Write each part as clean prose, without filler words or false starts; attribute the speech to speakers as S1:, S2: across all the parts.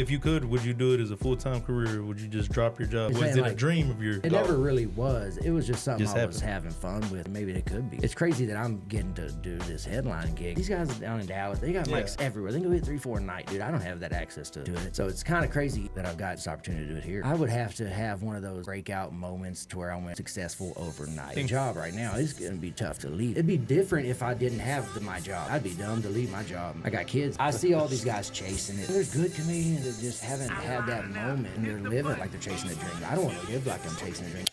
S1: If you could, would you do it as a full-time career, or would you just drop your job?
S2: You're
S1: Was
S2: saying,
S1: it a dream of yours?
S2: It never really was. It was just something
S1: Just
S2: I was
S1: happened.
S2: having fun with. Maybe it could be. It's crazy that I'm getting to do this headline gig. These guys down in Dallas, they got mics everywhere. They can go hit 3-4 a night, dude. I don't have that access to doing it. So it's kind of crazy that I've got this opportunity to do it here. I would have to have one of those breakout moments to where I went successful overnight. The job right now is going to be tough to leave. It'd be different if I didn't have my job. I'd be dumb to leave my job. I got kids. I see all these guys chasing it. There's good comedians that just haven't had that moment and they're living like they're chasing a dream. I don't want to live like I'm chasing a dream.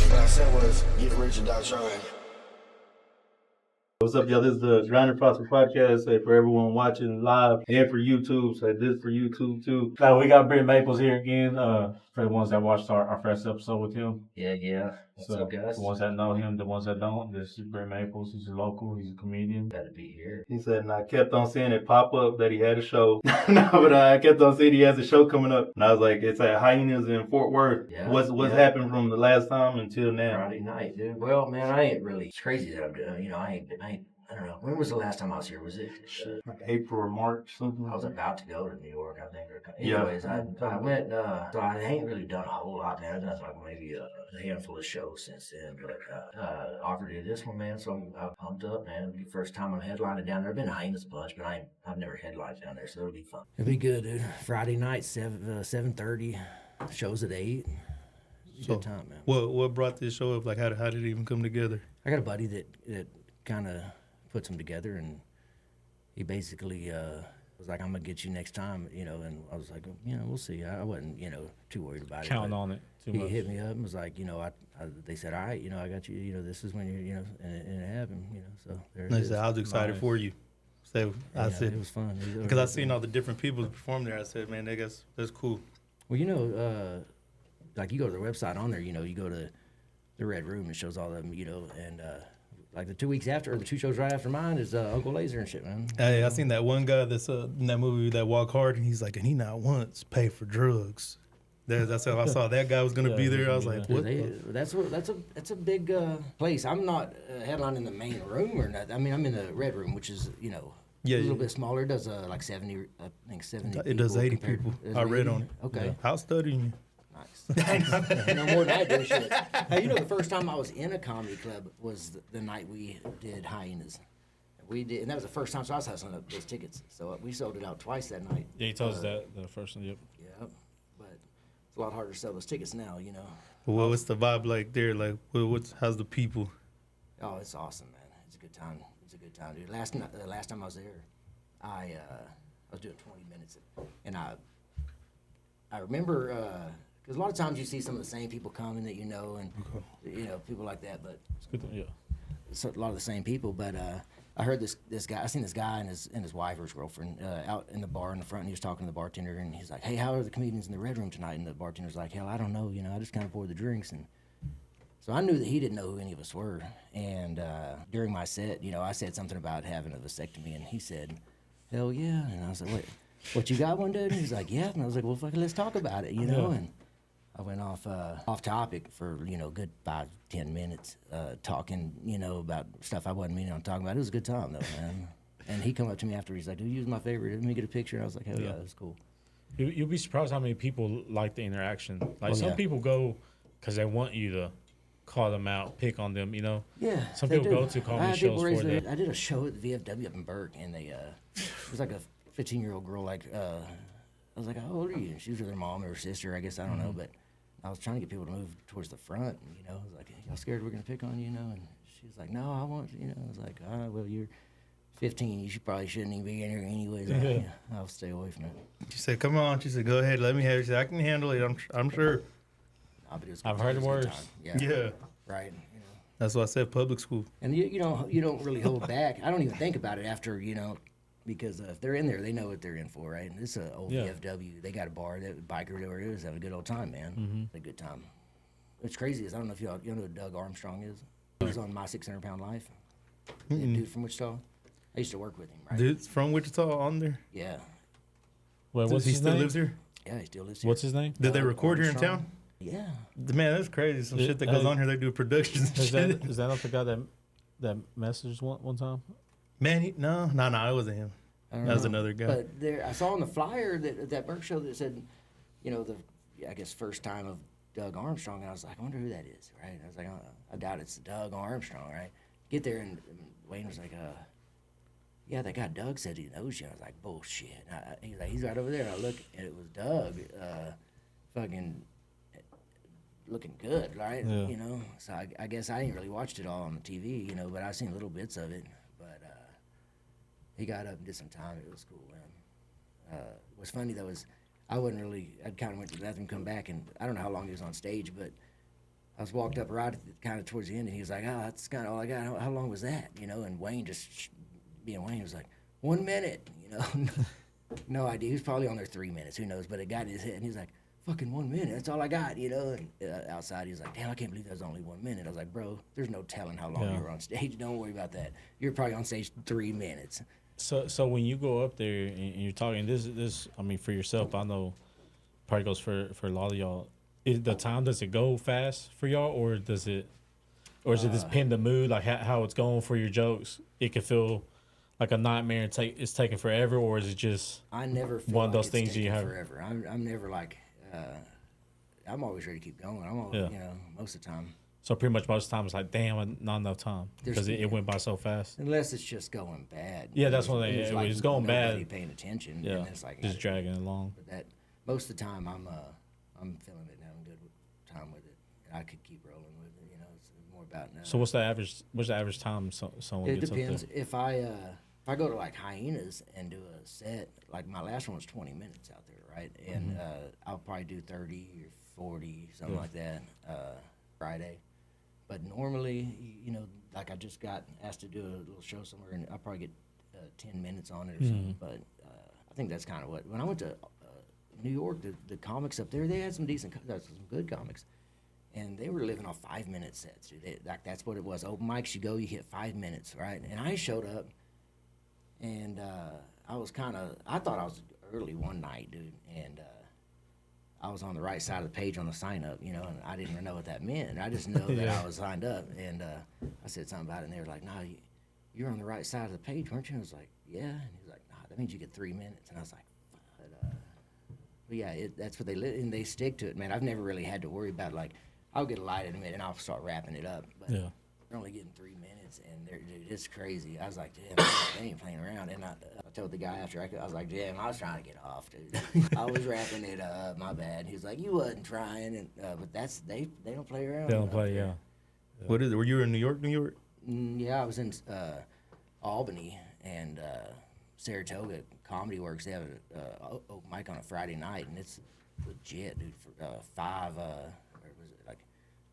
S3: What I said was, get rich and die trying.
S1: What's up, y'all? This is the Grinding Prosper podcast. Say for everyone watching live and for YouTube. Say this for YouTube too.
S4: Now we got Brent Maples here again. For the ones that watched our first episode with him.
S5: Yeah. What's up, guys?
S4: The ones that know him, the ones that don't. This is Brent Maples. He's a local. He's a comedian.
S5: Glad to be here.
S1: He said, and I kept on seeing it pop up that he had a show. I kept on seeing he has a show coming up. And I was like, it's at Hyenas in Fort Worth.
S5: Yeah,
S1: What's happened from the last time until now?
S5: Friday night, dude. Well, man, I ain't really. It's crazy that I'm doing. I don't know. When was the last time I was here? Was it?
S1: Like April or March, something.
S5: I was about to go to New York, I think.
S1: Yeah.
S5: Anyways, I went. So I ain't really done a whole lot, man. I've done like maybe a handful of shows since then. But offered to do this one, man. So I'm pumped up, man. The first time I'm headlining down there. I've been to Hyenas a bunch, but I've never headlined down there, so it'll be fun.
S2: It'll be good, dude. Friday night, 7:30. Shows at 8. Good time, man.
S1: What brought this show up? Like, how did it even come together?
S2: I got a buddy that kind of puts them together, and he basically was like, I'm going to get you next time, and I was like, we'll see. I wasn't, too worried about
S4: Counting
S2: it.
S4: on it too
S2: He
S4: much.
S2: hit me up and was like, they said, all right, I got you, this is when you're, and it happened, so there it
S1: I
S2: is.
S1: said, I was excited for you. So I said,
S2: it was fun.
S1: because I seen all the different people perform there. I said, man, that's cool.
S2: Well, like you go to the website on there, you go to the Red Room, it shows all of them, and like the 2 weeks after, or the 2 shows right after mine is Uncle Laser and shit, man.
S1: Hey, I seen that one guy that's in that movie that Walk Hard, and he's like, and he not once paid for drugs. That's how I saw that guy was gonna be there. I was like, what?
S2: That's a big place. I'm not headlining in the main room or nothing. I mean, I'm in the Red Room, which is a little bit smaller. It does like 70, I think 70.
S1: It does 80
S2: compared-
S1: people.
S2: does
S1: I read
S2: 80?
S1: on it.
S2: Okay.
S1: Yeah. How studying you?
S2: Nice. No more than I do shit. Hey, the first time I was in a comedy club was the night we did Hyenas. We did, and that was the first time. So I was hustling up those tickets. So we sold it out twice that night.
S4: Yeah, he told us that the first one. Yep.
S2: Yeah, but it's a lot harder to sell those tickets now.
S1: Well, what's the vibe like there? Like, how's the people?
S2: Oh, it's awesome, man. It's a good time. It's a good time, dude. Last time I was there, I was doing 20 minutes, and I remember. Because a lot of times you see some of the same people coming that and people like that, but
S4: It's good. Yeah.
S2: so a lot of the same people. But I heard this guy. I seen this guy and his wife or his girlfriend out in the bar in the front. And he was talking to the bartender, and he's like, "Hey, how are the comedians in the Red Room tonight?" And the bartender's like, "Hell, I don't know. I just kind of poured the drinks." And so I knew that he didn't know who any of us were. And during my set, I said something about having a vasectomy, and he said, "Hell yeah!" And I was like, "What you got one, dude?" And he's like, "Yeah." And I was like, "Well, fucking let's talk about it," And I went off topic for good 5-10 minutes talking about stuff I wasn't meaning on talking about. It was a good time though, man. And he come up to me after, he's like, "Dude, you was my favorite. Let me get a picture." And I was like, "Hell yeah, that's cool."
S4: You'll be surprised how many people like the interaction. Like some people go because they want you to call them out, pick on them.
S2: Yeah.
S4: Some
S2: they
S4: people
S2: do.
S4: go to comedy
S2: I had
S4: shows
S2: people
S4: for
S2: raise
S4: that.
S2: I did a show at the VFW up in Burke, and it was like a 15-year-old girl. I was like, "How old are you?" And she was with her mom or her sister, I guess, I don't know, but I was trying to get people to move towards the front. And, I was like, "Y'all scared we're gonna pick on you?" And she was like, "No, I want." I was like, "All right, well, you're 15. You probably shouldn't even be in here anyways. I'll stay away from it."
S1: She said, "Come on." She said, "Go ahead, let me have it." She said, "I can handle it. I'm sure."
S2: Nah, but it was
S4: I've
S2: good.
S4: heard
S2: It was a good
S4: worse.
S2: time.
S1: Yeah.
S2: Right.
S1: That's why I said public school.
S2: And you don't really hold back. I don't even think about it after because if they're in there, they know what they're in for, right? And this is an old VFW. They got a bar, that biker, whatever it is, have a good old time, man.
S4: Mm-hmm.
S2: A good time. What's crazy is I don't know if you know who Doug Armstrong is. He was on My 600 Pound Life. The dude from Wichita. I used to work with him, right?
S1: Dude's from Wichita on there.
S2: Yeah.
S4: Well, what's
S1: he
S4: his
S1: still
S4: name?
S1: lives here?
S2: Yeah, he still lives here.
S4: What's his name?
S1: Did they
S2: Doug
S1: record here in
S2: Armstrong.
S1: town?
S2: Yeah.
S1: Man, that's crazy. Some shit that goes on here. They do productions and
S4: Is
S1: shit.
S4: that not the guy that messaged one time?
S1: Man, no, it wasn't him.
S2: I don't
S1: That was
S2: know.
S1: another guy.
S2: But there, I saw on the flyer that Burke show that said, I guess first time of Doug Armstrong, and I was like, I wonder who that is, right? I was like, I doubt it's Doug Armstrong, right? Get there, and Wayne was like, yeah, that guy Doug said he knows you. I was like, bullshit. He's like, he's right over there. I look, and it was Doug, fucking looking good, right?
S4: Yeah.
S2: So I guess I didn't really watch it all on the TV, but I've seen little bits of it. But he got up and did some time. It was cool, man. What's funny though is I kind of went to the bathroom, come back, and I don't know how long he was on stage, but I was walked up right kind of towards the end, and he was like, that's kind of all I got. How long was that? And Wayne being Wayne was like, 1 minute, No idea. He was probably on there 3 minutes, who knows, but it got in his head, and he was like, fucking 1 minute, that's all I got, and outside he was like, damn, I can't believe that was only 1 minute. I was like, bro, there's no telling how long you were on stage. Don't worry about that. You're probably on stage 3 minutes.
S4: So when you go up there and you're talking this, I mean, for yourself, I know probably goes for a lot of y'all. Does it go fast for y'all, or is it just pin the mood, like how it's going for your jokes? It can feel like a nightmare and it's taking forever, or is it just
S2: I never feel
S4: one of
S2: like
S4: those
S2: it's
S4: things you
S2: taking
S4: have
S2: forever. I'm never like, I'm always ready to keep going. I'm always, most of the time.
S4: So pretty much most of the time it's like, damn, not enough time because it went by so fast.
S2: Unless it's just going bad.
S4: Yeah, that's what
S2: It's
S4: it
S2: like
S4: was going
S2: nobody
S4: bad.
S2: paying attention.
S4: Yeah,
S2: And it's like,
S4: just dragging along.
S2: But that most of the time I'm feeling it and having a good time with it. And I could keep rolling with it. It's more about.
S4: So what's the average time someone
S2: It
S4: gets
S2: depends.
S4: up there?
S2: If I go to like Hyenas and do a set, like my last one was 20 minutes out there, right? And I'll probably do 30 or 40, something like that, Friday. But normally, like I just got asked to do a little show somewhere, and I'll probably get 10 minutes on it or something. But I think that's kind of when I went to New York, the comics up there, they had some some good comics. And they were living off 5-minute sets, dude. That's what it was. Open mics, you go, you hit 5 minutes, right? And I showed up, and I thought I was early one night, dude. And I was on the right side of the page on the sign up, and I didn't even know what that meant. I just know that I was signed up. And I said something about it, and they were like, nah, you're on the right side of the page, weren't you? And I was like, yeah. And he was like, nah, that means you get 3 minutes. And I was like, but yeah, that's what and they stick to it, man. I've never really had to worry about, like, I'll get a light in a minute and I'll start wrapping it up. But they're only getting 3 minutes, and dude, it's crazy. I was like, damn, they ain't playing around. And I told the guy after I was like, damn, I was trying to get off, dude. I was wrapping it up, my bad. He was like, you wasn't trying, and but they don't play around.
S4: They don't play, yeah.
S1: What is it? Were you in New York?
S2: Yeah, I was in Albany and Saratoga Comedy Works. They have an open mic on a Friday night, and it's legit, dude. For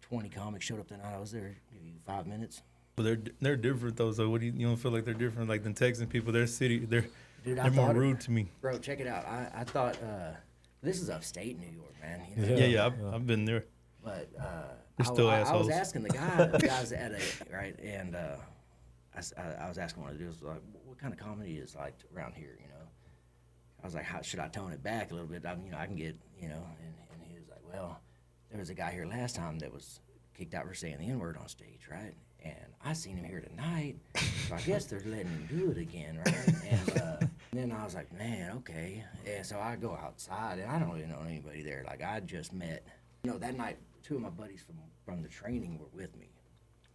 S2: 20 comics showed up that night. I was there. Give you 5 minutes.
S1: Well, they're different though. So what do you don't feel like they're different like than Texan people? They're they're more rude to me.
S2: Bro, check it out. I thought this is upstate New York, man.
S1: Yeah, I've been there.
S2: But
S1: They're still
S2: I
S1: assholes.
S2: was asking the guys at a right, and I was asking one of the dudes like, what kind of comedy is like around here, I was like, how should I tone it back a little bit? I can get, and he was like, well, there was a guy here last time that was kicked out for saying the N-word on stage, right? And I seen him here tonight, so I guess they're letting him do it again, right? And then I was like, man, okay. And so I go outside, and I don't really know anybody there. Like, I just met, that night, 2 of my buddies from the training were with me,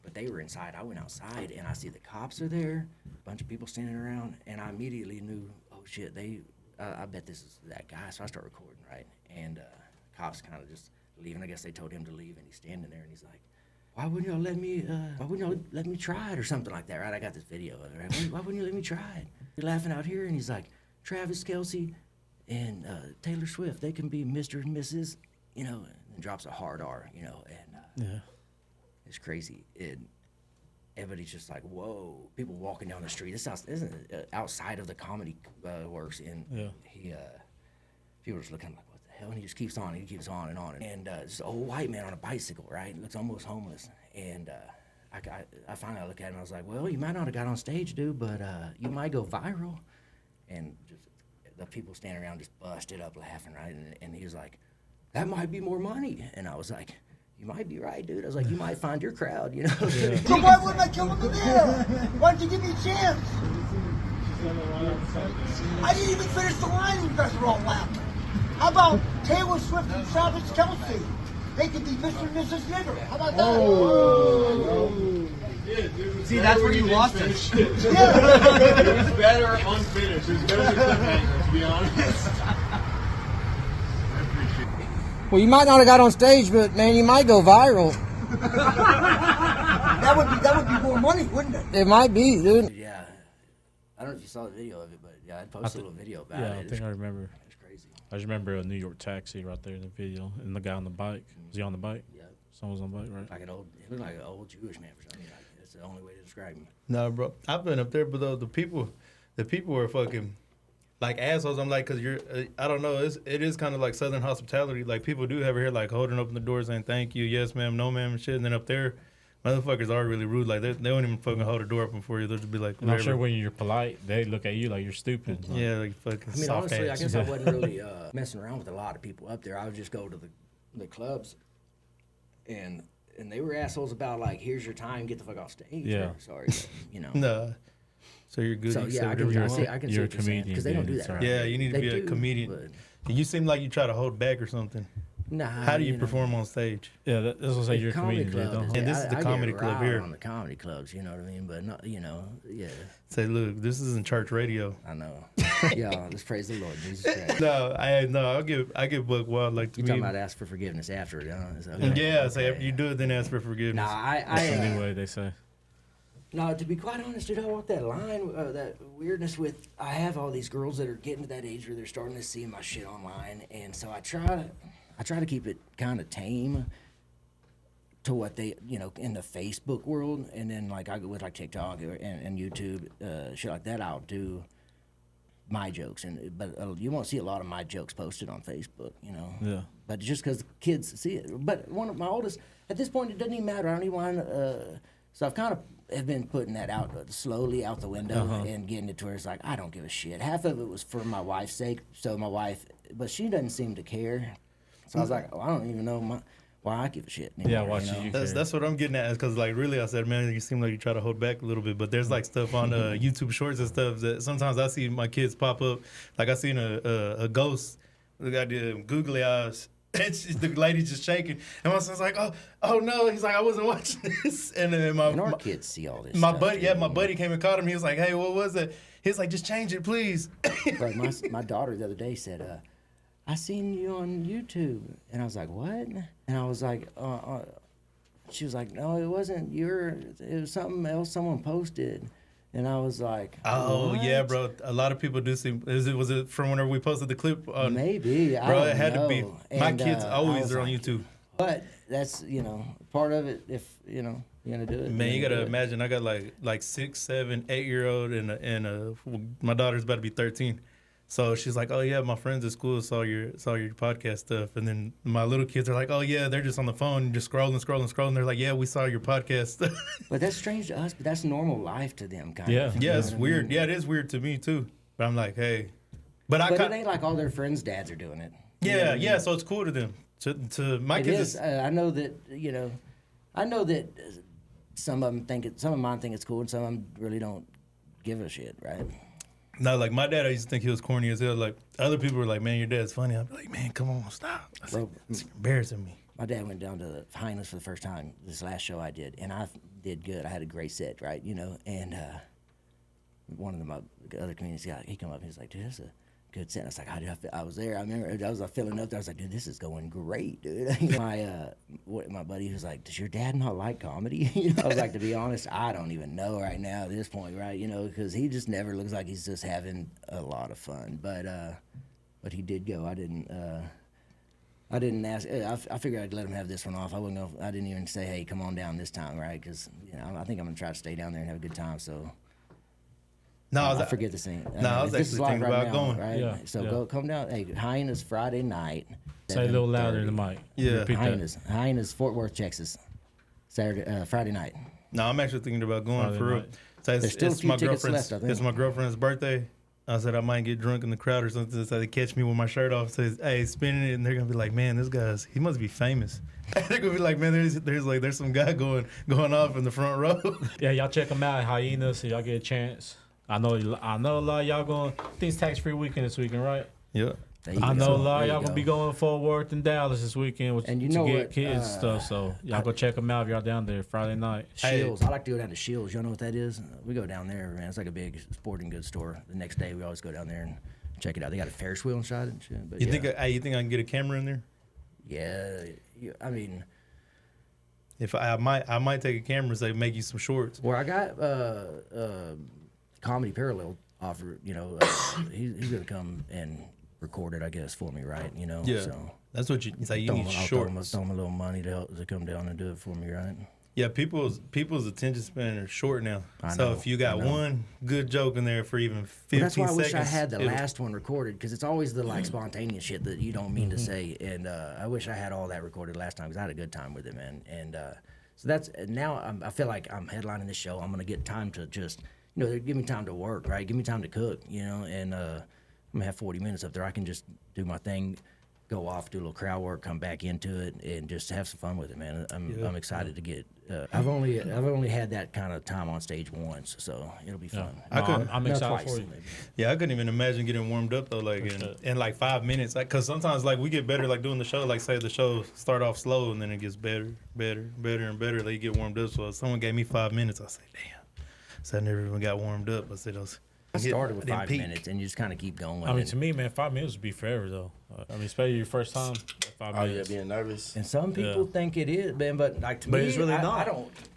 S2: but they were inside. I went outside, and I see the cops are there, a bunch of people standing around, and I immediately knew, oh, shit, I bet this is that guy. So I start recording, right? And cops kind of just leaving. I guess they told him to leave, and he's standing there, and he's like, why wouldn't y'all let me try it or something like that, right? I got this video of it, right? Why wouldn't you let me try it? You're laughing out here, and he's like, Travis Kelce and Taylor Swift, they can be Mr. and Mrs., and drops a hard R, and it's crazy. Everybody's just like, whoa, people walking down the street. This isn't outside of the comedy works, and people are just looking like, what the hell? And he just keeps on, and on. And this old white man on a bicycle, right? Looks almost homeless. And I finally look at him, I was like, well, you might not have got on stage, dude, but you might go viral. And just the people standing around just busted up laughing, right? And he was like, that might be more money. And I was like, you might be right, dude. I was like, you might find your crowd, you know?
S6: So why wouldn't I come over there? Why didn't you give me a chance? I didn't even finish the line and you guys were all laughing. How about Taylor Swift and Travis Kelce? They could be Mr. and Mrs. Nigger. How about that?
S7: See, that's where you lost it.
S6: Yeah.
S7: It was better unfinished. It was better than cliffhanger, to be honest.
S8: Well, you might not have got on stage, but man, you might go viral.
S6: That would be more money, wouldn't it?
S8: It might be, dude.
S2: Yeah. I don't know if you saw the video of it, but yeah, I posted a little video about
S4: Yeah,
S2: it.
S4: I think I remember.
S2: It's crazy.
S4: I just remember a New York taxi right there in the video, and the guy on the bike. Was he on the bike?
S2: Yeah.
S4: Someone was on the bike, right?
S2: Like it looked like an old Jewish man for something. Like, that's the only way to describe him.
S1: No, bro. I've been up there, but the people were fucking like assholes. I'm like, cause I don't know. It is kind of like Southern hospitality. Like people do have it here, like holding open the doors saying thank you, yes ma'am, no ma'am, and shit. And then up there, motherfuckers are really rude. Like they don't even fucking hold a door open for you. They'll just be like,
S4: And I'm sure when you're polite, they look at you like you're stupid. Like,
S1: yeah, like fucking.
S2: I mean,
S1: soft
S2: honestly,
S1: ass.
S2: I guess I wasn't really messing around with a lot of people up there. I would just go to the clubs, and they were assholes about like, here's your time, get the fuck off stage.
S4: Yeah.
S2: Or, sorry, but, you know.
S1: Nah. So you're good.
S2: So
S1: You
S2: yeah,
S1: say
S2: I
S1: whatever
S2: can,
S1: you
S2: I
S1: want.
S2: see, I can see
S4: You're
S2: what
S4: a
S2: you're saying
S4: comedian,
S2: because they don't
S4: dude,
S2: do
S4: it's
S2: that.
S4: all
S2: Right?
S4: right.
S1: Yeah, you need to
S2: They
S1: be a
S2: do,
S1: comedian.
S2: but
S1: You seem like you try to hold back or something.
S2: nah.
S1: How do you
S2: know,
S1: perform on stage?
S4: Yeah, that's what I say. You're a
S2: comedy
S4: comedian, dude.
S2: club
S4: Don't-
S1: And this is the
S2: I
S1: comedy
S2: get
S1: club
S2: riled
S1: here.
S2: on the comedy clubs, you know what I mean? But not, you know, yeah,
S1: Say, look, this isn't church radio.
S2: I know. Yeah, let's praise the Lord, Jesus Christ.
S1: No, I give Buck Wild like to
S2: You
S1: me.
S2: talking about ask for forgiveness after it, huh? Is that okay?
S1: Yeah, say
S2: Okay.
S1: after you do it, then ask for forgiveness.
S2: Nah,
S4: That's the new way they say.
S2: No, to be quite honest, dude, I walk that line, that weirdness with. I have all these girls that are getting to that age where they're starting to see my shit online, and so I try to keep it kind of tame to what they, you know, in the Facebook world, and then like I go with like TikTok and YouTube, shit like that. I'll do my jokes, but you won't see a lot of my jokes posted on Facebook, you know.
S4: Yeah.
S2: But just because kids see it. But one of my oldest, at this point, it doesn't even matter. I don't even want. So I've kind of have been putting that out slowly out the window and getting it to where it's like I don't give a shit. Half of it was for my wife's sake, so my wife, but she doesn't seem to care. So I was like, I don't even know why I give a shit anymore.
S4: Yeah, why
S2: you
S4: should
S2: know?
S4: you
S1: That's what I'm getting at, because like really, I said, man, you seem like you try to hold back a little bit, but there's like stuff on YouTube Shorts and stuff that sometimes I see my kids pop up. Like I seen a ghost, the goddamn googly eyes. And the lady's just shaking, and my son's like, "Oh no!" He's like, "I wasn't watching this." And then
S2: And our kids see all this.
S1: my
S2: stuff,
S1: buddy,
S2: too,
S1: my
S2: you know?
S1: buddy came and caught him. He was like, "Hey, what was it?" He's like, "Just change it, please."
S2: Right, my daughter the other day said, "I seen you on YouTube," and I was like, "What?" And I was like, she was like, "No, it wasn't it was something else someone posted," and I was like,
S1: Oh
S2: "What?"
S1: yeah, bro. A lot of people do see. Was it from whenever we posted the clip?
S2: Maybe, I
S1: bro.
S2: don't
S1: It had to be.
S2: know.
S1: My
S2: And,
S1: kids
S2: I
S1: always
S2: was
S1: are on
S2: like,
S1: YouTube.
S2: But that's part of it. If you're gonna do it,
S1: Man, you
S2: you're
S1: gotta
S2: gonna do it.
S1: imagine. I got like 6, 7, 8-year-old, and my daughter's about to be 13. So she's like, "Oh yeah, my friends at school saw your podcast stuff," and then my little kids are like, "Oh yeah, they're just on the phone, just scrolling." They're like, "Yeah, we saw your podcast stuff."
S2: But that's strange to us. But that's normal life to them, kind of.
S4: Yeah.
S2: you
S1: Yeah,
S2: know
S1: it's
S2: what I
S1: weird.
S2: mean?
S1: Yeah, it is weird to me too. But I'm like, hey, but
S2: But it ain't like all their friends' dads are doing it. You know what I mean?
S1: yeah. So it's cool to them. To my
S2: It
S1: kids,
S2: is. I know that some of them some of mine think it's cool, and some of them really don't give a shit, right?
S1: no, like my dad, I used to think he was corny as hell. Like other people were like, "Man, your dad's funny." I'd be like, "Man, come on, stop." I said,
S2: Bro,
S1: it's embarrassing me.
S2: my dad went down to Heinz for the first time this last show I did, and I did good. I had a great set, right? You know, and one of my other comedians, he come up, he was like, "Dude, that's a good set." I was like, "How did I feel?" I was there. I remember I was filling up there. I was like, "Dude, this is going great, dude." My buddy was like, "Does your dad not like comedy?" You know, I was like, "To be honest, I don't even know right now at this point, right? You know, because he just never looks like he's just having a lot of fun." But he did go. I didn't ask. I figured I'd let him have this one off. I wouldn't go. I didn't even say, "Hey, come on down this time," right? Because I think I'm gonna try to stay down there and have a good time. So.
S1: No,
S2: I forget the thing.
S1: I was
S2: This is
S1: actually
S2: live
S1: thinking about
S2: now,
S1: going.
S2: Right?
S4: Yeah,
S2: So
S4: yeah.
S2: come down. Hey, Heinz Friday night.
S4: Say a little louder in the
S2: 7:30.
S4: mic.
S1: Yeah.
S4: Repeat that.
S2: Heinz, Fort Worth, Texas. Friday night.
S1: No, I'm actually thinking about going
S4: Friday
S1: for real.
S4: night.
S1: So
S2: There's still a few
S1: my
S2: tickets
S1: girlfriend's.
S2: left, I think.
S1: It's my girlfriend's birthday, I said I might get drunk in the crowd or something, so they catch me with my shirt off, says, "Hey, spinning it," and they're gonna be like, "Man, he must be famous." They're gonna be like, "Man, there's some guy going off in the front row."
S4: Yeah, y'all check them out at Hyenas so y'all get a chance. I know a lot of y'all going. I think it's tax-free weekend this weekend, right?
S1: Yeah.
S4: I know a lot of y'all gonna be going to Fort Worth and Dallas this weekend
S2: And you
S4: to
S2: know
S4: get
S2: what,
S4: kids stuff. So y'all go check them out if y'all down there Friday night.
S2: Shields. I like to go down to Shields. Y'all know what that is? We go down there, man. It's like a big sporting goods store. The next day, we always go down there and check it out. They got a Ferris wheel inside and shit. But
S1: You think I can get a camera in there?
S2: Yeah. I mean,
S1: If I might take a camera, say make you some shorts.
S2: where I got Comedy Parallel offer, he's gonna come and record it, I guess, for me, right?
S1: Yeah.
S2: So
S1: That's what you say. You
S2: throw
S1: need
S2: him,
S1: shorts.
S2: throw him a little money to come down and do it for me, right?
S1: Yeah, people's attention span is short now.
S2: I
S1: So
S2: know,
S1: if you got
S2: I know.
S1: one good joke in there for even 15
S2: Well, that's why I
S1: seconds,
S2: wish I had the
S1: it'll-
S2: last one recorded, because it's always the spontaneous shit that you don't mean to say, and I wish I had all that recorded last time because I had a good time with it, man. And so that's now I feel like I'm headlining this show. I'm gonna get time to just give me time to work, right? Give me time to cook, and I'm gonna have 40 minutes up there. I can just do my thing, go off, do a little crowd work, come back into it, and just have some fun with it, man. I'm excited to get. I've only had that kind of time on stage once, so it'll be fun.
S4: I'm
S2: No,
S4: excited
S2: twice,
S4: for you.
S2: maybe.
S1: Yeah, I couldn't even imagine getting warmed up though, like in like 5 minutes. Like, cause sometimes like we get better like doing the show. Like say the show start off slow and then it gets better and better. Like you get warmed up. So if someone gave me 5 minutes, I say, damn. So I never even got warmed up. I said
S2: I started with
S1: I didn't
S2: 5
S1: peak.
S2: minutes, and you just kind of keep going.
S4: I mean,
S2: and-
S4: to me, man, 5 minutes would be forever though. I mean, especially your first time. 5
S9: Oh yeah,
S4: minutes.
S9: being nervous.
S2: And some people think it is, man, but like to
S4: But
S2: me,
S4: it's really not.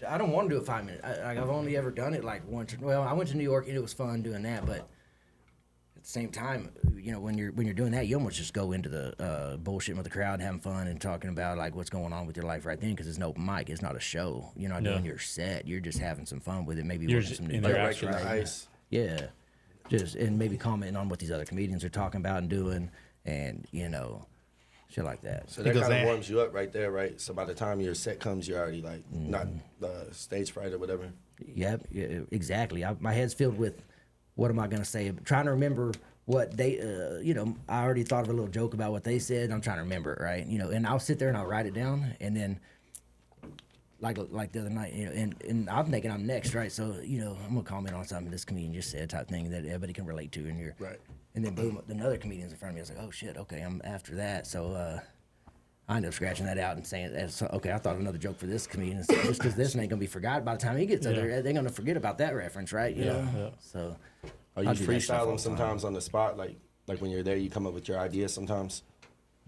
S2: I don't want to do it 5 minutes. I've only ever done it like once. Well, I went to New York and it was fun doing that, but at the same time, when you're doing that, you almost just go into the bullshitting with the crowd, having fun, and talking about like what's going on with your life right then, because it's an open mic. It's not a show. You're not doing your set. You're just having some fun with it. Maybe
S4: You're
S2: working
S4: just
S2: some new
S4: in
S2: jokes,
S4: there
S9: Breaking the
S2: right?
S9: ice.
S2: Yeah, just and maybe commenting on what these other comedians are talking about and doing, and shit like that.
S9: So that
S1: Because
S9: kind of
S1: that-
S9: warms you up right there, right? So by the time your set comes, you're already like not stage fright or whatever.
S2: Yep, yeah, exactly. My head's filled with what am I going to say? Trying to remember what they, I already thought of a little joke about what they said. I'm trying to remember it, right? And I'll sit there and I'll write it down, and then like the other night, and I'm thinking I'm next, right? So I'm gonna comment on something this comedian just said, type thing that everybody can relate to, and you're
S9: Right.
S2: And then boom, another comedian's in front of me. I was like, oh shit, okay, I'm after that. So I ended up scratching that out and saying, okay, I thought of another joke for this comedian. So just because this ain't gonna be forgot by the time he gets up there, they're gonna forget about that reference, right? You know?
S4: Yeah.
S2: So
S9: Or you
S2: I do that stuff
S9: freestyle
S2: all
S9: them
S2: the time.
S9: sometimes on the spot, like when you're there, you come up with your ideas sometimes.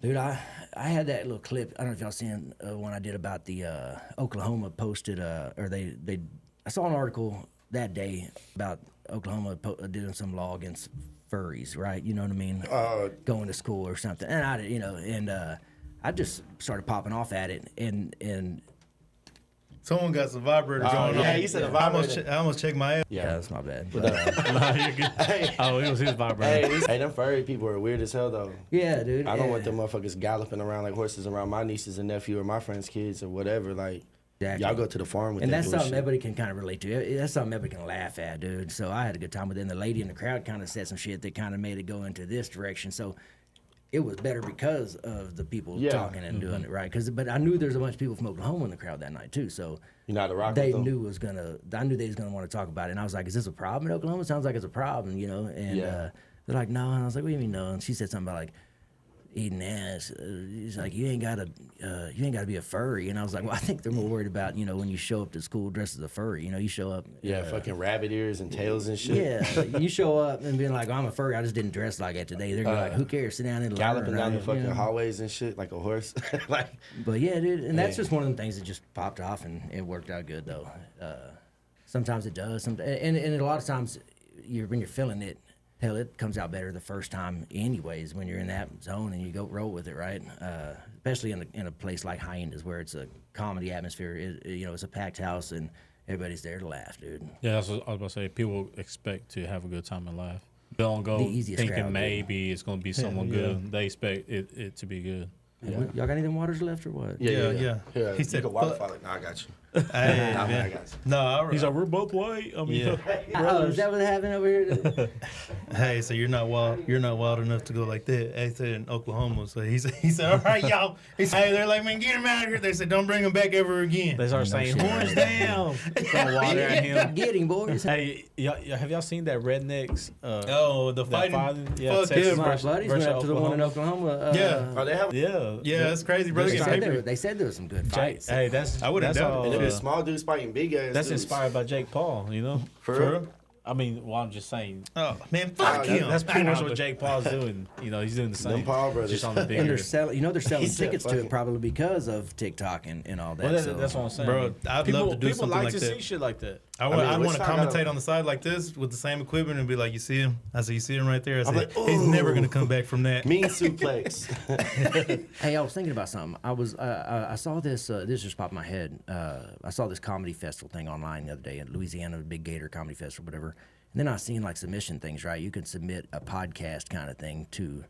S2: Dude, I had that little clip. I don't know if y'all seen one I did about the Oklahoma posted, or they. I saw an article that day about Oklahoma doing some law against furries, right? You know what I mean? Going to school or something, and I just started popping off at it, and
S1: Someone got some vibrators on.
S9: yeah, you said a vibrator.
S1: I almost checked my ass.
S2: yeah, that's my bad.
S4: Nah, you're good. Oh, it was his vibrator.
S9: Hey, them furry people are weird as hell though.
S2: Yeah, dude.
S9: I don't
S2: yeah.
S9: want them motherfuckers galloping around like horses around my nieces and nephew or my friends' kids or whatever. Like,
S2: Exactly.
S9: y'all go to the farm with
S2: And
S9: that
S2: that's something
S9: bullshit.
S2: everybody can kind of relate to. That's something everybody can laugh at, dude. So I had a good time with it. And the lady in the crowd kind of said some shit that kind of made it go into this direction. So it was better because of the people
S9: Yeah.
S2: talking and doing it, right? But I knew there's a bunch of people from Oklahoma in the crowd that night too. So
S9: You know how to rock
S2: they
S9: with them.
S2: I knew they was gonna want to talk about it. And I was like, "Is this a problem in Oklahoma? Sounds like it's a problem, you know?" And
S9: Yeah.
S2: they're like, "No." And I was like, "What do you mean no?" And she said something about like eating ass. He's like, you ain't gotta be a furry. And I was like, well, I think they're more worried about when you show up to school dressed as a furry. You show up.
S9: Yeah, fucking rabbit ears and tails and shit.
S2: Yeah, you show up and being like, oh, I'm a furry. I just didn't dress like that today. They're gonna be like, who cares? Sit down and
S9: Galloping
S2: learn,
S9: down the
S2: right?
S9: fucking hallways and shit like a horse. Like,
S2: But yeah, dude, and that's
S9: Hey.
S2: just one of the things that just popped off, and it worked out good though. Sometimes it does, and a lot of times, when you're feeling it, hell, it comes out better the first time, anyways. When you're in that zone and you go roll with it, right? Especially in a place like Hyenas, where it's a comedy atmosphere. It's a packed house and everybody's there to laugh, dude.
S4: Yeah, that's what I was about to say. People expect to have a good time and laugh. They don't go
S2: The easiest
S4: thinking
S2: crowd, dude.
S4: maybe it's going to be someone good. They expect it to be good.
S2: Y'all got any of them waters left or what?
S1: Yeah.
S9: He
S1: He said,
S9: said, "Waterfall." Nah, I got you.
S1: Hey,
S9: Nah,
S1: man.
S9: I got you.
S1: No,
S4: He's like, we're both white. I mean,
S2: Oh, is that what happened over here?
S1: hey, so you're not wild. You're not wild enough to go like that. He said in Oklahoma. So he said, all right, y'all. He said, hey, they're like, man, get him out of here. They said, don't bring him back ever again.
S4: they start saying, horns down. Throwing water at him.
S2: Get him, boys.
S4: Hey, have y'all seen that Rednecks?
S1: Oh, the fighting.
S4: Yeah,
S1: Fuck
S4: Texas
S1: yeah,
S2: My
S1: versus-
S2: buddies went up to the one in Oklahoma.
S1: Yeah.
S9: Oh, they have.
S1: Yeah, that's crazy, bro.
S2: They
S1: Get
S2: said,
S1: paper.
S2: they said there was some good
S4: Jake,
S2: fights.
S4: hey, that's
S1: I wouldn't
S4: that's
S1: doubt it.
S4: all,
S9: And then the small dudes fighting big ass.
S4: that's
S9: dudes.
S4: inspired by Jake Paul. You know,
S9: For
S1: For
S9: real.
S1: real?
S4: I mean, well, I'm just saying.
S1: Oh man, fuck
S9: that-
S1: him.
S4: That's pretty much
S1: Nah,
S4: what
S1: but-
S4: Jake Paul's doing. You know, he's doing the same.
S9: Them Paul brothers.
S4: Just on the
S2: And
S4: bigger.
S2: they're selling, they're selling
S9: He said,
S2: tickets to
S9: "Fuck
S2: it
S9: it."
S2: probably because of TikTok and all that.
S4: Well,
S2: so.
S4: that's what I'm saying,
S1: Bro, I'd
S4: people,
S1: love to do
S4: people
S1: something
S4: like
S1: like
S4: to
S1: that.
S4: see shit like that.
S1: I want to
S9: what's not
S1: commentate
S9: gotta-
S1: on the side like this with the same equipment and be like, you see him? I said, you see him right there? I said,
S9: like,
S1: he's never
S9: "Ooh."
S1: going to come back from that.
S9: Mean suplex.
S2: Hey, I was thinking about something. I saw this. This just popped in my head. I saw this comedy festival thing online the other day in Louisiana, the Big Gator Comedy Festival, whatever. And then I seen like submission things. Right, you can submit a podcast kind of thing to.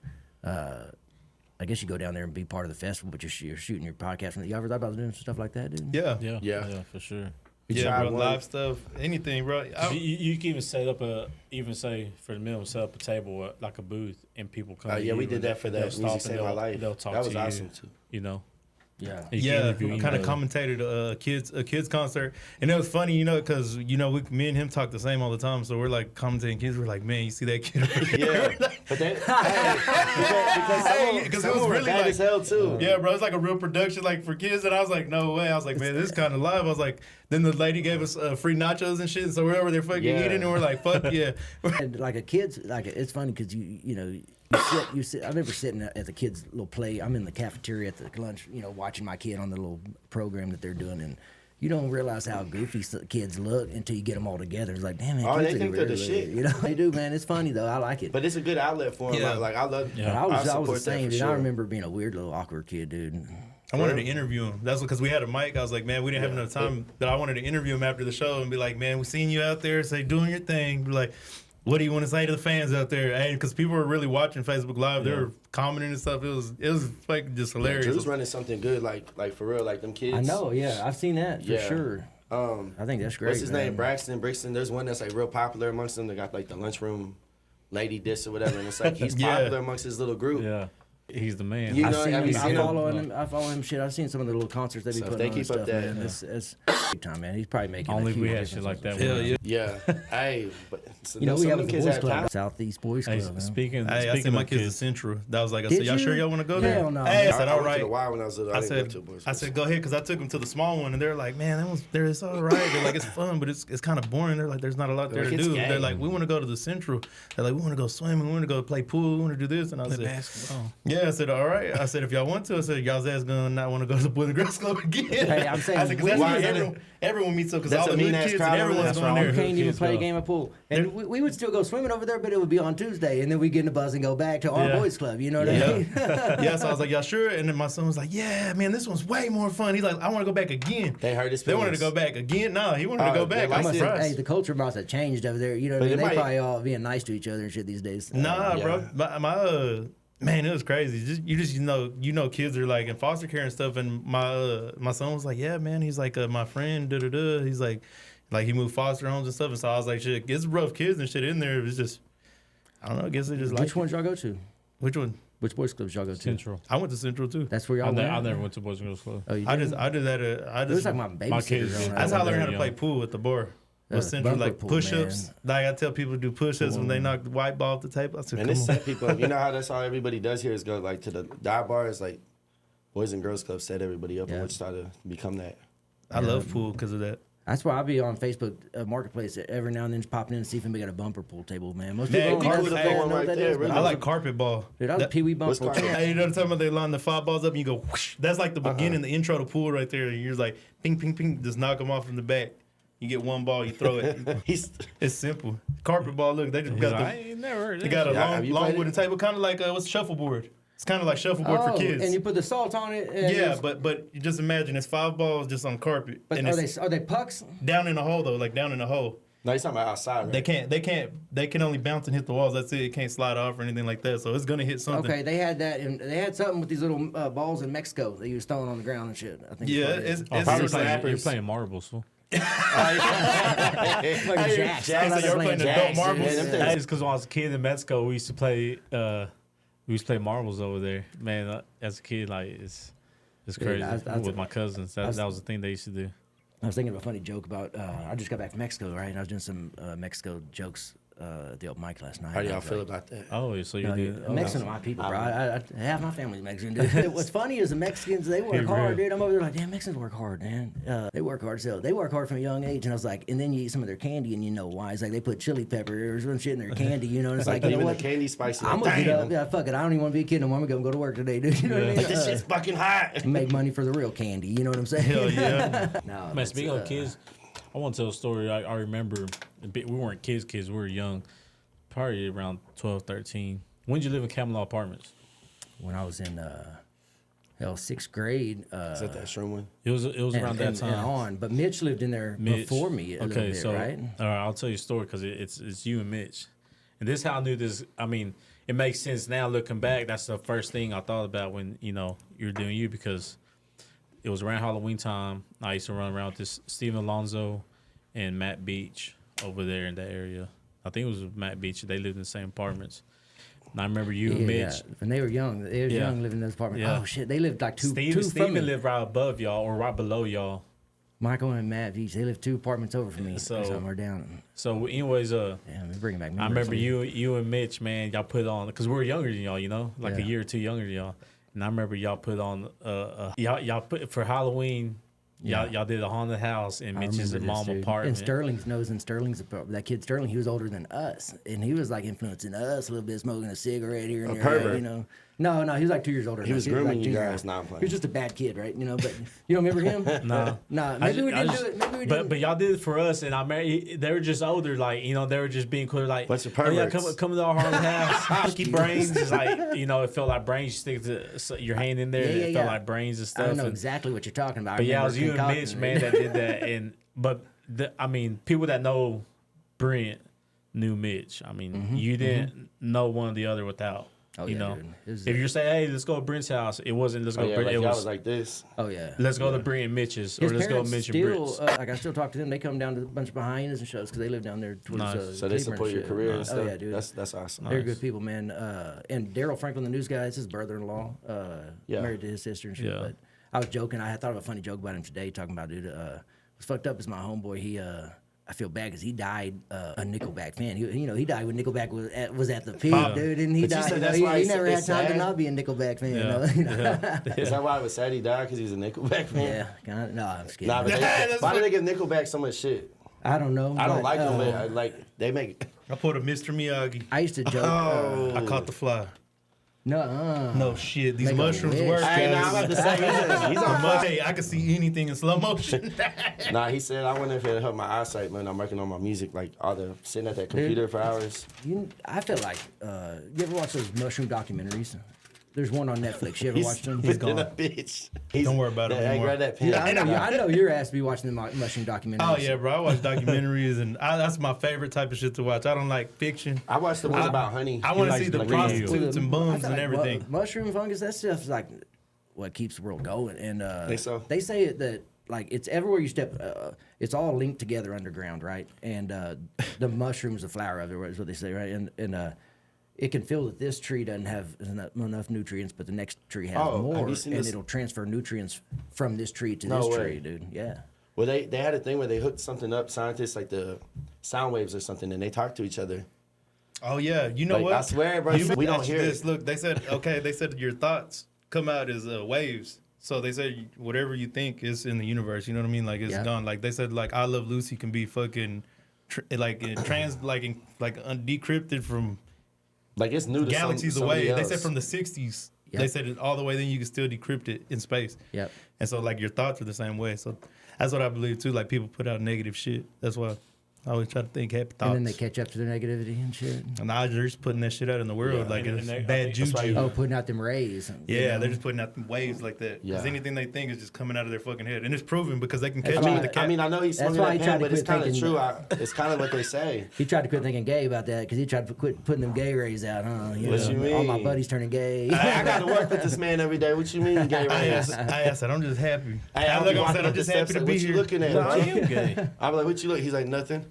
S2: I guess you go down there and be part of the festival, but you're shooting your podcast. You ever thought about doing stuff like that, dude?
S1: Yeah.
S9: Yeah.
S4: For sure.
S1: Yeah,
S9: tried
S1: bro.
S9: one.
S1: Live stuff, anything, bro.
S4: You can even set up even say for the minimum, set up a table like a booth, and people come. to
S9: Yeah, we
S4: you
S9: did
S4: and
S9: that for
S4: they'll
S9: that
S4: stop
S9: Music
S4: and
S9: Saved
S4: they'll-
S9: My Life.
S4: They'll talk
S9: That was
S4: to you,
S9: awesome too.
S4: You know.
S2: Yeah.
S4: You can
S1: Yeah,
S4: interview
S1: kind of
S4: the-
S1: commentated a kids concert, and it was funny, you know, because me and him talk the same all the time, so we're like commentating kids. We're like, man, you see that kid? Over there?
S9: Yeah, but that because some
S1: it was
S9: were
S1: really
S9: bad
S1: like
S9: as hell too.
S1: Yeah, bro, it's like a real production, like for kids. And I was like, no way. I was like, man, this is kind of live. I was like, then the lady gave us free nachos and shit, so we're over there fucking
S9: Yeah.
S1: eating, and we're like, fuck yeah.
S2: And like a kid's, like it's funny because you sit. I remember sitting at the kids' little play. I'm in the cafeteria at the lunch, watching my kid on the little program that they're doing, and you don't realize how goofy kids look until you get them all together. It's like, damn, man,
S9: Oh,
S2: kids
S9: they
S2: are
S9: think they're the
S2: really-
S9: shit.
S2: You know, they do, man. It's funny though. I like it.
S9: But it's a good outlet for them.
S1: Yeah.
S9: Like I love.
S2: But I was the
S9: support
S2: same,
S9: that
S2: dude.
S9: for
S2: I
S9: sure.
S2: remember being a weird little awkward kid, dude.
S1: I wanted to interview him. That's because we had a mic. I was like, man, we didn't have enough time. But I wanted to interview him after the show and be like, man, we seen you out there, say doing your thing. Be like, what do you want to say to the fans out there? Hey, because people were really watching Facebook Live. They were commenting and stuff. It was like just hilarious.
S9: Drew's running something good, like for real, like them kids.
S2: I know, yeah, I've seen that for
S9: Yeah.
S2: sure. I think that's great.
S9: What's his
S2: man.
S9: name? Brixton. There's one that's like real popular amongst them. They got like the lunchroom lady diss or whatever, and it's like he's
S1: Yeah.
S9: popular amongst his little group.
S4: Yeah, he's the man.
S9: You
S2: I've
S9: know,
S2: seen
S9: have
S2: him.
S9: you seen him?
S2: I follow him. Shit, I've seen some of the little concerts they be
S9: So if
S2: putting
S9: they
S2: on.
S9: keep
S2: and
S9: up
S2: stuff,
S9: that-
S2: man. It's big time, man. He's probably making.
S4: Only
S2: a
S4: if we
S2: huge
S4: had shit
S2: difference.
S4: like that.
S1: Hell yeah.
S9: Yeah. Hey, but
S2: You know, we
S9: some
S2: have
S9: of
S2: a
S9: them kids
S2: boys
S9: have
S2: club,
S9: talent.
S2: Southeast Boys
S4: Hey,
S2: Club. man.
S4: speaking
S1: Hey, I
S4: speaking
S1: sent my
S4: of
S1: kids to
S4: kids,
S1: Central. That was like, I
S2: Did
S1: said, y'all sure
S2: you?
S1: y'all want to go there?
S2: Hell no.
S1: Hey, I said,
S9: I
S1: all
S9: went to
S1: right.
S9: the Y when I was little.
S1: I
S9: didn't
S1: said,
S9: go to Boys
S1: I said, go ahead, because I took them to the small one, and they're like, man, it's all right. They're like, it's fun, but it's kind of boring. They're like, there's not a lot there
S9: Like,
S1: to
S9: it's
S1: do.
S9: game.
S1: They're like, we want to go to the Central. They're like, we want to go swimming. We want to go play pool. We want to do this. And I said,
S4: basketball.
S1: yeah, I said, all right. I said, if y'all want to, I said, y'all's ass gonna not want to go to the Boys and Girls Club again.
S2: Hey, I'm saying,
S1: I said, because
S9: why
S1: that's
S9: is
S1: where everyone meets up, because
S9: That's
S1: all
S9: a
S1: the little
S9: mean-ass
S1: kids
S9: crowd
S1: and
S9: over
S1: everyone's
S9: there.
S1: going
S2: You
S1: there.
S2: can't even
S4: kids
S2: play a
S4: go.
S2: game of pool. And we would still go swimming over there, but it would be on Tuesday, and then we get in the bus and go back to our
S1: Yeah.
S2: boys club. You know what I mean?
S1: Yeah, so I was like, y'all sure? And then my son was like, yeah, man, this one's way more fun. He's like, I want to go back again.
S9: They heard his
S1: They wanted to
S9: feelings.
S1: go back again. No, he wanted to go
S9: they
S1: back.
S9: like
S1: I'm
S9: it.
S1: surprised.
S2: Hey, the culture must have changed over there. You know what I
S9: But
S2: mean?
S9: it
S2: They
S9: might-
S2: probably all being nice to each other and shit these days.
S1: Nah,
S9: Yeah.
S1: bro. My man, it was crazy. You know, kids are like in foster care and stuff. And my son was like, yeah, man. He's like my friend. Da da da. He's like he moved foster homes and stuff. And so I was like, shit, it's rough kids and shit in there. It was just, I don't know. I guess they just like
S2: Which ones y'all go to?
S1: Which one?
S2: Which boys clubs y'all go to?
S4: Central.
S1: I went to Central too.
S2: That's where y'all
S4: I
S2: went.
S4: never went to Boys and Girls Club.
S2: Oh, you
S1: I
S2: did?
S1: did that. I
S2: It was
S1: just
S2: like my
S4: My kids-
S2: babysitter.
S1: that's how I learned how to
S4: Young.
S1: play pool at the bar. Was Central
S2: bumper
S1: like
S2: pool,
S1: push-ups?
S2: man.
S1: Like I tell people to do push-ups when they knock the white ball off the table. I said,
S9: And
S1: come
S9: it's
S1: on.
S9: set people up. You know how that's all everybody does here is go like to the dive bars, like Boys and Girls Club set everybody up
S2: Yeah.
S9: and Wichita to become that.
S1: I love pool because of that.
S2: That's why I'll be on Facebook Marketplace every now and then, just popping in and see if we got a bumper pool table, man. Most
S1: Man,
S2: people
S1: we
S2: don't
S1: could
S2: know
S1: have
S2: what
S9: one right
S2: that
S9: there,
S2: is, but
S9: really.
S1: I like carpet ball.
S2: Dude, I was
S1: That-
S2: Pee Wee bumper
S9: what's
S2: pool.
S9: carpet?
S1: Hey, you know what I'm talking about? They line the 5 balls up and you go whoosh. That's like the beginning, the intro to pool right there. And you're just like, ping, ping, ping. Just knock them off from the back. You get one ball, you throw it. It's simple. Carpet ball, look, they just
S4: He's
S1: got
S4: like, I
S1: the,
S4: ain't never heard
S1: they
S4: of
S1: got a
S9: Yeah, have
S1: long,
S9: you
S1: long
S9: played
S1: wooden
S9: it?
S1: table, kind of like what's shuffleboard. It's kind of like shuffleboard for kids.
S2: And you put the salt on it. And
S1: Yeah,
S2: it's-
S1: but you just imagine it's 5 balls just on carpet.
S2: But
S1: and
S2: are
S1: it's
S2: they pucks?
S1: down in the hole though, like down in the hole.
S9: No, he's talking about outside, right?
S1: They can only bounce and hit the walls. That's it. It can't slide off or anything like that. So it's gonna hit something.
S2: Okay, they had that, and they had something with these little balls in Mexico that you was throwing on the ground and shit. I think.
S1: Yeah,
S2: it's
S4: You're playing marbles, fool.
S2: like jacks.
S1: Jack, so you're playing adult marbles.
S4: It's because when I was a kid in Mexico, we used to play marbles over there. Man, as a kid, like it's crazy. With my cousins, that was the thing they used to do.
S2: I was thinking of a funny joke about. I just got back from Mexico, right? And I was doing some Mexico jokes at the open mic last night.
S9: How do y'all feel about that?
S4: Oh, so you did?
S2: Mexican are my people, bro. Half my family's Mexican, dude. What's funny is the Mexicans, they work hard, dude. I'm over there like, damn, Mexicans work hard, man. They work hard, so they work hard from a young age. And I was like, and then you eat some of their candy and you know why. It's like they put chili pepper or some shit in their candy, you know? And it's like, you know
S9: even
S2: what?
S9: the candy spicy.
S2: I'm gonna get up. Yeah, fuck it. I don't even want to be a kid no more. I'm gonna go to work today, dude. You know what I mean?
S9: Like, this shit's fucking hot.
S2: Make money for the real candy. You know what I'm saying?
S1: Hell yeah.
S2: No,
S4: Man, speaking of kids, I want to tell a story. I remember we weren't kids, we were young, probably around 12, 13. When did you live in Camelot Apartments?
S2: when I was in sixth grade.
S9: Is that shroom one?
S4: It was around that time.
S2: And on, but Mitch lived in there before me a little bit, right?
S4: All right, I'll tell you a story because it's you and Mitch, and this is how I knew this. I mean, it makes sense now looking back. That's the first thing I thought about when you're doing you, because it was around Halloween time. I used to run around with this Steven Alonzo and Matt Beach over there in that area. I think it was Matt Beach. They lived in the same apartments. And I remember you and Mitch. Yeah.
S2: When they were young, young living in those apartments. Yeah. Oh, shit. They lived like two from me.
S4: Steven lived right above y'all or right below y'all.
S2: Michael and Matt Beach, they lived 2 apartments over from me. So somewhere down.
S4: So anyways,
S2: yeah, let me bring it back.
S4: I remember you and Mitch, man, y'all put on, because we were younger than y'all, like a year or 2 younger than y'all. And I remember y'all put on, y'all put for Halloween. Y'all did a haunted house in Mitch's mom apartment.
S2: And Sterling's apartment. That kid Sterling, he was older than us, and he was like influencing us a little bit, smoking a cigarette here and there.
S9: Pervert.
S2: No, he was like 2 years older.
S9: He was grooming you guys. Not playing.
S2: He was just a bad kid, right? But you don't remember him?
S4: No.
S2: Maybe we didn't do it. Maybe we didn't.
S4: But y'all did it for us, and they were just older, like they were just being clear, like,
S9: bunch of perverts.
S4: Come to our haunted house, sticky brains, just like it felt like brains. You stick your hand in there, it felt like brains and stuff.
S2: I don't know exactly what you're talking about.
S4: But it was you and Mitch, man, that did that, people that know Brent knew Mitch. I mean, you didn't know one or the other without.
S2: Oh,
S4: if you're saying, hey, let's go to Brent's house, it wasn't let's go to Brent.
S9: Like
S4: it
S9: was like this.
S2: Oh yeah.
S4: Let's go to Brent and Mitch's, or let's go to Mitch and Brent's.
S2: I still talk to them. They come down to a bunch of hyenas and shows because they live down there towards.
S9: So they support your career and stuff.
S2: Oh yeah, dude.
S9: That's awesome.
S2: They're good people, man. And Daryl Franklin, the news guy, is his brother-in-law. Married to his sister and shit. Yeah. But I was joking. I thought of a funny joke about him today, talking about dude. What's fucked up is my homeboy. He I feel bad because he died a Nickelback fan. He died when Nickelback was at the peak, dude, and he died. He never had time to not be a Nickelback fan.
S9: Is that why it was sad he died? Because he was a Nickelback fan?
S2: Yeah, kind of. No, I'm just kidding.
S9: Nah, but why do they give Nickelback so much shit?
S2: I don't know.
S9: I don't like them, but they make.
S1: I pulled a Mr. Miyagi.
S2: I used to joke.
S1: I caught the fly. No shit. These mushrooms work.
S9: I'm about to say he's on
S1: Hey, I can see anything in slow motion.
S9: Nah, he said I wonder if it helped my eyesight, man. I'm working on my music, like all the sitting at that computer for hours.
S2: I feel like you ever watch those mushroom documentaries? There's one on Netflix. You ever watched them?
S9: He's gone. Bitch.
S1: Don't worry about it anymore.
S9: Grab that pen.
S2: Yeah, I know your ass be watching the mushroom documentaries.
S1: Oh yeah, bro. I watch documentaries, and that's my favorite type of shit to watch. I don't like fiction.
S9: I watch the ones about honey.
S1: I want to see the prostitutes and bums and everything.
S2: Mushroom fungus, that stuff's like what keeps the world going. And
S9: so?
S2: They say that like it's everywhere you step, it's all linked together underground, right? And the mushroom's the flower of it, is what they say, right? And it can feel that this tree doesn't have enough nutrients, but the next tree has more, and it'll transfer nutrients from this tree to this tree, dude. Yeah.
S9: Well, they had a thing where they hooked something up, scientists, like the sound waves or something, and they talk to each other.
S1: Oh, yeah. You know what?
S9: I swear, bro, we don't hear this.
S1: Look, they said your thoughts come out as waves. So they said whatever you think is in the universe, you know what I mean? Like, it's gone. Like, they said, like, I Love Lucy can be fucking, decrypted from...
S9: Like it's new to
S1: galaxies away. They said from the 60s.
S2: Yep.
S1: They said it all the way. Then you can still decrypt it in space.
S2: Yep.
S1: And so like your thoughts are the same way. So that's what I believe too. Like people put out negative shit. That's why. I always try to think happy thoughts.
S2: And then they catch up to their negativity and shit.
S1: And now they're just putting that shit out in the world
S9: Yeah.
S1: like
S4: And
S1: it's
S4: they-
S1: bad
S4: that's
S1: juju.
S2: Oh, putting out them rays.
S1: Yeah, they're just putting out them waves like that. Because
S9: Yeah.
S1: anything they think is just coming out of their fucking head. And it's proven because they can catch
S2: That's
S1: you
S2: why-
S1: with the cat.
S9: I mean, I know he's
S2: That's
S9: swinging
S2: why he
S9: that
S2: tried
S9: pen,
S2: to
S9: but it's
S2: quit
S9: kind of
S2: thinking-
S9: true. It's kind of what they say.
S2: He tried to quit thinking gay about that because he tried to quit putting them gay rays out, huh?
S9: What you
S2: All my
S9: mean?
S2: buddies turning gay.
S9: I got to work with this man every day. What you mean, gay rays?
S1: I said, I'm just happy.
S9: Hey,
S1: I'm like I
S9: walking
S1: said,
S9: up
S1: I'm
S9: the
S1: just
S9: steps
S1: happy to
S9: like,
S1: be
S9: what
S1: here.
S9: you looking at,
S4: No,
S9: bro?
S4: I am gay.
S9: I'm like, what you look? He's like, nothing.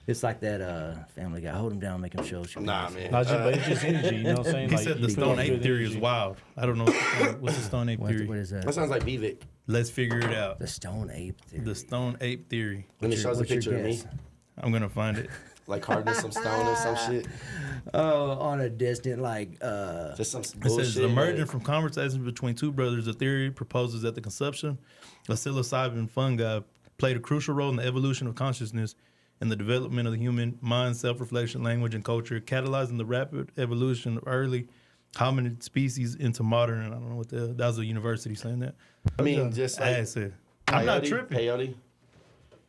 S2: It's like that Family Guy. Hold him down, make him show.
S9: Nah, man.
S4: Not just, but it's just energy. You know what I'm saying?
S1: He
S4: Like,
S1: said the
S4: you
S1: Stone
S4: feel
S1: Ape
S4: good
S1: theory is
S4: energy.
S1: wild. I don't know what's the Stone Ape
S2: What
S1: theory.
S2: is
S9: That
S2: that?
S9: sounds like Vivek.
S1: Let's figure it out.
S2: The Stone Ape theory.
S1: The Stone Ape theory.
S9: When it shows a
S2: what's your
S9: picture of me,
S2: guess?
S1: I'm gonna find it.
S9: like hardening some stone or some shit.
S2: Oh, on a distant, like,
S9: Just some
S1: It
S9: bullshit.
S1: says emerging
S9: like-
S1: from conversations between two brothers, the theory proposes that the consumption of psilocybin fungi played a crucial role in the evolution of consciousness and the development of the human mind, self-reflection, language, and culture, catalyzing the rapid evolution of early hominid species into modern. And I don't know what that was a university saying that.
S9: I mean, just like
S1: I said, I'm not
S9: peyote,
S1: tripping.
S9: Peyote.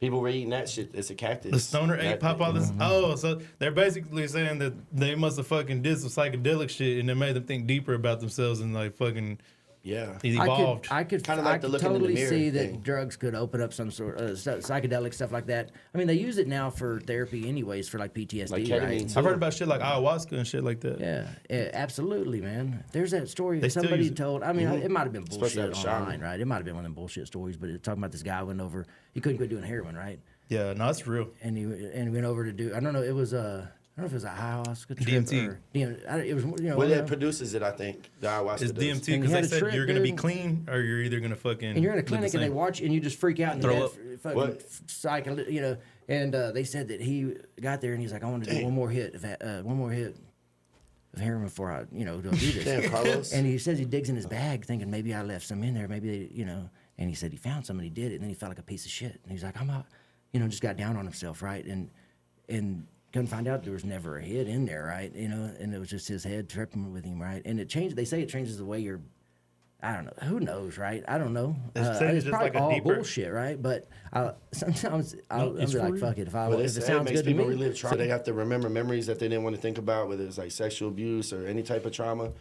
S9: People were eating that shit. It's a cactus.
S1: The stoner ape
S9: That-
S1: pop all this. Oh, so they're basically saying that they must have fucking did some psychedelic shit and it made them think deeper about themselves and like fucking
S9: Yeah.
S1: evolved.
S2: I could
S9: Kinda like the looking in the
S2: totally
S9: mirror
S2: see that
S9: thing.
S2: drugs could open up some sort of psychedelic stuff like that. I mean, they use it now for therapy, anyways, for like PTSD,
S9: Like ketamine,
S2: right?
S9: too.
S1: I've heard about shit like ayahuasca and shit like that.
S2: Yeah, absolutely, man. There's that story
S1: They
S2: that
S1: still
S2: somebody
S1: use it.
S2: told. I mean, it might have been
S9: Supposed to
S2: bullshit
S9: have a shaman.
S2: online, right? It might have been one of them bullshit stories, but it's talking about this guy went over. He couldn't quit doing heroin, right?
S1: Yeah, no, it's real.
S2: And he went over to do. I don't know. It was I don't know if it was a ayahuasca trip
S1: DMT.
S2: or it was
S9: Well, that produces it, I think. The ayahuasca
S1: It's
S9: does.
S1: DMT
S2: And
S1: because
S2: he
S1: they
S2: had a
S1: said
S2: trip,
S1: you're gonna be
S2: dude.
S1: clean or you're either gonna fucking.
S2: and you're in a
S1: look the
S2: clinic and they
S1: same.
S2: watch and you just freak out and
S1: Throw
S2: you
S1: up.
S2: fucking
S9: What?
S2: psycho, And they said that he got there and he's like, I want to do one more hit of heroin before I go do this.
S9: Damn, Carlos.
S2: And he says he digs in his bag thinking maybe I left some in there, maybe they, And he said he found some and he did it, and then he felt like a piece of shit. And he's like, I'm out, just got down on himself, right? And couldn't find out there was never a hit in there, right? And it was just his head tripping with him, right? And it changed. They say it changes the way you're. I don't know. Who knows, right? I don't know.
S1: They say
S2: It's
S1: just
S2: probably
S1: like a
S2: all
S1: deeper-
S2: bullshit, right? But sometimes I'll
S1: it's
S2: be
S1: for
S2: like,
S1: real.
S2: fuck it. If
S9: Well,
S2: it sounds
S9: makes
S2: good to
S9: people
S2: me.
S9: relive trauma. So they have to remember memories that they didn't want to think about, whether it's like sexual abuse or any type of trauma.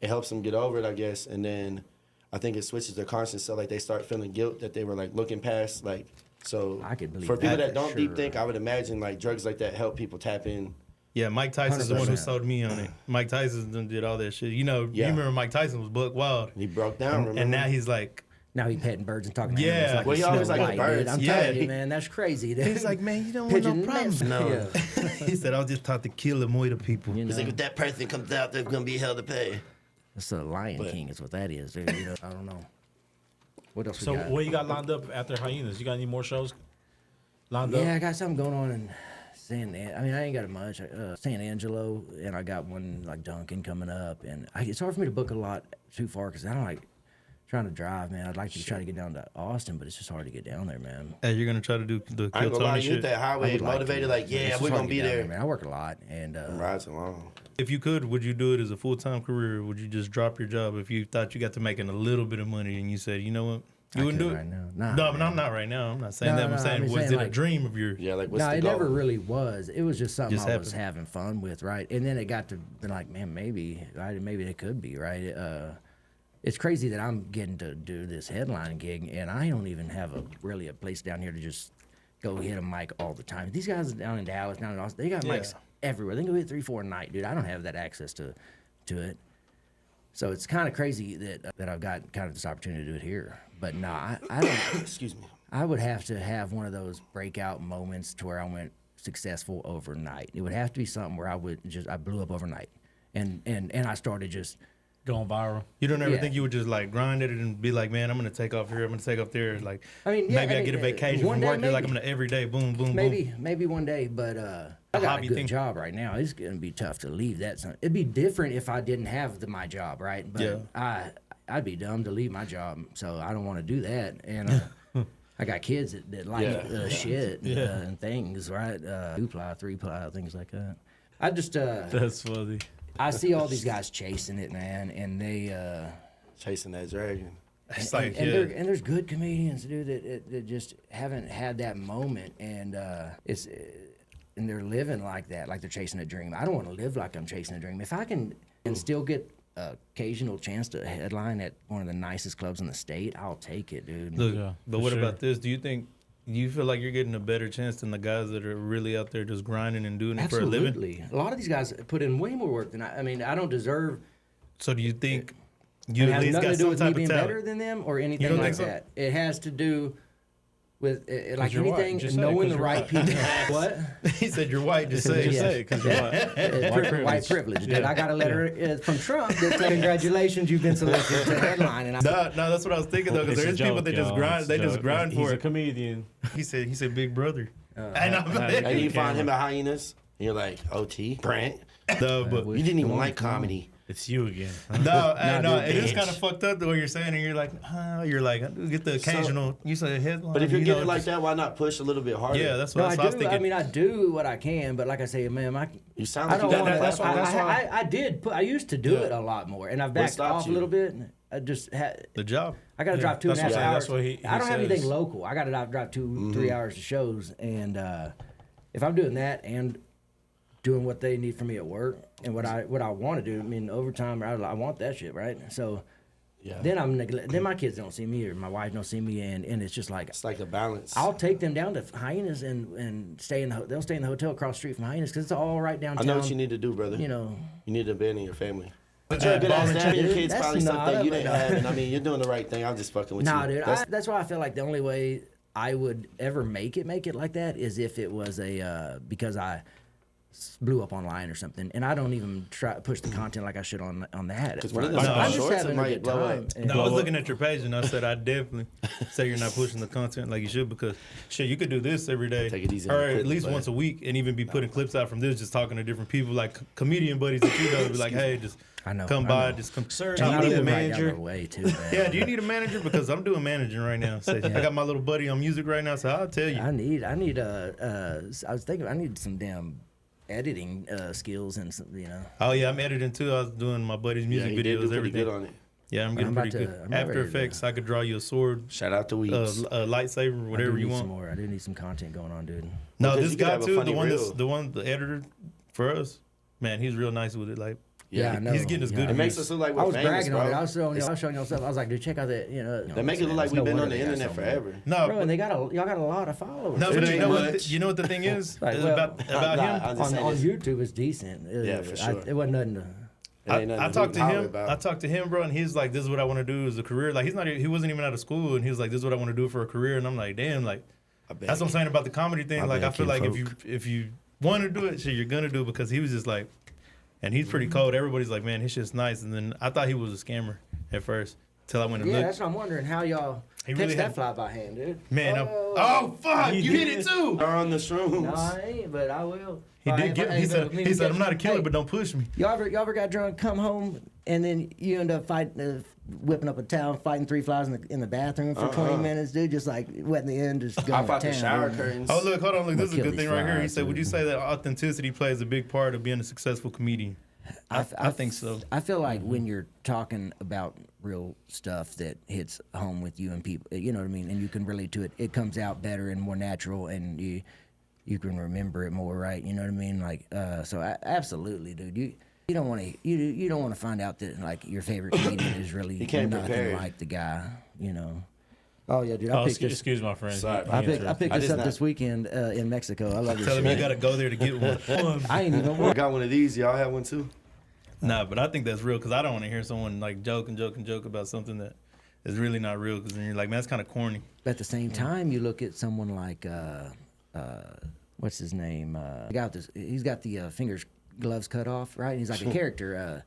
S9: It helps them get over it, I guess. And then I think it switches their conscience, so like they start feeling guilt that they were like looking past. Like, so
S2: I could believe
S9: for people
S2: that
S9: that
S2: for
S9: don't deep
S2: sure.
S9: think, I would imagine like drugs like that help people tap in.
S1: Yeah, Mike Tyson's the one who
S2: 100%.
S1: sold me on it. Mike Tyson done did all that shit. You
S9: Yeah.
S1: remember Mike Tyson was buck wild,
S9: And he broke down, remember?
S1: and now he's like,
S2: Now he petting birds and talking to
S1: Yeah.
S2: animals like
S9: Well,
S2: he's
S9: he always
S2: Snow
S9: like
S2: White,
S9: birds.
S2: dude. I'm
S1: Yeah.
S2: telling you, man, that's crazy. Dude.
S1: he's like, man, you don't want no
S2: Pigeon
S1: problems.
S2: mess.
S9: No.
S2: Yeah.
S1: He said, I was just taught to kill and moid people.
S2: You
S9: He's like,
S2: know?
S9: if that person comes out, they're gonna be held to pay.
S2: That's the Lion
S9: But-
S2: King is what that is, dude. I don't know. What else
S4: So
S2: we got?
S4: what you got lined up after Hyenas? You got any more shows lined
S2: Yeah, I
S4: up?
S2: got something going on in I ain't got much. San Angelo, and I got one like Duncan coming up, and it's hard for me to book a lot too far because I don't like trying to drive, man. I'd like to try to get down to Austin, but it's just hard to get down there, man.
S1: Hey, you're gonna try to do the
S9: I
S1: Kill
S9: ain't gonna lie,
S1: Tony
S9: you hit
S1: shit.
S9: that
S2: I
S9: highway
S2: would like
S9: motivated,
S2: to.
S9: like,
S2: It's
S9: yeah,
S2: just
S9: we're
S2: hard
S9: gonna
S2: to
S9: be
S2: get down
S9: there.
S2: man. I work a lot, and
S9: Rides along.
S1: If you could, would you do it as a full time career? Or would you just drop your job if you thought you got to making a little bit of money and you said, you know what, you wouldn't
S2: could
S1: do it
S2: right now. Nah,
S1: no, but
S2: man.
S1: I'm not right now. I'm not saying
S2: No,
S1: that. I'm
S2: no,
S1: saying,
S2: I'm
S1: was
S2: saying,
S1: it a
S2: like-
S1: dream of yours?
S9: Yeah, like what's
S2: no,
S9: the
S2: it
S9: goal?
S2: never really was. It was just something
S1: Just
S2: I was
S1: happened.
S2: having fun with, right? And then it got to be like, man, maybe, right? Maybe it could be, right? It's crazy that I'm getting to do this headline gig, and I don't even have really a place down here to just go hit a mic all the time. These guys down in Dallas, down in Austin, they got mics everywhere. They can go hit 3-4 a night, dude. I don't have that access to it. So it's kind of crazy that I've got kind of this opportunity to do it here. But no, I don't.
S9: Excuse me.
S2: I would have to have one of those breakout moments to where I went successful overnight. It would have to be something where I blew up overnight, and I started just.
S4: Going viral.
S1: You don't ever
S2: Yeah.
S1: think you would just like grind at it and be like, man, I'm gonna take off here, I'm gonna take off there. Like,
S2: I mean, yeah,
S1: maybe
S2: I
S1: I
S2: mean,
S1: get a vacation
S2: one
S1: from
S2: day,
S1: work. You're like,
S2: maybe.
S1: I'm gonna every day, boom, boom, boom.
S2: Maybe one day, but I got
S1: hobby
S2: a good
S1: thing.
S2: job right now. It's gonna be tough to leave that. It'd be different if I didn't have my job, right? But
S1: Yeah.
S2: I'd be dumb to leave my job, so I don't want to do that. And I got kids that like shit and things, right? 2-ply, 3-ply, things like that. I just
S4: That's funny.
S2: I see all these guys chasing it, man, and they
S9: Chasing that dragon.
S1: It's like,
S2: and there's good comedians, dude, that just haven't had that moment, and and they're living like that, like they're chasing a dream. I don't want to live like I'm chasing a dream. If I can and still get occasional chance to headline at one of the nicest clubs in the state, I'll take it, dude.
S1: Look, but what about this? Do you feel like you're getting a better chance than the guys that are really out there just grinding and doing it for a living?
S2: Absolutely. A lot of these guys put in way more work than I mean, I don't deserve.
S1: So do you think you
S2: It
S1: at
S2: has
S1: least
S2: nothing
S1: got
S2: to do
S1: some
S2: with me
S1: type
S2: being
S1: of
S2: better
S1: talent?
S2: than them or anything
S1: don't
S2: like
S1: think so?
S2: that. It has to do with like
S4: you're white.
S2: anything,
S4: Just say it,
S2: knowing
S4: 'cause
S2: the
S4: you're
S2: right
S4: white.
S2: people. What?
S1: He said you're white. Just say
S4: Just
S1: it.
S4: say it, because you're white.
S2: White privilege. Dude. I got a letter from Trump that said, "Congratulations, you've been selected to headline." And
S1: No, that's what I was thinking though, because
S4: It's a
S1: there's people
S4: joke,
S1: that just
S4: y'all.
S1: grind.
S4: It's
S1: They
S4: a
S1: just
S4: joke.
S1: grind
S4: He's
S1: for
S4: a
S1: it.
S4: comedian.
S1: He said big brother.
S9: And you find him at Hyenas, and you're like, OT, Brent,
S1: No, but
S9: you didn't even like comedy.
S4: It's you again.
S1: no,
S2: dude,
S1: it is
S9: bitch.
S1: kind of fucked up the way you're saying, and you're like, I do get the occasional. You say headline,
S9: But if you're
S1: you
S9: getting
S1: know,
S9: like
S1: just-
S9: that, why not push a little bit harder?
S1: yeah, that's
S2: no,
S1: what,
S2: I
S1: that's what I was
S2: do.
S1: thinking.
S2: I mean, I do what I can, but like I say, man,
S9: You sound
S2: I
S9: like
S2: don't
S9: you got
S2: want
S9: that.
S2: to.
S4: that's why-
S2: I did. I used to do it a lot more, and I've backed
S9: stopped
S2: off
S9: you?
S2: a little bit. And I just had.
S1: the job.
S2: I got to drive 2.5
S4: that's what-
S2: hours.
S4: that's what he
S2: I don't have anything
S4: says.
S2: local. I got to drive 2-3 hours to shows, and if I'm doing that and doing what they need from me at work and what I want to do, I mean, overtime, I want that shit, right? So
S9: Yeah.
S2: then my kids don't see me or my wife don't see me, and it's just like
S9: It's like a balance.
S2: I'll take them down to Hyenas and stay in they'll stay in the hotel across the street from Hyenas because it's all right
S9: I
S2: downtown.
S9: know what you need to do, brother.
S2: You know.
S9: You need to abandon your family. But you're a good ass dad. Your kids
S2: That's
S9: probably stuff
S2: not
S9: that you
S2: a-
S9: didn't have. And I mean, you're doing the right thing. I'm just fucking with
S2: Nah,
S9: you.
S2: dude. That's why I feel like the only way I would ever make it like that is if it was because I blew up online or something, and I don't even try push the content like I should on that.
S9: 'Cause one of
S2: Like,
S9: those
S2: I'm just
S9: shorts, it
S2: having a
S9: might
S2: good
S9: blow
S2: time.
S9: up.
S2: and-
S1: No, I was looking at your page and I said I definitely say you're not pushing the content like you should, because shit, you could do this every day,
S9: Take it easy
S1: or
S9: on the
S1: at
S9: clip,
S1: least
S9: but-
S1: once a week, and even be putting clips out from this, just talking to different people, like comedian buddies that you know, be like, hey, just
S2: I know,
S1: come
S2: I
S1: by,
S2: know.
S1: just come.
S4: Sir,
S1: do
S2: And
S1: you
S2: I
S1: need a
S2: live right
S1: manager?
S2: down the way too, man.
S1: Yeah, do you need a manager? Because I'm doing managing right now. So I got my little buddy on music right now, so I'll tell you.
S2: I need I was thinking I need some damn editing skills and some, you know.
S1: Oh yeah, I'm editing too. I was doing my buddy's
S9: Yeah,
S1: music
S9: he did do
S1: videos,
S9: pretty
S1: everything.
S9: good on it.
S1: Yeah, I'm getting
S2: I'm about
S1: pretty
S2: to-
S1: good.
S2: I'm not
S1: After
S2: ready to-
S1: Effects, I could draw you a sword,
S9: Shout out to Weeds.
S1: a lightsaber, whatever you want.
S2: I do need some content going on, dude.
S1: No,
S9: Because
S1: this
S9: you could
S1: guy
S9: have a
S1: too,
S9: funny reel.
S1: the editor for us, man, he's real nice with it. Like,
S2: Yeah, I know.
S1: he's getting us good.
S9: It makes us look like
S2: I
S9: we're
S2: was
S9: famous,
S2: bragging on it.
S9: bro.
S2: I was showing y'all stuff. I was like, dude, check out that. You know,
S9: They make it look like
S2: it's
S9: we've
S2: no
S9: been
S2: wonder
S9: on the
S2: they got
S9: internet
S2: so many.
S9: forever.
S1: No,
S2: Bro, and y'all got a lot of followers.
S1: no, but
S9: It
S1: you know
S9: ain't
S1: what?
S9: much.
S1: You know what the thing is
S2: Like,
S1: Is
S2: well,
S1: about
S9: Nah,
S1: him.
S9: I'm just saying
S2: On
S9: this.
S2: YouTube, it's decent.
S9: Yeah, for sure.
S2: It wasn't nothing to.
S9: It ain't nothing
S1: I
S9: to
S1: talked to
S9: holler
S1: him.
S9: about.
S1: I talked to him, bro, and he's like, "This is what I want to do as a career." Like, he wasn't even out of school, and he was like, "This is what I want to do for a career." And I'm like, "Damn!" Like,
S9: I bet.
S1: that's what I'm saying about the comedy thing.
S9: I
S1: Like,
S9: bet
S1: I feel like
S9: kinfolk.
S1: if you want to do it, shit, you're gonna do it, because he was just like, and he's pretty cold. Everybody's like, "Man, his shit's nice." And then I thought he was a scammer at first, till I went and
S2: Yeah,
S1: looked.
S2: that's what I'm wondering how y'all
S1: He
S2: catch
S1: really
S2: that
S1: had-
S2: fly by hand, dude.
S1: Man, oh fuck, you hit it too.
S9: They're on the shrooms.
S2: No, I ain't, but I will.
S1: He
S2: All
S1: did
S2: right,
S1: get.
S2: hey,
S1: He
S2: but I mean,
S1: said, "I'm not a killer,
S2: hey,
S1: but don't push me."
S2: Y'all ever got drunk, come home, and then you end up fighting, whipping up a towel, fighting 3 flies in the bathroom for 20 minutes, dude? Just like wetting the end, just going
S9: I
S2: to
S9: fought the
S2: town,
S9: shower
S2: dude.
S9: curtains.
S1: Oh look, hold on, look. This is a
S2: kill
S1: good
S2: these
S1: thing right here. He
S2: flies,
S1: said, "Would you
S2: dude.
S1: say that authenticity plays a big part of being a successful comedian?" I think so.
S2: I feel like when you're talking about real stuff that hits home with you and people, you know what I mean, and you can relate to it, it comes out better and more natural, and you can remember it more, right? You know what I mean? Like, absolutely, dude. You don't want to you don't want to find out that like your favorite comedian is really
S9: can't
S2: nothing
S9: prepare.
S2: like the guy, you know. Oh yeah, dude.
S4: Oh,
S2: I picked this.
S4: excuse my friend.
S9: Sorry.
S2: I picked
S9: I
S2: this
S9: just
S2: up
S9: not-
S2: this weekend in Mexico. I love this
S1: Tell him you
S2: shit.
S1: gotta go there to get one.
S2: I ain't even
S9: I got one of these. Y'all have one too?
S1: Nah, but I think that's real, because I don't want to hear someone like joke about something that is really not real, because then you're like, man, that's kind of corny.
S2: At the same time, you look at someone like what's his name? He's got the fingers gloves cut off, right? And he's like a character.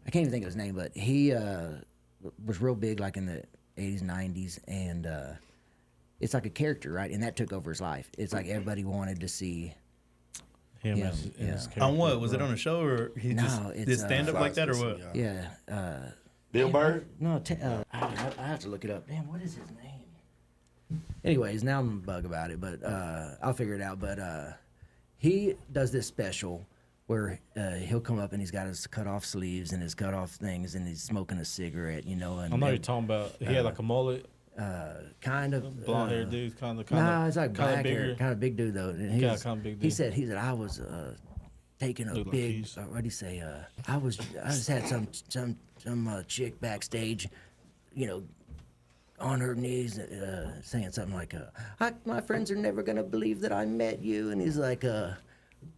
S2: I can't even think of his name, but he was real big like in the 80s, 90s, and it's like a character, right? And that took over his life. It's like everybody wanted to see.
S4: Him
S2: Yeah,
S4: as
S2: yeah.
S4: character,
S1: On what? Was it
S4: bro.
S1: on a show, or he
S2: No,
S1: just
S2: it's,
S1: did stand up like that, or
S9: Flies
S1: what?
S9: missing,
S2: Yeah.
S9: Bill Burr?
S2: No, I have to look it up. Damn, what is his name? Anyways, now I'm a bug about it, but I'll figure it out. But he does this special where he'll come up and he's got his cut off sleeves and his cut off things and he's smoking a cigarette, you know. And
S4: I know you're talking about. He had like a mullet,
S2: kind of
S4: blonde haired dude, kind of.
S2: Nah, it's like black
S4: bigger.
S2: hair, kind of big dude though. And
S4: Yeah, kind of big dude.
S2: he said I was taking a
S4: Look like
S2: big.
S4: Keyz.
S2: What do you say? I just had some chick backstage, you know, on her knees, saying something like, "My friends are never gonna believe that I met you," and he's like,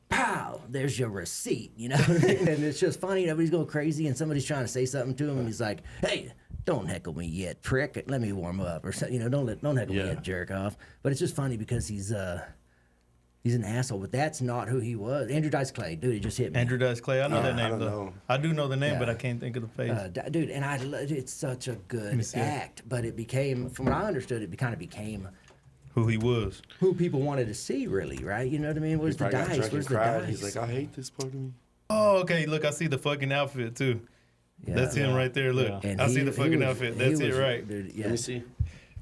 S2: "Pow! There's your receipt," you know. And it's just funny. Everybody's going crazy, and somebody's trying to say something to him, and he's like, "Hey, don't heckle me yet, prick. Let me warm up," or something. You know, don't heckle me yet, jerk off. But it's just funny because he's an asshole. But that's not who he was. Andrew Dice Clay, dude, he just hit me.
S1: Andrew Dice Clay. I know that name
S9: I don't
S1: though.
S9: know.
S1: I do know the name,
S2: Yeah.
S1: but I can't think of the face.
S2: Dude, and it's such a
S1: me
S2: good
S1: see it.
S2: act. But it became, from what I understood, it kind of became
S1: Who he was.
S2: who people wanted to see, really, right? You know what I mean? Where's
S9: He
S2: the
S9: probably got
S2: dice?
S9: drunk
S2: Where's
S9: and
S2: the
S9: cried.
S2: dice?
S9: He's like, I hate this part of me.
S1: Oh, okay. Look, I see the fucking outfit too.
S2: Yeah.
S1: That's him right there. Look,
S2: And
S1: I see
S2: he-
S1: the
S2: he
S1: fucking
S2: was-
S1: outfit.
S2: he
S1: That's it,
S2: was-
S1: right?
S2: Dude, yeah.
S9: Let me see.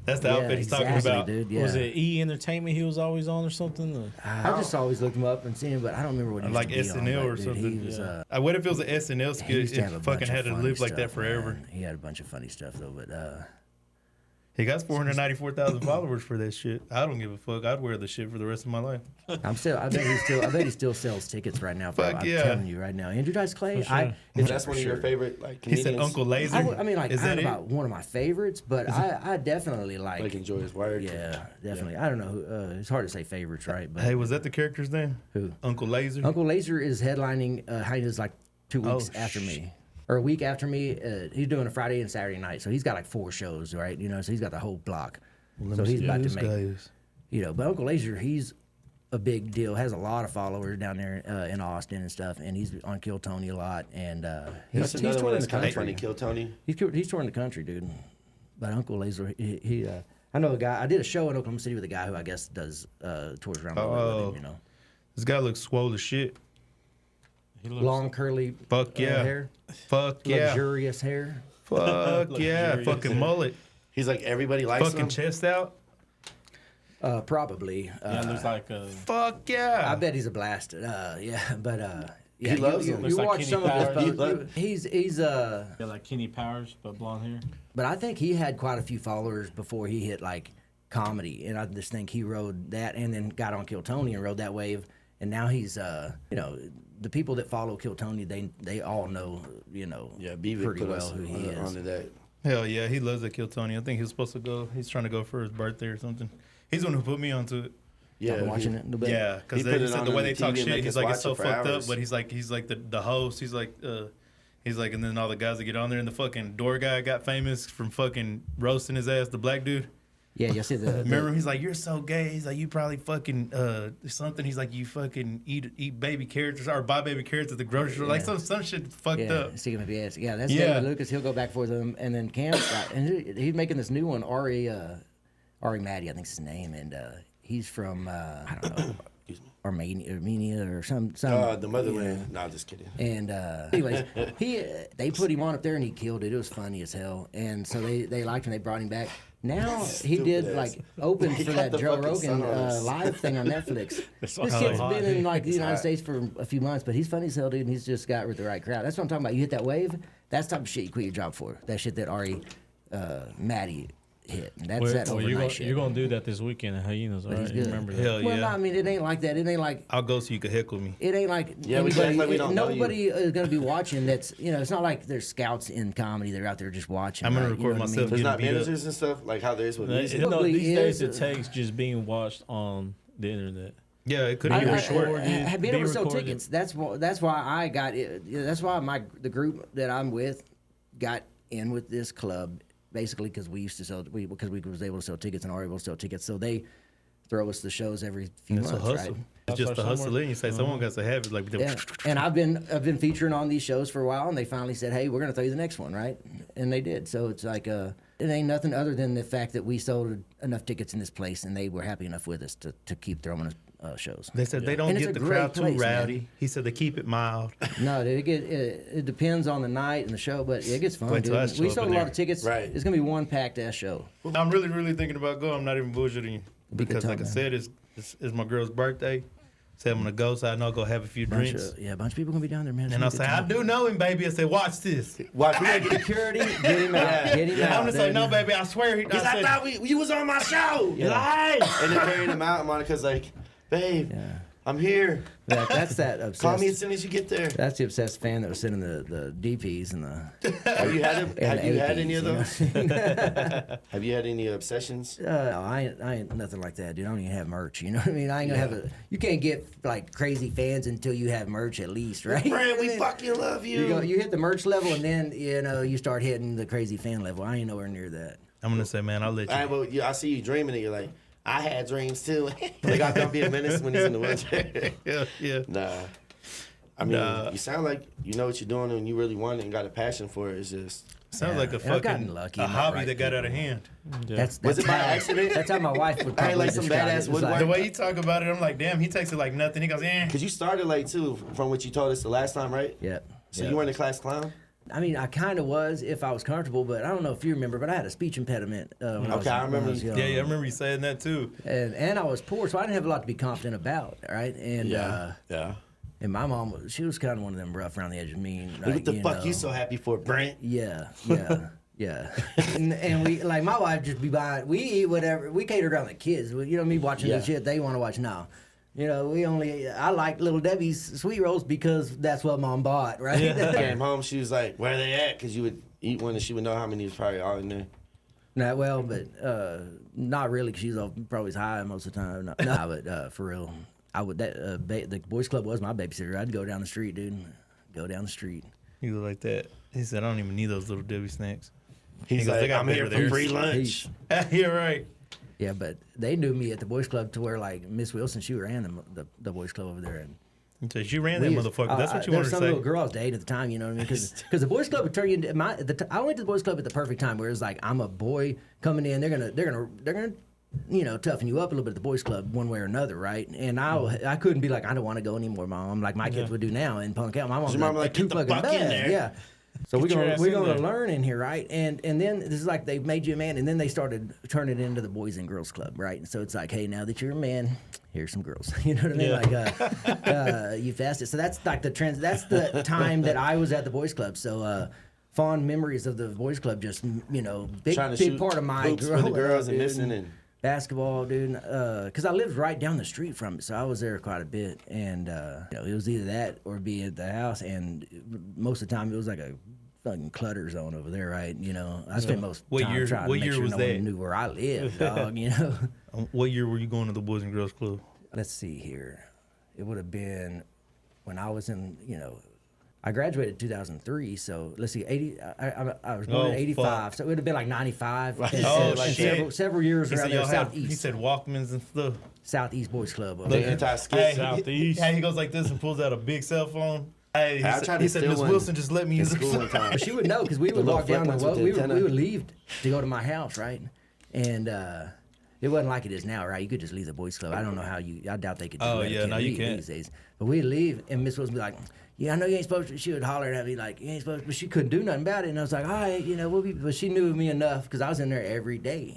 S1: That's the
S2: Yeah,
S1: outfit he's talking
S2: exactly,
S1: about.
S2: dude. Yeah.
S4: Was it E Entertainment he was always on or something? Or?
S2: I just always looked him up and seen him, but I don't remember what he used
S1: Like
S2: to be
S1: SNL
S2: on,
S1: or
S2: but, dude,
S1: something.
S2: He was,
S1: What if it was an SNL
S2: he
S1: skit?
S2: used to
S1: It
S2: have a bunch
S1: fucking
S2: of
S1: had to
S2: funny
S1: live like that
S2: stuff,
S1: forever.
S2: man. He had a bunch of funny stuff though, but
S1: He got 494,000 followers for that shit. I don't give a fuck. I'd wear the shit for the rest of my life.
S2: I bet he still sells tickets right now.
S1: Fuck
S2: I'm
S1: yeah.
S2: telling you right now, Andrew Dice Clay.
S4: For sure.
S2: If
S9: That's one of your favorite like
S1: He
S9: comedians.
S1: said Uncle Laser.
S2: I mean, like,
S1: Is
S2: I
S1: that
S2: don't know
S1: it?
S2: about one of my favorites, but I definitely
S9: Like enjoy his work.
S2: Yeah, definitely. I don't know. It's hard to say favorites, right? But
S1: Hey, was that the character's name?
S2: Who?
S1: Uncle Laser.
S2: Uncle Laser is headlining. Heine's like 2 weeks
S1: Oh,
S2: after me, or a week after me. He's doing a Friday and Saturday night, so he's got like 4 shows, right? You know, so he's got the whole block. So he's about to
S1: This
S2: make,
S1: guy is.
S2: you know. But Uncle Laser, he's a big deal. Has a lot of followers down there in Austin and stuff, and he's on Kill Tony a lot. And he's
S9: That's another one
S2: touring
S9: that's
S2: the
S9: kind of
S2: country.
S9: funny. Kill Tony.
S2: He's touring the country, dude. But Uncle Laser, he I know a guy. I did a show in Oklahoma City with a guy who I guess does tours around the world with him, you know.
S1: This guy looks swole as shit.
S4: He looks
S2: Long curly
S1: Fuck yeah.
S2: hair,
S1: Fuck yeah.
S2: luxurious hair.
S1: Fuck yeah.
S4: Luxurious
S1: Fucking
S4: hair.
S1: mullet.
S9: He's like everybody likes
S1: Fucking
S9: him.
S1: chest out.
S2: Probably.
S4: Yeah, looks like
S1: Fuck yeah.
S2: I bet he's a blast. Yeah, but yeah,
S9: He loves
S2: you,
S9: him.
S2: you
S4: Looks like
S2: watch
S4: Kenny
S2: some of his
S4: Powers.
S2: posts. He's
S4: yeah, like Kenny Powers but blonde hair.
S2: but I think he had quite a few followers before he hit like comedy, and I just think he rode that, and then got on Kill Tony and rode that wave, and now he's you know, the people that follow Kill Tony, they all know, you know,
S9: Yeah, Beaver
S2: pretty
S9: put
S2: well
S9: us
S2: who he is.
S9: onto that.
S1: Hell yeah. He loves that Kill Tony. I think he's supposed to go. He's trying to go for his birthday or something. He's the one who put me onto it.
S9: Yeah,
S2: I've been watching it a little bit.
S1: Yeah, because
S9: He put
S1: he
S9: it
S1: said
S9: on
S1: the way
S9: on
S1: they
S9: the
S1: talk
S9: TV and
S1: shit,
S9: make
S1: he's
S9: us
S1: like, it's
S9: watch
S1: so
S9: it for
S1: fucked up,
S9: hours.
S1: but he's like the host. He's like, and then all the guys that get on there, and the fucking door guy got famous from fucking roasting his ass, the black dude.
S2: Yeah, you see the
S1: Remember, he's like, you're so gay. He's like, you probably fucking something. He's like, you fucking eat baby carrots or buy baby carrots at the grocery store. Like some shit fucked up.
S2: Sticking up the ass. Yeah, that's
S1: Yeah.
S2: David Lucas. He'll go back for them, and then Cam, and he's making this new one. Ari Maddie, I think's his name, and he's from I don't know, Armenia or some.
S9: The motherland.
S2: yeah.
S9: No, I'm just kidding.
S2: And anyways, they put him on up there and he killed it. It was funny as hell. And so they liked him. They brought him back. Now he did
S9: Stupid ass.
S2: like open
S9: He
S2: for
S9: got
S2: that
S9: the
S2: Joe
S9: fucking
S2: Rogan
S9: sun on us.
S2: live thing on Netflix. This
S4: why
S2: kid's
S4: hot.
S2: been in like the
S9: It's
S2: United
S9: hot.
S2: States for a few months, but he's funny as hell, dude. And he's just got with the right crowd. That's what I'm talking about. You hit that wave. That's the type of shit you quit your job for. That shit that Ari Maddie hit. And that's that overnight shit.
S4: You're gonna do that this weekend at Hyenas, right?
S2: he's
S4: You
S2: good.
S4: remember that?
S1: Hell
S2: Well,
S1: yeah.
S2: no, I mean, it ain't like that. It ain't like
S1: I'll go so you can heckle me.
S2: it ain't like
S9: Yeah, we act like we don't know you.
S2: nobody is going to be watching. That's, you know, it's not like there's scouts in comedy. They're out there just watching.
S1: I'm gonna
S2: right? You
S1: record
S2: know what I
S1: myself.
S9: There's
S1: getting
S9: not
S1: beat up.
S9: managers and stuff like how there is with music.
S4: No,
S2: Probably
S4: these days
S2: is.
S4: it takes just being watched on the internet.
S1: Yeah, it could
S2: I,
S1: be
S2: I,
S1: recorded.
S2: I, being
S4: be
S2: able to sell
S4: recorded.
S2: tickets. That's why I got it. That's why the group that I'm with got in with this club basically because we used to sell because we was able to sell tickets and are able to sell tickets. So they throw us the shows every few
S1: It's a
S2: months,
S1: hustle.
S2: right?
S1: It's just
S4: That's
S1: a
S4: why
S1: hustle.
S4: somewhere-
S1: In. You say someone got to have it. Like,
S2: Yeah, and I've been featuring on these shows for a while, and they finally said, "Hey, we're gonna throw you the next one, right?" And they did. So it's like it ain't nothing other than the fact that we sold enough tickets in this place, and they were happy enough with us to keep throwing us shows.
S1: They said they don't
S2: And it's
S1: get
S2: a
S1: the
S2: great
S1: crowd too
S2: place, man.
S1: rowdy. He said they keep it mild.
S2: No, it depends on the night and the show, but it gets fun,
S1: Wait till I
S2: dude.
S1: show
S2: We
S1: up
S2: sold a
S1: in
S2: lot
S1: there.
S2: of tickets.
S9: Right.
S2: It's gonna be one packed ass show.
S1: I'm really thinking about going. I'm not even bullshitting you
S2: Be a good
S1: because, like
S2: time,
S1: I
S2: man.
S1: said, it's my girl's birthday. Say I'm gonna go, so I know I'll go have a few drinks.
S2: A bunch of people gonna be down there, man.
S1: And I'll say, I do know him, baby. I say, watch this.
S9: Watch
S2: We got security. Get him out. Get him out.
S1: I'm gonna say,
S2: dude.
S1: no, baby. I swear.
S9: Because I thought you was on my show.
S2: Yeah.
S9: Like, and then carrying him out, Monica's like, babe, I'm here.
S2: That's that obsessed.
S9: Call me as soon as you get there.
S2: That's the obsessed fan that was sending the DPs and the.
S9: Have you had any of
S2: APs,
S9: those? Have you had any obsessions?
S2: No, I ain't nothing like that, dude. I don't even have merch. You know what I mean? I ain't gonna have you can't get like crazy fans until you have merch at least, right?
S9: Brent, we fucking love you.
S2: You hit the merch level and then you start hitting the crazy fan level. I ain't nowhere near that.
S1: I'm gonna say, man, I'll let you.
S9: All right, well, I see you dreaming, and you're like, I had dreams too. Like I gonna be a menace when he's in the wheelchair.
S1: yeah.
S9: Nah. I mean, you sound like you know what you're doing and you really want it and got a passion for it. It's just
S1: sounds like a
S2: And I've gotten
S1: fucking
S2: lucky
S1: a
S2: and met
S1: hobby
S2: right
S1: that got out of
S2: people.
S1: hand.
S2: That's
S9: Was it by
S2: how-
S9: accident?
S2: That's how my wife would probably
S9: like some
S2: describe
S9: badass
S2: it. It was
S9: woodwork?
S1: The way he talk about it, I'm like, damn, he takes it like nothing. He goes, yeah.
S9: because you started late too, from what you told us the last time, right?
S2: Yep.
S9: So
S2: Yep.
S9: you weren't a class clown.
S2: I mean, I kind of was if I was comfortable, but I don't know if you remember, but I had a speech impediment. When I was,
S9: I remember.
S2: when I was young.
S1: Yeah, I remember you saying that too.
S2: And I was poor, so I didn't have a lot to be confident about, right? And
S9: Yeah.
S2: and my mom, she was kind of one of them rough around the edge of mean.
S9: Like, what the fuck
S2: know.
S9: you so happy for, Brent?
S2: Yeah. and we like my wife just be buying. We eat whatever. We cater around the kids. You know me watching the shit they want to watch now. You know, I like Little Debbie's sweet rolls because that's what mom bought, right?
S9: Came home, she was like, "Where they at?" Because you would eat one, and she would know how many was probably all in there.
S2: Not well, but not really, because she's probably high most of the time. No, but for real, I would. The boys' club was my babysitter. I'd go down the street, dude. Go down the street.
S1: He was like that. He said, I don't even need those Little Debbie snacks.
S9: He's
S1: goes,
S9: like,
S1: "They got
S9: "I'm here
S1: better
S9: for free
S1: there."
S9: lunch."
S1: Yeah, right.
S2: Yeah, but they knew me at the boys' club to where like Miss Wilson, she ran the boys' club over there, and
S1: So she ran that motherfucker. That's what you
S2: there
S1: wanted
S2: was
S1: to
S2: some
S1: say.
S2: little girl I was dating at the time, you know what I mean? Because the boys' club would turn you into I went to the boys' club at the perfect time, where it was like I'm a boy coming in, they're gonna toughen you up a little bit at the boys' club one way or another, right? And I couldn't be like, I don't want to go anymore, mom, like my kids would do now in punk out. My mom's
S9: Your mom like,
S2: too
S9: "Get the
S2: fucking
S9: fuck in
S2: bad,
S9: there."
S2: yeah. So we're
S4: your ass in
S2: gonna
S4: there.
S2: learn in here, right? And then this is like they made you a man, and then they started turning it into the boys and girls club, right? And so it's like, hey, now that you're a man, here's some girls. You know what I mean? Like you fasted. So that's like that's the time that I was at the boys club. So fond memories of the boys club, just big
S9: Trying to
S2: big
S9: shoot
S2: part of my
S9: hoops for the
S2: growing
S9: girls
S2: up,
S9: and
S2: dude,
S9: missing and
S2: basketball, dude. Because I lived right down the street from it, so I was there quite a bit. And it was either that or be at the house. And most of the time, it was like a fucking clutter zone over there, right? You know, I spent most
S1: What
S2: time
S1: year-
S2: trying
S1: what
S2: to make
S1: year
S2: sure
S1: was
S2: no
S1: that?
S2: one knew where I lived, dog. You know.
S1: What year were you going to the Boys and Girls Club?
S2: Let's see here. It would have been when I was in, I graduated in 2003, so let's see, 80. I was born in 85,
S1: fuck.
S2: so it would have been like 95.
S9: Right.
S2: And,
S1: Oh,
S2: and
S1: shit.
S2: several years
S1: He
S2: around
S1: said,
S2: there,
S1: y'all had, he
S2: Southeast.
S1: said Walkmans and stuff.
S2: Southeast Boys Club. over
S9: the
S2: there.
S9: anti-skit.
S4: Southeast.
S1: He goes like this and pulls out a big cell phone. Hey,
S9: I tried to
S1: he said,
S9: steal
S1: Miss
S9: one
S1: Wilson just let me
S9: in
S1: use
S9: school one time.
S2: But she would know because we would
S9: little
S2: walk down
S9: flip
S2: the
S9: ones
S2: road.
S9: with the
S2: We
S9: antenna.
S2: would leave to go to my house, right? And it wasn't like it is now, right? You could just leave the boys' club. I don't know how I doubt they could.
S1: Oh,
S2: let a
S1: yeah,
S2: kid
S1: no, you
S2: leave
S1: can't.
S2: these days. But we'd leave, and Miss Wilson would be like, "Yeah, I know you ain't supposed to." She would holler at me like, "You ain't supposed to," but she couldn't do nothing about it. And I was like, "All right, we'll be." But she knew me enough because I was in there every day,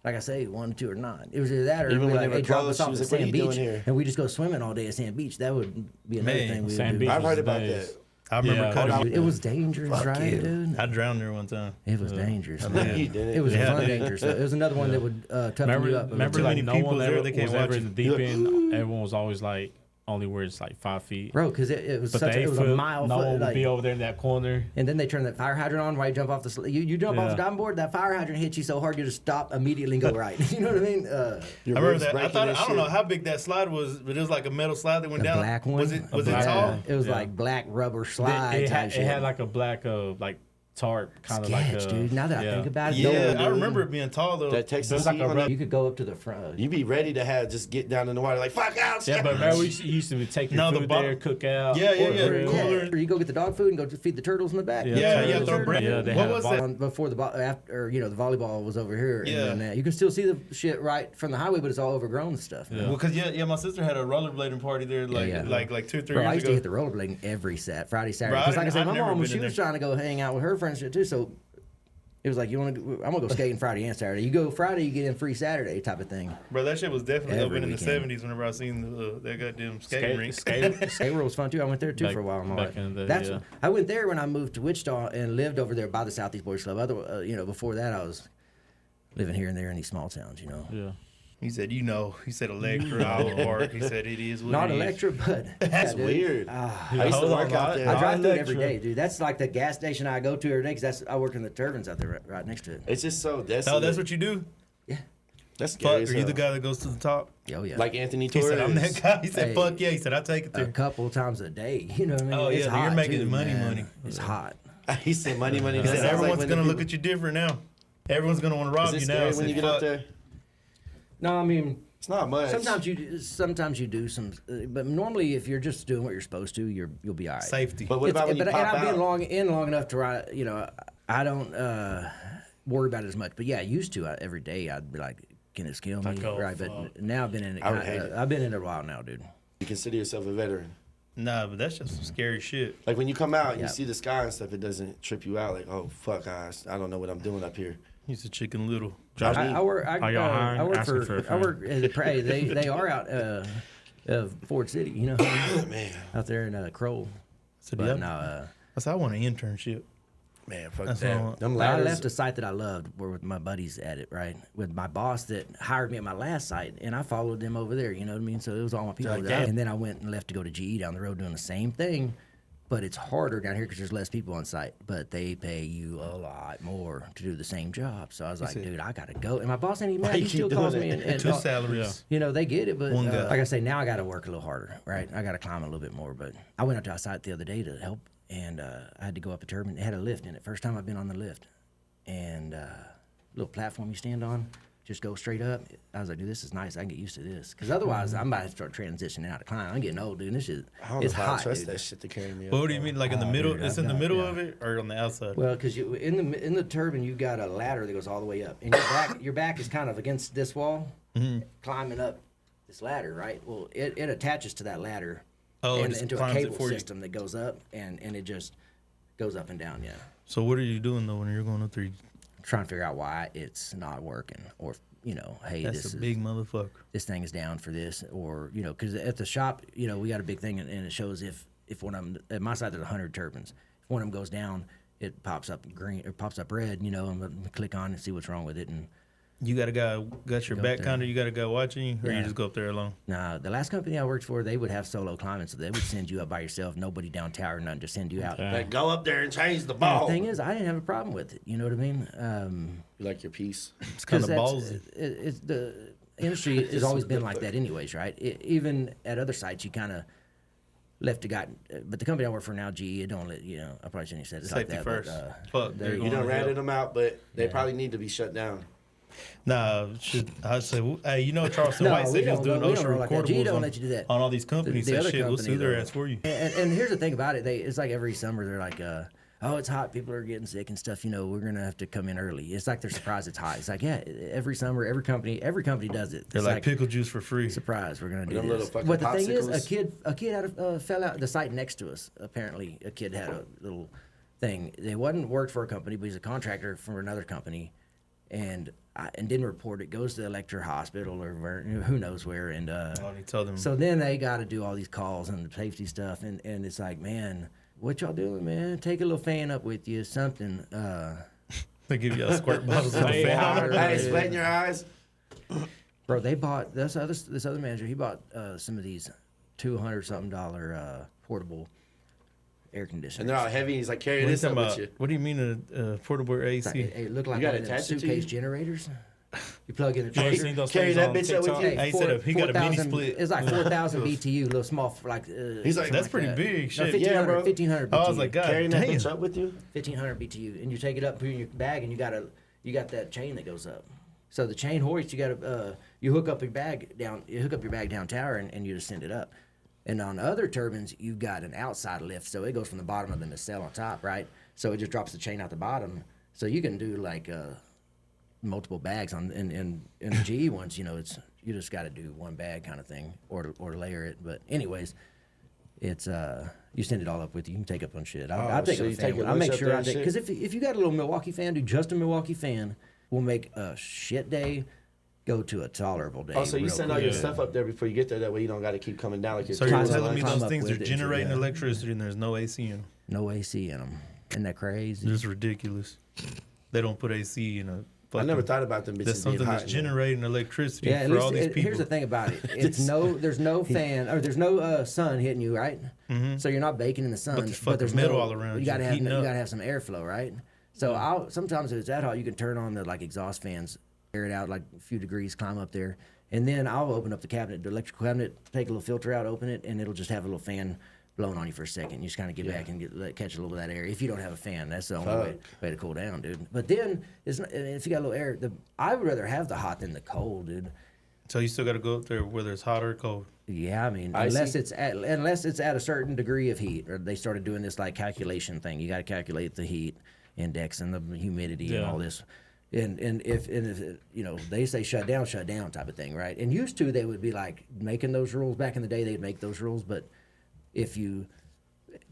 S2: Like I say, 1, 2, or 9. It was either that or
S9: Even when
S2: like,
S9: they were
S2: hey, drop
S9: closed,
S2: us
S9: she
S2: off
S9: was
S2: at
S9: like, "What are
S2: Sand
S9: you
S2: Beach,"
S9: doing here?
S2: and we just go swimming all day at Sand Beach. That would be another
S1: Man,
S2: thing we
S4: Sand
S2: would
S4: Beach
S2: do.
S9: I've heard about
S4: days.
S9: that.
S1: I remember
S4: Yeah.
S1: cutting.
S2: It was dangerous,
S9: Fuck
S2: right,
S9: you.
S2: dude?
S1: I drowned there one time.
S2: It was dangerous.
S9: No,
S2: man.
S9: you didn't.
S2: It was
S1: Yeah,
S2: fun
S1: dude.
S2: dangerous. It was another one that would toughen you
S4: Remember,
S2: up.
S4: remember
S1: Too
S4: like
S1: many
S4: no
S1: people
S4: one
S1: there,
S4: ever
S1: they can't
S4: was
S1: watch
S4: ever
S1: it.
S4: in the deep end. Everyone was always like only where it's like 5 feet.
S2: Bro, because it was
S4: But
S2: such
S4: they
S2: it was
S4: foot,
S2: a mile
S4: no
S2: foot,
S4: one would
S2: like,
S4: be over there in that corner.
S2: and then they turn that fire hydrant on while you jump off the you jump off the
S4: Yeah.
S2: diving board, that fire hydrant hits you so hard you just stop immediately and go right. You know what I mean?
S1: I remember that. I thought I don't know
S9: how.
S1: how big that slide was, but it was like a metal slide that went
S2: The
S1: down.
S2: black one.
S1: Was it
S4: A black
S1: tall?
S4: one.
S2: It was
S4: Yeah.
S2: like black rubber slide
S4: It
S2: type
S4: had,
S2: shit.
S4: it had like a black like tarp kind of like
S2: Sketch,
S4: a
S2: dude. Now that I
S4: yeah.
S2: think about it,
S1: Yeah,
S2: no,
S1: I remember it being tall though.
S9: That Texas
S4: There's like
S9: heat
S4: a
S9: on
S4: rub-
S9: that-
S2: you could go up to the front.
S9: You be ready to just get down in the water like fuck out.
S4: Yeah, but remember we used to take your
S1: No, the
S4: food
S1: bottom-
S4: there, cook out.
S1: Yeah, yeah,
S4: or
S1: yeah.
S4: grill.
S1: Cooler.
S2: Or you go get the dog food and go to feed the turtles in the back.
S1: Yeah, throw bread.
S4: Yeah, they
S1: What
S4: had a
S1: was
S4: vol-
S1: that?
S2: Before the after the volleyball was over here.
S1: Yeah.
S2: And then, you can still see the shit right from the highway, but it's all overgrown and stuff. Man.
S1: Well, cause my sister had a rollerblading party there, like
S2: Yeah.
S1: like 2 or 3
S2: Bro, I
S1: years
S2: used to
S1: ago.
S2: hit the rollerblading every Friday, Saturday.
S1: Bro,
S2: Because like I said,
S1: I've
S2: my
S1: never
S2: mom,
S1: been
S2: she
S1: in
S2: was
S1: there.
S2: trying to go hang out with her friends shit too. So It was like, I'm gonna go skating Friday and Saturday. You go Friday, you get in free Saturday type of thing.
S1: Bro, that shit was definitely
S2: Every
S1: open in
S2: weekend.
S1: the 70s whenever I seen that goddamn skating rink.
S2: Skate World was fun too. I went there too for a while in my life. I went there when I moved to Wichita and lived over there by the Southeast Boys Club. Before that I was living here and there in these small towns.
S4: Yeah.
S1: He said, he said Electra, Olive Park. He said it is what
S2: Not
S1: it is.
S2: Electra, but
S9: That's weird. I used to work out there.
S2: I drive through it every day, dude. That's like the gas station I go to every day because I work in the turbines out there right next to it.
S9: It's just so desolate.
S1: Oh, that's what you do?
S2: Yeah.
S9: That's scary.
S1: Fuck, are you the guy that goes to the top?
S2: Oh, yeah.
S9: Like Anthony
S1: He
S9: Torres?
S1: said, I'm that guy. He said,
S2: Hey,
S1: fuck yeah. He said, I'll take it
S2: A
S1: there.
S2: couple times a day. You know what I mean?
S1: Oh,
S2: It's
S1: yeah,
S2: hot
S1: you're making
S2: too,
S1: money,
S2: man.
S1: money.
S2: It's hot.
S9: He said money.
S1: He
S9: That
S1: said,
S9: sounds like
S1: everyone's
S9: when
S1: going to
S9: the
S1: look at you different now. Everyone's going to want to rob
S9: Is
S1: you
S9: it
S1: now.
S9: scary
S1: I
S9: when you
S1: said,
S9: get up
S1: fuck.
S9: there?
S2: No, I mean,
S9: It's not much.
S2: sometimes you do some, but normally if you're just doing what you're supposed to, you'll be all right.
S1: Safety.
S9: But what about when you
S2: and
S9: pop
S2: I've been
S9: out?
S2: long enough to ride. I don't worry about it as much. But yeah, I used to every day. I'd be like, can this kill me?
S1: Like, oh,
S2: right.
S1: fuck.
S2: But now I've been in it.
S9: I would hate it.
S2: I've been in it a while now, dude.
S9: You consider yourself a veteran.
S1: Nah, but that's just some scary shit.
S9: Like when you come out and
S2: Yeah.
S9: you see the sky and stuff, it doesn't trip you out. Like, oh fuck, I don't know what I'm doing up here.
S1: He's a Chicken Little.
S2: I work.
S4: Are y'all hiring?
S2: I work
S4: Asking
S2: for.
S4: for a
S2: I work. Hey, they are out of Ford City.
S9: Man,
S2: Out there in Crowell.
S1: So
S2: But
S1: yeah,
S2: no,
S1: I said, I want an internship.
S9: man, fuck
S1: That's all I
S9: that.
S1: want.
S9: Them
S2: I
S9: ladders.
S2: left a site that I loved, were with my buddies at it, right? With my boss that hired me at my last site, and I followed them over there. You know what I mean? So it was all my people.
S9: Like,
S2: there.
S9: damn.
S2: And then I went and left to go to GE down the road doing the same thing, but it's harder down here because there's less people on site. But they pay you a lot more to do the same job. So I was like, dude, I gotta go. And my boss ain't even mad.
S9: Why
S2: He
S9: you keep
S2: still
S9: doing
S2: calls
S9: it?
S2: me and
S1: Two salaries.
S2: you know, they get it, but
S1: One guy.
S2: like I say, now I got to work a little harder, right? I got to climb a little bit more. But I went up to our site the other day to help, and I had to go up a turbine. It had a lift in it. First time I've been on the lift, and little platform you stand on, just go straight up. I was like, dude, this is nice. I can get used to this, because otherwise I'm about to start transitioning out of climbing. I'm getting old, dude. This is
S9: I don't know
S2: it's
S9: if I
S2: hot,
S9: trust
S2: dude.
S9: that shit to carry me up.
S1: What do you mean, like in the middle?
S2: dude,
S1: It's
S2: I've
S1: in the
S2: got-
S1: middle
S2: yeah.
S1: of it or on the outside?
S2: Well, because you in the turbine, you got a ladder that goes all the way up, and your back is kind of against this wall, climbing up this ladder, right? Well, it attaches to that ladder,
S1: Oh, it
S2: and
S1: just
S2: into a
S1: climbs it
S2: cable
S1: for you.
S2: system that goes up, and it just goes up and down. Yeah,
S1: So what are you doing though when you're going up there?
S2: trying to figure out why it's not working, or hey,
S1: That's
S2: this
S1: a
S2: is
S1: big motherfucker.
S2: this thing is down for this, or because at the shop, we got a big thing, and it shows if one of them, at my side there's 100 turbines. If one of them goes down, it pops up green or pops up red. And we click on and see what's wrong with it. And
S1: You got a guy got your
S2: Go
S1: back
S2: up there.
S1: counter. You got a guy watching you, or you
S2: Yeah.
S1: just go up there alone.
S2: now the last company I worked for, they would have solo climbing, so they would send you up by yourself, nobody down tower, nothing, just send you out.
S4: Okay.
S9: Like, go up there and change the
S2: And
S9: ball.
S2: the thing is, I didn't have a problem with it. You know what I mean?
S9: You like your piece.
S1: It's kind of
S2: 'Cause
S1: ballsy.
S2: it's the industry has always been like that, anyways, right? Even at other sites, you kind of left a guy. But the company I work for now, GE, it don't let I probably shouldn't have said it like
S1: Safety
S2: that.
S1: first.
S2: But,
S1: Fuck,
S2: there
S1: they're
S2: you
S1: going
S9: You done
S1: to hell.
S9: ratted them out, but they probably need to be shut down.
S1: Nah, I'd say, hey, Charleston
S2: No,
S1: White
S2: we
S1: said he was
S2: don't
S1: doing
S2: go- we
S1: OSHA
S2: don't roll like that. GE
S1: recordables
S2: don't
S1: on,
S2: let you do that.
S1: on all these companies.
S2: The
S1: Said
S2: other
S1: shit, we'll
S2: company,
S1: sue their
S2: though.
S1: ass for you.
S2: And here's the thing about it, it's like every summer they're like, oh, it's hot, people are getting sick and stuff. We're gonna have to come in early. It's like they're surprised it's hot. It's like, yeah, every summer, every company does it.
S1: They're
S2: It's
S1: like pickle juice for free.
S2: surprise, we're gonna do
S9: Them little
S2: this.
S9: fucking
S2: But the thing is,
S9: popsicles.
S2: a kid had fell out the site next to us. Apparently, a kid had a little thing. They wasn't worked for a company, but he's a contractor for another company, and didn't report it. Goes to the Electra Hospital or who knows where, and
S1: Oh, he told them.
S2: so then they got to do all these calls and the safety stuff, and it's like, man, what y'all doing, man? Take a little fan up with you, something.
S1: They give you a squirt bottles of
S4: Hey,
S1: fan.
S9: Hey, sweat in your eyes.
S2: Bro, they bought this other manager. He bought some of these $200-something portable air conditioners.
S9: And they're all heavy. He's like, carry
S1: What are you
S9: this up
S1: talking
S9: with
S1: about?
S9: you.
S1: What do you mean a portable
S2: It's like,
S1: AC?
S2: it looked like
S9: You gotta
S2: one of them
S9: attach it to
S2: suitcase
S9: you?
S2: generators. You plug in the
S4: You ever
S2: charger.
S4: seen those
S9: Carry
S4: things
S9: that
S4: on
S9: bitch up with
S4: TikTok?
S9: you?
S1: Hey, he said he got a mini
S2: 4,000
S1: split.
S2: It's like 4,000 BTU, little small, like.
S9: He's like,
S1: That's pretty big, shit.
S9: Yeah, bro.
S2: 1,500 BTU.
S1: I was like, God
S9: Carrying that
S1: damn.
S9: bitch up with you?
S2: 1,500 BTU, and you take it up, put it in your bag, and you got that chain that goes up. So the chain hoist, you hook up your bag down tower, and you just send it up. And on other turbines, you've got an outside lift, so it goes from the bottom of the nacelle on top, right? So it just drops the chain out the bottom. So you can do like multiple bags in the GE ones. You just got to do one bag kind of thing, or layer it. But anyways, it's you send it all up with you. You can take up on shit.
S9: Oh,
S2: I take
S9: so
S2: up
S9: you
S2: a fan.
S9: take your
S2: I make
S9: lunch up
S2: sure
S9: there
S2: I
S9: and
S2: take
S9: shit?
S2: because if you got a little Milwaukee fan, dude, just a Milwaukee fan will make a shit day go to a tolerable day.
S9: Oh, so you
S2: real
S9: send all
S2: quick.
S9: your stuff up there before you get there. That way you don't got to keep coming down like you're
S1: So you're
S2: Climb up-
S1: telling me
S2: climb
S1: those
S2: up
S1: things are
S2: with it,
S1: generating
S2: yeah.
S1: electricity and there's no AC in them?
S2: No AC in them. Isn't that crazy?
S1: It's ridiculous. They don't put AC in a.
S9: I
S1: Fucking,
S9: never thought about them bitches
S1: That's
S9: being
S1: something
S9: hot.
S1: that's
S9: in there.
S1: generating electricity
S2: Yeah, at
S1: for
S2: least
S1: all these people.
S2: here's the thing about it. It's there's no fan or there's no sun hitting you, right? So you're not baking in the sun.
S1: But there's fucking metal all around
S2: You
S1: you,
S2: gotta have
S1: heating up.
S2: have some airflow, right? So sometimes if it's that hot, you can turn on the like exhaust fans, air it out like a few degrees, climb up there, and then I'll open up the cabinet, the electrical cabinet, take a little filter out, open it, and it'll just have a little fan blowing on you for a second. You just kind of get back and catch a little bit of that air. If you don't have a fan, that's the only way to cool down, dude. But then it's not, if you got a little air, I would rather have the hot than the cold, dude.
S1: So you still got to go up there whether it's hot or cold.
S2: Yeah, I mean,
S9: Icy?
S2: unless it's at a certain degree of heat, or they started doing this like calculation thing. You got to calculate the heat index and the humidity and all this. And if you know, they say shut down type of thing, right? And used to they would be like making those rules back in the day. They'd make those rules, but if you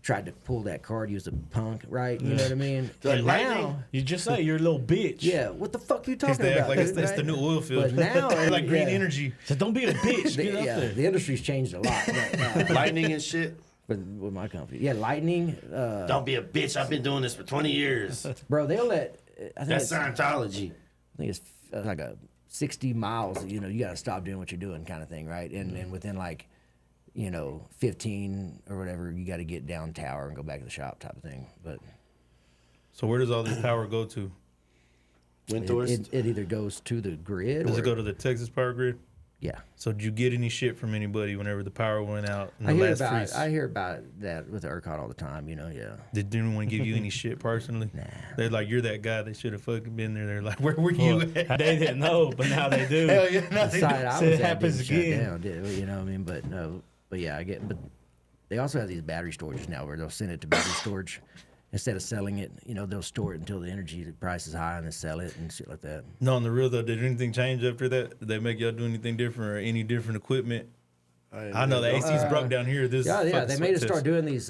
S2: tried to pull that card, use a punk, right? You know what I mean?
S9: Like
S2: And
S9: lightning?
S4: You just say you're a little bitch.
S2: yeah, what the fuck you
S1: Because
S2: talking
S1: they act
S2: about?
S1: like it's
S2: dude,
S1: the
S2: right?
S1: new oil field.
S2: But now,
S1: like green
S2: yeah.
S1: energy.
S4: So don't be a bitch. Get up there.
S2: The industry's changed a lot. But,
S9: Lightning and shit.
S2: with my company, lightning.
S9: Don't be a bitch. I've been doing this for 20 years.
S2: Bro, they'll let. I think
S9: That's
S2: it's,
S9: Scientology.
S2: I think it's like a 60 miles. You know, you got to stop doing what you're doing, kind of thing, right? And within like, 15 or whatever, you got to get down tower and go back to the shop, type of thing. But
S1: So where does all this power go to?
S9: Windthorst.
S2: it either goes to the grid
S1: Does
S2: or
S1: it go to the Texas power grid?
S2: yeah.
S1: So did you get any shit from anybody whenever the power went out in the
S2: I hear
S1: last
S2: about
S1: freeze?
S2: I hear about that with the ERCOT all the time. Yeah.
S1: Did anyone give you any shit personally?
S2: Nah.
S1: They're like, you're that guy that should have fucking been there. They're like, where were you
S4: Well,
S1: at?
S4: they didn't know, but now they do.
S1: Hell yeah, no,
S2: The
S1: they
S2: site
S1: do.
S2: I
S4: So it
S2: was at
S4: happens
S2: didn't shut
S4: again.
S2: down, did it? You know what I mean? But no. But yeah, but they also have these battery storages now where they'll send it to battery storage. Instead of selling it, they'll store it until the energy price is high and then sell it and shit like that.
S1: No, on the real though, did anything change after that? Did they make y'all do anything different or any different equipment? I know the AC's broke down here. This
S2: Yeah,
S1: fucking
S2: they made us
S1: sweat
S2: start
S1: test.
S2: doing these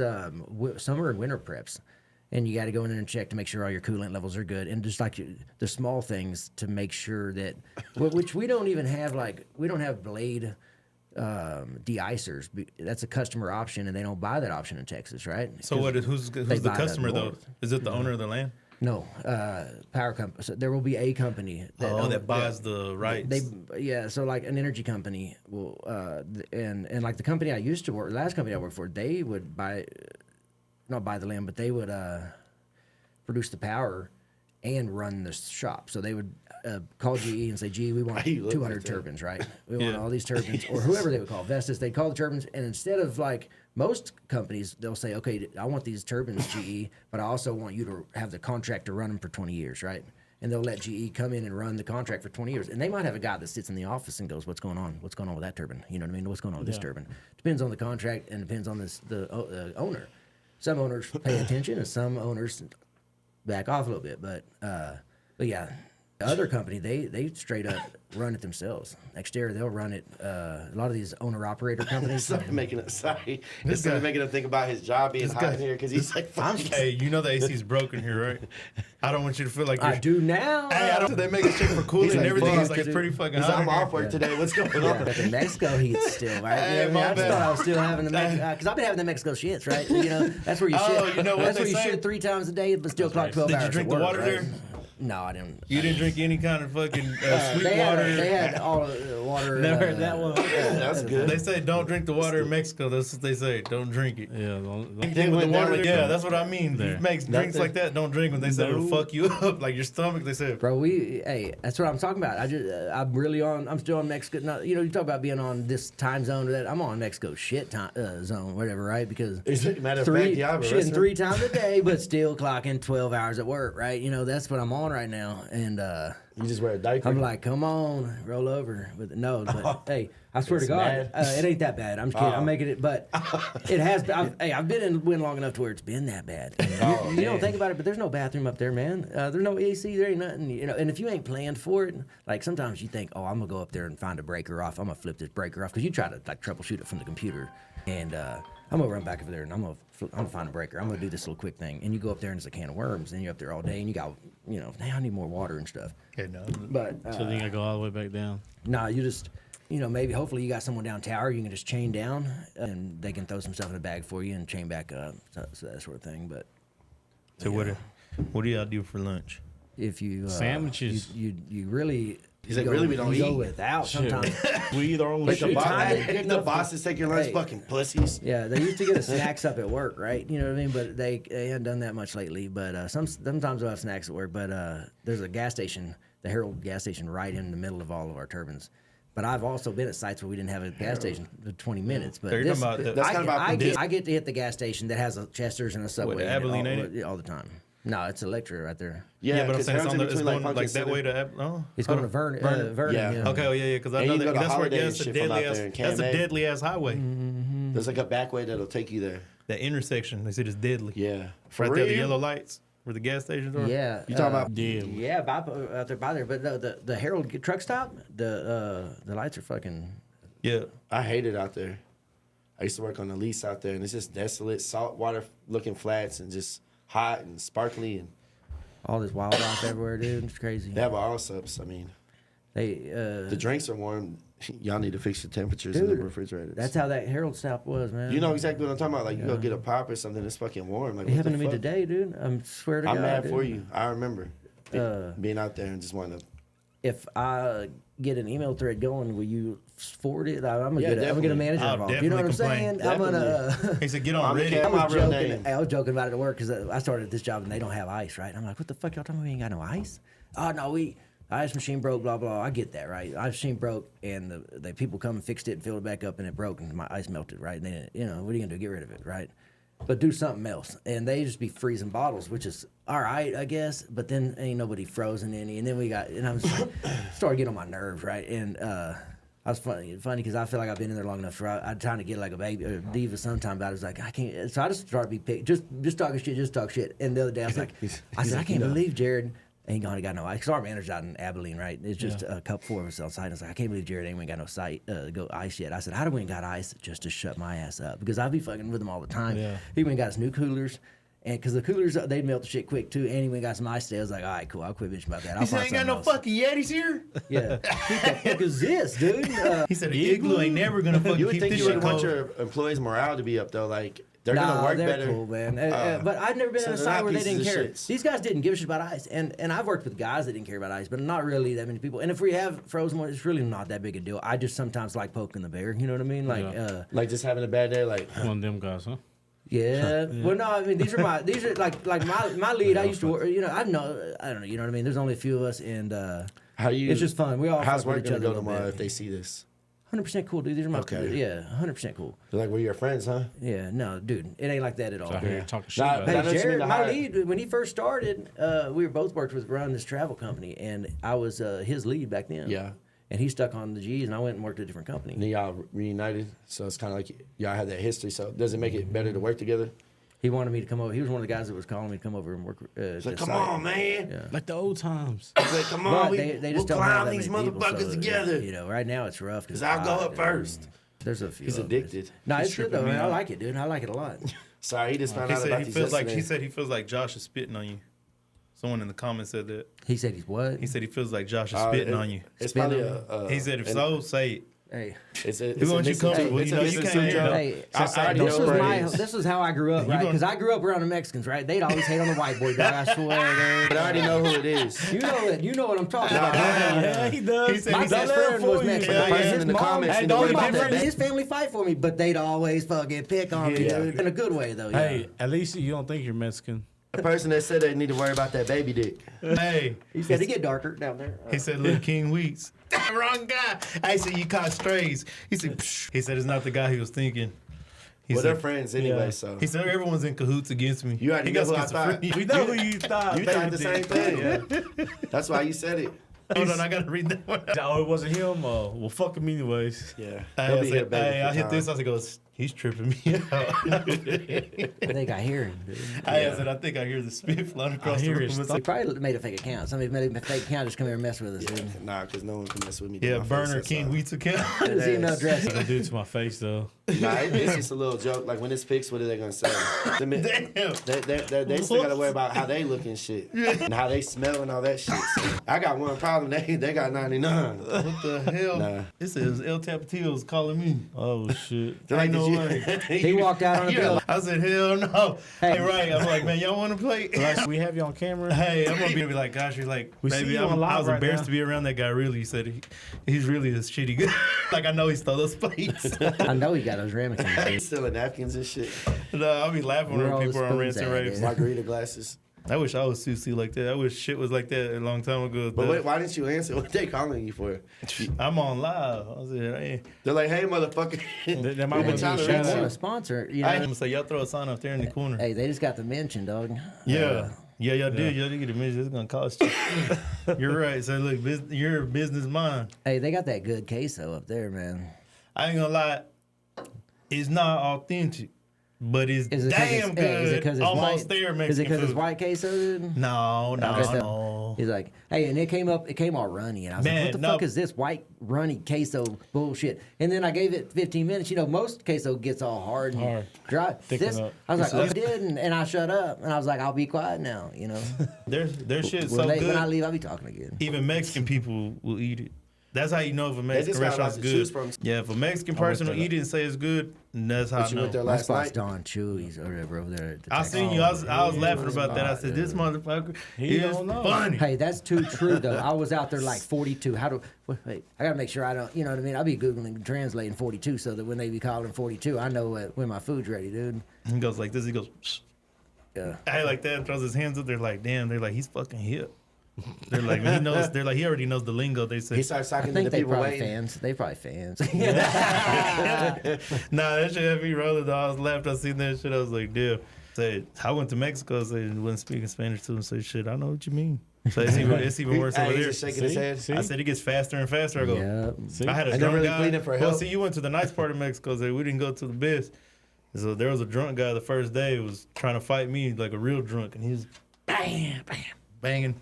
S2: summer and winter preps. And you got to go in there and check to make sure all your coolant levels are good. And just like the small things to make sure that, which we don't even have, we don't have blade de-icers. That's a customer option, and they don't buy that option in Texas, right?
S1: So who's
S2: they
S1: the
S2: buy that
S1: customer though?
S2: north.
S1: Is it the owner of the land?
S2: No, power company. So there will be a company
S1: That buys the rights.
S2: So like an energy company will, and like the company I used to work, last company I worked for, they would not buy the land, but they would produce the power and run the shop. So they would call GE and say, "GE, we want
S9: You look
S2: 200
S9: like that.
S2: turbines, right? We want
S1: Yeah.
S2: all these turbines," or whoever they would call, Vestas. They'd call the turbines, and instead of like most companies, they'll say, "Okay, I want these turbines, GE, but I also want you to have the contract to run them for 20 years, right?" And they'll let GE come in and run the contract for 20 years. And they might have a guy that sits in the office and goes, "What's going on? What's going on with that turbine? You know what I mean? What's going on with this turbine?" Depends on the contract and depends on the owner. Some owners pay attention and some owners back off a little bit. But yeah, the other company, they straight up run it themselves. Exterior, they'll run it. A lot of these owner-operator companies.
S9: Sorry, making him think about his job being hot in here because he's like, fuck.
S1: Hey, you know the AC's broken here, right? I don't want you to feel like
S2: I
S1: you're.
S2: do now.
S1: Hey, I don't. They make us check for cooling
S9: He's
S1: and
S9: like,
S1: everything.
S9: fuck,
S1: It's like it's
S9: dude.
S1: pretty fucking
S9: He's
S1: hot.
S9: like, I'm
S1: in here.
S9: off work today. What's going
S2: Yeah,
S9: on?
S2: but the Mexico heat's still, right?
S1: Hey,
S2: I
S1: my
S2: just
S1: bad.
S2: thought I was still having the Mexico, because I've been having the Mexico shits, right? That's where you shit.
S1: Oh, you know what
S2: That's
S1: they
S2: where you
S1: say?
S2: shit 3 times a day, but still clock 12
S1: Did
S2: hours.
S1: you drink
S2: at
S1: the
S2: work,
S1: water
S2: right?
S1: there?
S2: No, I didn't.
S1: You didn't drink any kind of fucking sweet
S2: They
S1: water.
S2: had all water.
S4: Never heard that one.
S9: That's good.
S1: They say don't drink the water in Mexico. That's what they say. Don't drink it.
S4: Yeah,
S1: Anything with the
S9: went down
S1: water,
S9: with
S1: yeah,
S9: them.
S1: that's what I mean.
S4: There.
S1: You make drinks like that, don't drink them. They said it'll fuck you up, like your stomach. They said.
S2: Bro, that's what I'm talking about. I'm still on Mexico. Not, you talk about being on this time zone or that. I'm on Mexico shit time zone, whatever, right? Because
S9: Matter of fact, yeah, I'm
S2: shitting
S9: arrested.
S2: 3 times a day, but still clocking 12 hours at work, right? That's what I'm on right now. And
S9: You just wear a diaper.
S2: I'm like, come on, roll over. But hey, I swear to God, it ain't that bad. I'm just kidding. I'm making it, but it has. I've been in wind long enough to where it's been that bad. You don't think about it, but there's no bathroom up there, man. There's no AC. There ain't nothing. And if you ain't planned for it, like sometimes you think, oh, I'm gonna go up there and find a breaker off. I'm gonna flip this breaker off because you try to like troubleshoot it from the computer, and I'm gonna run back over there and I'm gonna find a breaker. I'm gonna do this little quick thing. And you go up there and there's a can of worms, and you're up there all day, and you got, hey, I need more water and stuff.
S1: Yeah, no.
S2: But
S4: So then you gotta go all the way back down.
S2: nah, you just, maybe hopefully you got someone down tower you can just chain down, and they can throw some stuff in a bag for you and chain back up, so that sort of thing. But
S1: So what do y'all do for lunch?
S2: if you
S4: Sandwiches.
S2: you really.
S9: He's like, really, we don't
S2: you go
S9: eat?
S2: without sometimes.
S4: We eat our own
S9: Like
S4: shit.
S9: the bosses take your lunch,
S2: Hey.
S9: fucking pussies.
S2: Yeah, they used to get us snacks up at work, right? You know what I mean? But they haven't done that much lately. But sometimes we'll have snacks at work. But there's a gas station, the Herald gas station, right in the middle of all of our turbines. But I've also been at sites where we didn't have a gas station for 20 minutes. But
S1: They're talking about
S9: That's kind of about
S2: I get to hit the gas station that has a Chester's and a Subway
S1: the
S2: in it
S1: Abilene, ain't it?
S2: all the time. No, it's Electra right there.
S1: Yeah, but I'm
S9: 'cause
S1: saying it's,
S9: Harold's
S1: on
S9: in
S1: it's
S9: between,
S1: going
S9: Pumpkin
S1: like that
S9: Center.
S1: way to. Oh,
S2: It's going to Vernon.
S9: Yeah.
S2: Yeah.
S1: Okay, yeah, because I
S9: And
S1: know
S9: you go
S1: that,
S9: to
S1: that's where
S9: Holiday and
S1: that's a
S9: shit from
S1: deadly
S9: out
S1: ass.
S9: there in
S1: That's a
S9: KMA.
S1: deadly ass highway.
S9: There's like a back way that'll take you there.
S1: That intersection, they said it's deadly.
S9: Yeah. For
S1: Right there, the
S9: real?
S1: yellow lights where the gas stations are.
S2: Yeah.
S9: You talking about?
S2: Yeah, out there by there. But the Herald truck stop, the lights are fucking.
S1: Yeah.
S9: I hate it out there. I used to work on the lease out there, and it's just desolate, saltwater looking flats, and just hot and sparkly, and
S2: All this wildlife everywhere, dude. It's crazy.
S9: they have all subs. I mean,
S2: They
S9: the drinks are warm. Y'all need to fix your temperatures in the
S2: Dude,
S9: refrigerators.
S2: that's how that Herald stop was, man.
S9: You know exactly what I'm talking about. Like you go get a pop or something, it's fucking warm. Like
S2: It
S9: what
S2: happened
S9: the
S2: to me
S9: fuck?
S2: today, dude. I'm swear to God.
S9: I'm mad
S2: dude.
S9: for you. I remember being out there and just wanting to.
S2: If I get an email thread going, will you forward it? I'm gonna
S9: Yeah,
S2: get a
S9: definitely.
S2: manager
S1: I'll
S2: involved. You know what I'm saying?
S1: definitely
S2: I'm gonna.
S1: He said, get on
S9: I'm
S1: Reddit.
S9: the cat. My real name.
S2: I was joking about it at work because I started at this job and they don't have ice, right? I'm like, what the fuck y'all talking about? We ain't got no ice. Oh no, ice machine broke, blah blah. I get that, right? Ice machine broke, and the people come and fixed it and filled it back up, and it broke, and my ice melted, right? And then, what are you gonna do? Get rid of it, right? But do something else, and they just be freezing bottles, which is all right, I guess. But then ain't nobody frozen any, and then I was like, started getting on my nerves, right? And I was funny because I feel like I've been in there long enough. So I'm trying to get like a baby, a diva sometime, but I was like, I can't. So I just started to be picked, just talking shit, just talk shit. And the other day I was like, I said, I can't believe Jared ain't got no ice. Cause our manager's out in Abilene, right? It's just a couple, 4 of us on site. I was like, I can't believe Jared ain't got no ice yet. I said, how do we ain't got ice just to shut my ass up? Because I be fucking with him all the time.
S4: Yeah.
S2: He went and got his new coolers. And because the coolers, they melt the shit quick too. And he went and got some ice today. I was like, all right, cool. I'll quit bitching about that. I'll
S1: He said,
S2: find
S1: ain't got no
S2: something else.
S1: fucking Yetis here.
S2: Yeah. What the fuck is this, dude?
S1: He said, the igloo ain't never going to fucking
S9: You would
S1: keep
S9: think
S1: this
S9: you
S1: shit
S9: would want
S1: cold.
S9: your employees' morale to be up though. Like they're
S2: Nah,
S9: gonna work
S2: they're
S9: better.
S2: cool, man. But I've never been
S9: so
S2: on a
S9: they're
S2: site
S9: not
S2: where they
S9: pieces
S2: didn't
S9: of
S2: care.
S9: shits.
S2: These guys didn't give a shit about ice, and I've worked with guys that didn't care about ice, but not really that many people. And if we have frozen one, it's really not that big a deal. I just sometimes like poking the bear. You know what I mean? Like,
S4: Yeah.
S9: Like just having a bad day. Like
S4: One of them guys, huh?
S2: yeah. Well, no, I mean these are like my lead. I used to work. I don't know. You know what I mean? There's only a few of us, and
S9: how you?
S2: it's just fun. We all
S9: How's
S2: fuck with
S9: work
S2: each
S9: gonna
S2: other
S9: go
S2: a little
S9: tomorrow
S2: bit.
S9: if they see this?
S2: 100% cool, dude. These are my
S9: Okay.
S2: yeah, 100% cool.
S9: They're like, we're your friends, huh?
S2: Yeah, no, dude, it ain't like that at all.
S4: So I hear you talking shit
S9: Nah,
S4: about
S9: but I
S4: it.
S9: know what you mean,
S2: Jared,
S9: the
S2: my
S9: hire-
S2: lead, when he first started, we were both worked with running this travel company, and I was his lead back then.
S9: Yeah.
S2: And he stuck on the G's, and I went and worked at a different
S9: And
S2: company.
S9: then y'all reunited, so it's kind of like y'all had that history. So does it make it better to work together?
S2: He wanted me to come over. He was one of the guys that was calling me to come over and work.
S9: It's like,
S2: the
S9: come
S2: site.
S9: on, man.
S2: Yeah.
S4: Like the old times.
S9: It's like, come
S2: But
S9: on,
S2: they
S9: we'll
S2: just don't have
S9: climb
S2: that
S9: these
S2: many people,
S9: motherfuckers
S2: so,
S9: together.
S2: Right now it's rough.
S9: Cause I'll go up first.
S2: There's a few.
S9: He's
S2: of us.
S9: addicted.
S2: No,
S1: He's
S2: it's good
S1: tripping
S2: though,
S1: me
S2: man. I
S1: out.
S2: like it, dude. I like it a lot.
S9: Sorry, he just found
S1: He
S9: out
S1: said
S9: about
S1: he
S9: these
S1: feels like
S9: yesterday.
S1: Josh is spitting on you. Someone in the comments said that.
S2: He said he's what?
S1: He said he feels like Josh is spitting on you.
S9: It's
S2: Spitting
S9: probably
S2: on
S9: a.
S1: He said if so, say it.
S2: Hey.
S9: It's a.
S1: We want you comfortable.
S9: It's
S1: You
S9: a
S1: know, you can't hear
S9: joke.
S2: Hey,
S9: I already
S2: this
S9: know
S2: was
S9: what it is.
S2: this is how I grew up, right? Because I grew up around the Mexicans, right? They'd always hate on the white boy, dog. I swear,
S9: But I already know who it is.
S2: You know it. You know what I'm talking about.
S4: Yeah, he does.
S1: He said
S2: My
S1: he
S2: best
S1: said
S2: friend was Mexican.
S9: The
S2: right?
S9: person
S2: His
S9: in the
S2: mom-
S9: comments
S2: Hey,
S9: need to
S2: don't
S9: worry
S2: about
S9: about
S2: that.
S9: that.
S2: His family fight for me, but they'd always fucking pick on me,
S9: Yeah.
S2: dude. In a good way, though. Yeah.
S4: Hey, at least you don't think you're Mexican.
S9: The person that said they need to worry about that baby dick.
S1: Hey,
S2: He said it get darker down there.
S1: he said, "Little King Weeks." Wrong guy. I said you caught strays. He said, Psh. He said it's not the guy he was thinking. He
S9: Well, they're
S1: said,
S9: friends anyway,
S4: yeah.
S9: so.
S1: he said everyone's in cahoots against me.
S9: You already
S1: He
S9: know
S1: got
S9: who I thought.
S1: schizophrenia.
S4: We know who you thought.
S9: You
S4: baby
S9: thought the same
S4: dick.
S9: thing. That's why you said it.
S1: Hold on, I gotta read that one.
S4: Oh, it wasn't him? Well, fuck him anyways.
S9: Yeah.
S1: Hey,
S9: He'll
S1: I
S9: be
S1: said,
S9: here, baby.
S1: hey, I
S9: for
S1: hit
S9: time.
S1: this. I said, He's tripping me out.
S2: I think I hear him. Dude.
S1: I said, I think I hear the spit flying across the room.
S2: He probably made a fake account. Somebody made a fake account just come here and mess with us. Dude.
S9: Nah, because no one can mess with me.
S1: Yeah,
S9: My
S1: Burner
S9: face,
S1: King
S9: that's
S1: Wheats account.
S2: His email address.
S4: Don't do it to my face though.
S9: Nah, it's just a little joke. Like when it's pics, what are they gonna say?
S1: Damn.
S9: They still gotta worry about how they look and shit, and how they smell and all that shit. So, I got one problem. They got 99.
S1: What the hell?
S9: Nah.
S1: This is El Tapatio's calling me.
S4: Oh shit.
S9: They're like,
S1: Ain't no
S9: did you-
S1: way.
S2: He walked out on the bill.
S1: I said, hell no. Hey, right. I'm like, man, y'all want to play?
S4: Like, we have you on camera.
S1: Hey, I'm gonna be like, gosh, you're like,
S4: We see
S1: baby,
S4: you on live
S1: I was
S4: right
S1: embarrassed
S4: now.
S1: to be around that guy. Really, he said he's really a shitty guy. Like I know he stole those plates.
S2: I know he got those ramekins. dude.
S9: Stealing napkins and shit.
S1: No, I'll be laughing
S2: Where
S1: when
S2: all the
S1: people are on
S2: spoons
S1: rants and
S2: at,
S1: raves.
S2: dude?
S9: Margarita glasses.
S1: I wish I was Susie like that. I wish shit was like that a long time ago.
S9: But wait, why didn't you answer? What they calling you for?
S1: I'm on live. I said, hey.
S9: They're like, hey, motherfucker.
S4: That might
S9: We've
S4: be
S9: been trying to
S4: shout
S9: reach
S2: They
S9: you.
S2: want a
S4: out.
S2: sponsor, you know.
S1: I'm gonna say, y'all throw a sign up there in the corner.
S2: Hey, they just got the mention, dog.
S1: Yeah. Y'all did. Y'all did get a mention. It's gonna cost you. You're right. So look, you're a business mind.
S2: Hey, they got that good queso up there, man.
S1: I ain't gonna lie. It's not authentic, but it's
S2: Is it 'cause
S1: damn
S2: it's,
S1: good.
S2: hey, is it 'cause it's
S1: Almost
S2: white?
S1: there, Mexican
S2: Is it because it's
S1: food.
S2: white queso, dude?
S1: No.
S2: He's like, hey, and it came all runny, and I was
S1: Man,
S2: like, what the
S1: no.
S2: fuck is this white runny queso bullshit? And then I gave it 15 minutes. You know, most queso gets all hard and dry.
S4: Thicken
S2: This,
S4: up.
S2: I was like, oh, you did, and I shut up, and I was like, I'll be quiet now. You know,
S1: Their shit's
S2: when
S1: so good.
S2: when I leave, I'll be talking again.
S1: Even Mexican people will eat it. That's how you know if a Mexican
S9: just got a lot
S1: restaurant's
S9: to
S1: good.
S9: choose from.
S1: Yeah, if a Mexican person will eat it and say it's good, that's how I
S9: But you went there
S1: know.
S2: My
S9: last
S2: spot's
S9: night.
S2: Don Chewy's or whatever over there. At the
S1: I
S2: Texas.
S1: seen you. I was laughing about that. I said, "This motherfucker
S4: He
S1: is
S4: don't know.
S1: funny."
S2: Hey, that's too true though. I was out there like 42. How do wait? I gotta make sure I don't. You know what I mean? I'll be googling and translating 42 so that when they be calling 42, I know when my food's ready, dude.
S1: He goes like this. He goes, "Psst."
S2: Yeah.
S1: I like that. Throws his hands up. They're like, damn. They're like, he's fucking hip. They're like, he knows. They're like, he already knows the lingo. They
S9: He
S1: say,
S9: starts
S2: I
S9: talking to
S2: think
S9: the
S2: they
S9: people
S2: probably
S9: waiting.
S2: fans. They probably fans.
S1: nah, that shit had me rolling. Though. I was laughing. I seen that shit. I was like, damn. Said, I went to Mexico. Said, wasn't speaking Spanish to him. Say, shit, I know what you mean. So it's even worse
S9: Hey,
S1: over
S9: he's
S1: there.
S9: just shaking his head.
S1: I said, it gets faster and faster. I go,
S2: Yeah.
S1: I had a
S9: And they're
S1: drunk
S9: really
S1: guy.
S9: pleading for
S1: Well,
S9: help.
S1: see, you went to the nice part of Mexico. So we didn't go to the best. So there was a drunk guy the first day who was trying to fight me like a real drunk, and he was banging.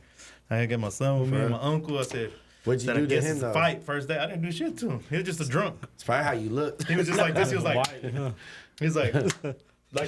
S1: I had got my son with me and my uncle. I said,
S9: What'd you
S1: I
S9: do to
S1: guess
S9: him,
S1: it's a
S9: though?
S1: fight first day. I didn't do shit to him. He was just a drunk.
S9: It's probably how you look.
S1: He was just like this. He was like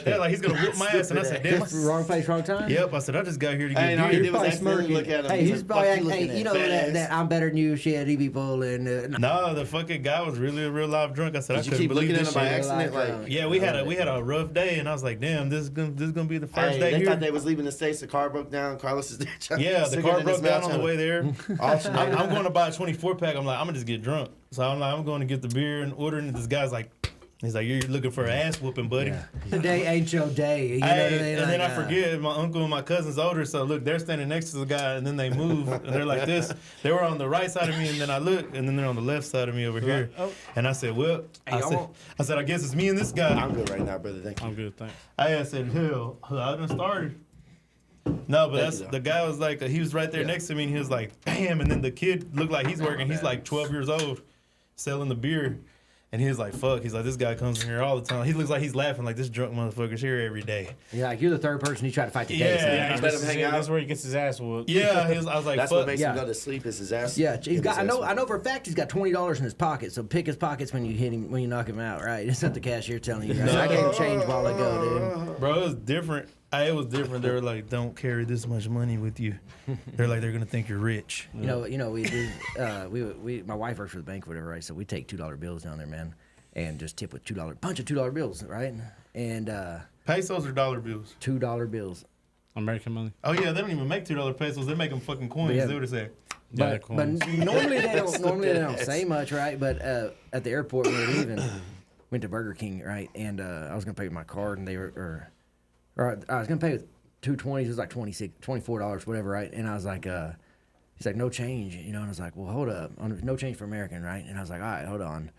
S1: that, like he's gonna whip my ass. And I said, damn.
S2: Just wrong place, wrong time.
S1: Yep. I said, I just got here to
S9: Hey,
S1: get
S9: and all
S1: beer.
S9: you did was
S2: Probably
S9: accidentally
S2: smirking.
S9: look at him.
S2: Hey, he's
S9: like,
S2: probably
S9: "Fuck you
S2: acting,
S9: looking
S2: hey, you
S9: at,
S2: know
S9: fat ass."
S2: that I'm better than you. Shit, he be pulling.
S1: No, the fucking guy was really a real live drunk. I said, I
S9: Did you
S1: couldn't
S9: keep
S1: believe
S9: looking at
S1: this
S9: him by
S1: shit.
S9: accident?
S2: Like,
S9: Like,
S1: Yeah, we had a rough day, and I was like, damn, this is gonna be the first
S9: hey,
S1: day
S9: they
S1: here.
S9: thought they was leaving the States. The car broke down. Carlos is there.
S1: Yeah, the car broke down on the way there.
S9: Awesome.
S1: I'm going to buy a 24 pack. I'm like, I'm gonna just get drunk. So I'm like, I'm going to get the beer and ordering it. This guy's like, he's like, you're looking for an ass whooping, buddy.
S2: Today ain't your day. You know what I mean?
S1: And then
S2: Like,
S1: I forget, my uncle and my cousin's older, so look, they're standing next to the guy, and then they move, and they're like this. They were on the right side of me, and then I look, and then they're on the left side of me over here. And I said, well, I said, I guess it's me and this guy.
S9: I'm good right now, brother. Thank you.
S4: I'm good, thanks.
S1: I said, hell, I done started. No, but
S9: Thank you, though.
S1: the guy was like, he was right there next to me, and he was like, bam, and then the kid looked like he's working. He's like 12 years old, selling the beer. And he was like, fuck. He's like, this guy comes in here all the time. He looks like he's laughing like this drunk motherfucker's here every day.
S2: you're like, you're the third person you try to fight today.
S1: Yeah.
S2: so-
S9: Let him hang out.
S4: That's where he gets his ass whooped.
S1: Yeah, I was like,
S9: That's
S1: fuck.
S9: what makes
S2: Yeah.
S9: him go to sleep. Is his ass.
S2: Yeah, he's got. I
S9: His
S2: know.
S9: ass.
S2: I know for a fact he's got $20 in his pocket. So pick his pockets when you hit him, when you knock him out. Right? It's not the cashier telling you. Right? I gave him change a while ago, dude.
S1: Bro, it was different. It was different. They were like, don't carry this much money with you. They're like, they're going to think you're rich.
S2: You know, we do. We my wife works for the bank, or whatever, right? So we take $2 bills down there, man, and just tip with bunch of $2 bills, right? And
S1: Pesos or dollar bills?
S2: $2 bills.
S4: American money.
S1: Oh, yeah, they don't even make $2 pesos. They make them fucking coins.
S2: Yeah.
S1: They would have said.
S4: Yeah,
S2: But normally they don't. Normally they don't say much, right? But at the airport when we were leaving, went to Burger King, right? And I was gonna pay with my card, and they were, or I was gonna pay with $2.20. It was like $24, whatever, right? And I was like, he's like, no change, you know. And I was like, well, hold up, no change for American, right? And I was like, all right, hold on.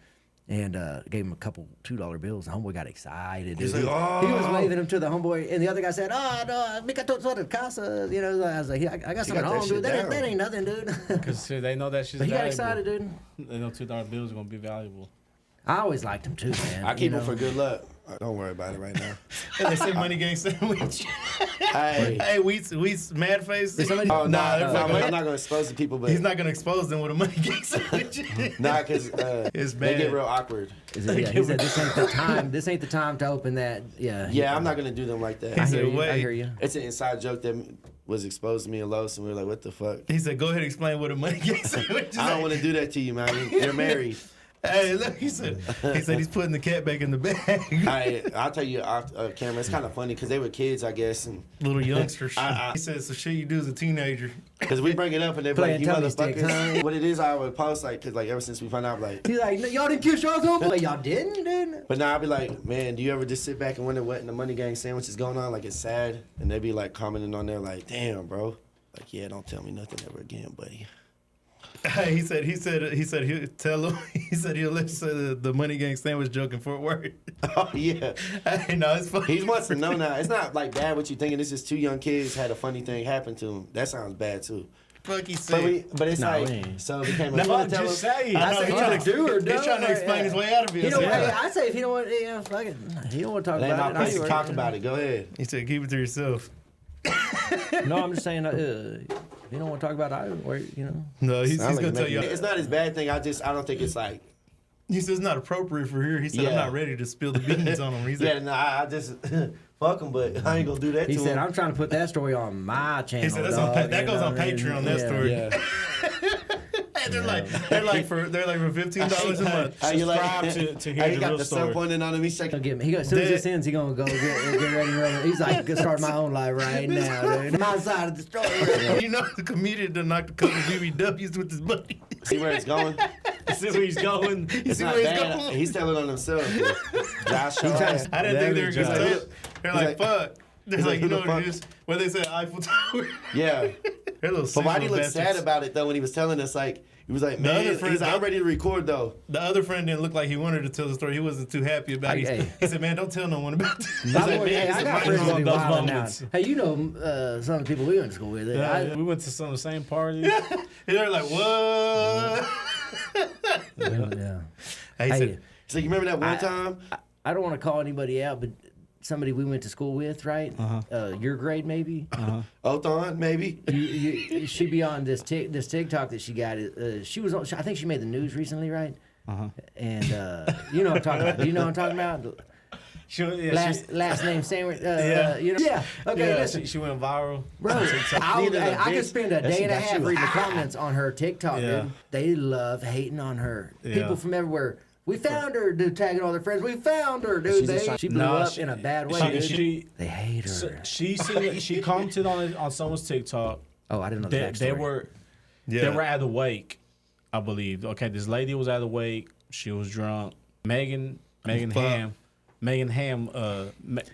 S2: And gave him a couple $2 bills. The homeboy got excited.
S9: He's
S2: dude.
S9: like,
S2: He was
S9: "Oh."
S2: waving them to the homeboy, and the other guy said, "Oh no, me got todo de casa." You know, I was like, I got something
S9: got that
S2: home,
S9: shit
S2: dude. That
S9: down.
S2: ain't nothing, dude.
S4: Because they know that shit's
S2: But he got
S4: valuable.
S2: excited, dude.
S4: They know $2 bills are gonna be valuable.
S2: I always liked him too, man.
S9: I keep them for good luck. Don't worry about it right now.
S1: They say Money Gang sandwich.
S9: Hey,
S1: we mad face.
S9: Oh,
S1: Nah,
S9: I'm not gonna expose the people, but
S1: he's not gonna expose them with a Money Gang sandwich.
S9: nah, because
S1: It's
S9: they
S1: bad.
S9: get real awkward.
S2: He said, "This ain't the time. This ain't the time to open that." Yeah.
S9: Yeah, I'm not gonna do them like
S2: I
S9: that.
S2: hear you. I
S1: wait.
S2: hear you.
S9: It's an inside joke that was exposed to me and Los, and we were like, "What the fuck?"
S1: He said, "Go ahead and explain what a Money Gang sandwich is."
S9: I don't want to do that to you, man. You're married.
S1: Hey, look, he said he's putting the cat back in the bag.
S9: I'll tell you off camera. It's kind of funny because they were kids, I guess, and
S1: Little youngsters. He said, "So shit you do as a teenager."
S9: because we bring it up and they're
S2: Playing
S9: like, "You
S2: tummy sticks,
S9: motherfuckers."
S2: huh?
S9: What it is, I would post like, because like ever since we found out, like,
S2: He's like, "Y'all didn't kiss y'all's open." Like, y'all didn't, dude.
S9: but now I'll be like, "Man, do you ever just sit back and wonder what in the Money Gang sandwich is going on? Like it's sad," and they be like commenting on there, like, "Damn, bro." Like, yeah, don't tell me nothing ever again, buddy.
S1: Hey, he said he'll tell him. He said he'll listen to the Money Gang sandwich joke in Fort Worth.
S9: Oh yeah,
S1: Hey, no, it's funny.
S9: he wants to know now. It's not like bad what you thinking. This is two young kids had a funny thing happen to them. That sounds bad too.
S1: Fuck, he
S9: But,
S1: said.
S9: but it's
S2: No,
S9: like
S2: we ain't.
S9: so it became a.
S1: No,
S9: you wanna
S1: I'm
S9: tell
S1: just
S9: him?
S1: saying.
S9: I
S1: I know
S9: say,
S1: he's
S9: yeah.
S1: trying to
S2: do or
S1: He's
S2: don't,
S1: trying to
S2: like,
S1: explain his way out of it.
S2: He don't,
S1: Yeah.
S2: I say if he don't want, yeah, fuck it. He don't want to talk
S9: It ain't
S2: about
S9: my
S2: it.
S9: place to
S2: I
S9: talk about it. Go ahead.
S1: He said, "Keep it to yourself."
S2: No, I'm just saying. If you don't want to talk about it, you know.
S1: No, he's
S9: Sounds like
S1: gonna tell you.
S9: it's not his bad thing. I don't think it's like.
S1: He says it's not appropriate for here. He said, "I'm
S9: Yeah.
S1: not ready to spill the beans on him." He
S9: Yeah,
S1: said,
S9: no, I just fuck him, but I ain't gonna do that
S2: He
S9: to
S2: said,
S9: him.
S2: "I'm trying to put that story on my channel."
S1: "He said that's
S2: dog,"
S1: that
S2: you
S1: goes
S2: know
S1: on
S2: what I mean?
S1: Patreon. That
S2: Yeah.
S1: story."
S9: Yeah.
S1: Hey, they're like for $15 a month.
S9: How you like
S4: Subscribe to hear
S9: how he
S4: the
S9: got
S4: real
S9: the
S4: story.
S9: sun pointing on him. He's
S2: He'll
S9: shaking.
S2: get me. As soon as this ends, he gonna go get ready to run. He's like, "Gonna start my own life right now, dude." My side of the story.
S1: You know, the comedian done knocked a couple BBWs with his buddy.
S9: See where it's going?
S4: See where he's going.
S9: It's
S1: see
S9: not
S1: where he's
S9: bad.
S1: going?
S9: He's telling on himself. Josh, Josh.
S1: I didn't think they were gonna
S4: Damage.
S1: say it. They're like, fuck. They're
S9: he's
S1: like,
S9: like,
S1: you
S9: who
S1: know
S9: the
S1: what it
S9: fuck?
S1: is? What they said, Eiffel Tower.
S9: Yeah.
S1: They're little
S9: But why did he
S1: sexual
S9: look sad
S1: bastards.
S9: about it though when he was telling us? Like he was like,
S1: The
S9: man,
S1: other friend-
S9: he's like, I'm ready to record though.
S1: The other friend didn't look like he wanted to tell the story. He wasn't too happy about it.
S2: Hey.
S1: He said, man, don't tell no one about this.
S2: My
S9: like,
S2: boy,
S9: man,
S2: hey,
S9: it's
S2: I
S9: a
S2: got
S9: mic
S2: friends
S9: on
S2: that be
S4: those
S2: wilding
S4: moments.
S2: out. Hey, you know some of the people we went to school with.
S4: We went to some of the same parties.
S1: And they're like, what?
S2: Yeah.
S1: Hey, he
S2: Hey,
S1: said,
S9: So you remember that one time?
S2: I don't want to call anybody out, but somebody we went to school with, right? Your grade maybe.
S9: Othon, maybe.
S2: She be on this TikTok that she got. She was on. I think she made the news recently, right? And you know what I'm talking about. Do you know what I'm talking about? Last name sandwich. You know. Yeah. Okay.
S4: Yeah,
S2: Listen,
S4: she went viral.
S2: bro. I could spend a day and a half reading the comments on her TikTok,
S4: Yeah.
S2: dude. They love hating on her.
S4: Yeah.
S2: People from everywhere. We found her, dude. Tagging all their friends. We found her, dude. She blew up in a bad way, dude. They hate her.
S4: So she commented on someone's TikTok.
S2: Oh, I didn't know the backstory.
S4: They were at the wake, I believe. Okay, this lady was at the wake. She was drunk. Megan Ham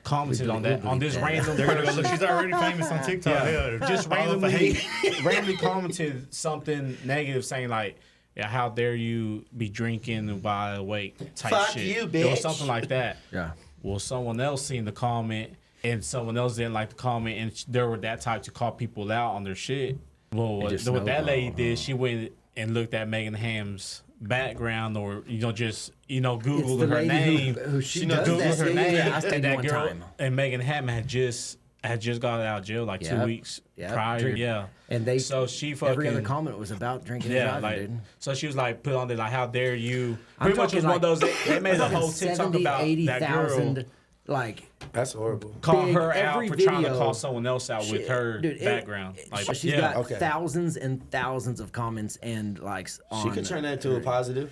S4: commented on that on this random.
S1: they're going to go
S4: person.
S1: look. She's already famous on TikTok.
S4: Yeah. Just
S1: All over hate.
S4: randomly commented something negative, saying like, "Yeah, how dare you be drinking while awake?" Type
S9: Fuck
S4: shit.
S9: you,
S4: It
S9: bitch.
S4: was something like that.
S2: Yeah.
S4: Well, someone else seen the comment, and someone else didn't like the comment, and they were that type to call people out on their shit. Well, what
S2: just
S4: that lady
S2: snowballed,
S4: did, she went and looked at Megan Ham's background, or just Googled
S2: It's the
S4: her
S2: lady
S4: name.
S2: who she
S4: She
S2: does
S4: Googled
S2: that.
S4: her
S2: Yeah,
S4: name,
S2: yeah, I stayed
S4: and that
S2: one
S4: girl
S2: time.
S4: and Megan Ham had just got out of jail like 2
S2: Yep.
S4: weeks
S2: Yep.
S4: prior.
S2: Drink-
S4: Yeah,
S2: And
S4: so she fucking
S2: every other comment was about drinking and
S4: yeah,
S2: driving,
S4: like
S2: dude.
S4: so she was like put on there like, how dare you?
S2: I'm
S4: Pretty much
S2: talking
S4: was one of those.
S2: like
S4: They made a whole
S2: 70,
S4: TikTok about that girl.
S2: 80,000, like
S9: That's horrible.
S4: Call
S2: big,
S4: her out
S2: every
S4: for trying to
S2: video.
S4: call someone else out with her
S2: Dude,
S4: background.
S2: She's got
S9: Okay.
S2: thousands and thousands of comments and likes on.
S9: She could turn that into a positive.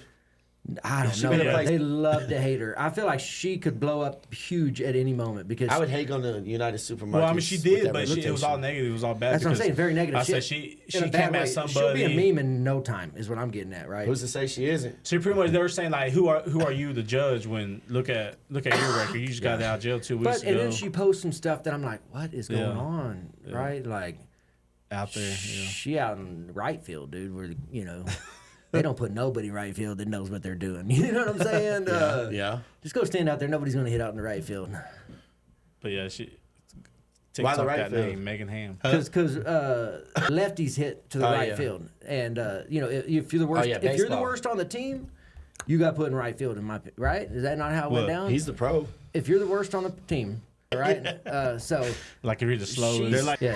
S2: I don't know.
S9: been a place-
S2: They love to hate her. I feel like she could blow up huge at any moment because
S9: I would hate going to United Supermarkets.
S4: Well, I mean, she
S9: with
S4: did,
S9: that
S4: but it was
S9: reputation.
S4: all negative. It was all bad.
S2: that's what I'm
S4: because
S2: saying. Very negative
S4: I
S2: shit.
S4: said she
S2: In a
S4: came
S2: bad
S4: at
S2: way.
S4: somebody.
S2: She'll be a meme in no time. Is what I'm getting at, right?
S9: Who's to say she isn't?
S4: So pretty much they were saying like, who are you to judge when look at your record? You just got out of jail 2 weeks
S2: But and
S4: ago.
S2: then she posts some stuff that I'm like, what is going
S4: Yeah.
S2: on, right? Like
S4: out there. Yeah.
S2: she out in right field, dude. Where they don't put nobody in right field that knows what they're doing. You know what I'm saying?
S9: Yeah.
S2: Just go stand out there. Nobody's gonna hit out in the right field.
S4: But yeah, she
S9: Why the
S4: TikTok
S9: right
S4: that
S9: field?
S4: name, Megan Ham.
S2: Because lefties hit to the right
S9: yeah.
S2: field, and if you're the worst,
S9: yeah,
S2: if you're the
S9: baseball.
S2: worst on the team, you got put in right field in my right. Is that not how it went down?
S9: He's the pro.
S2: If you're the worst on the team, right? So
S4: Like you read the slow.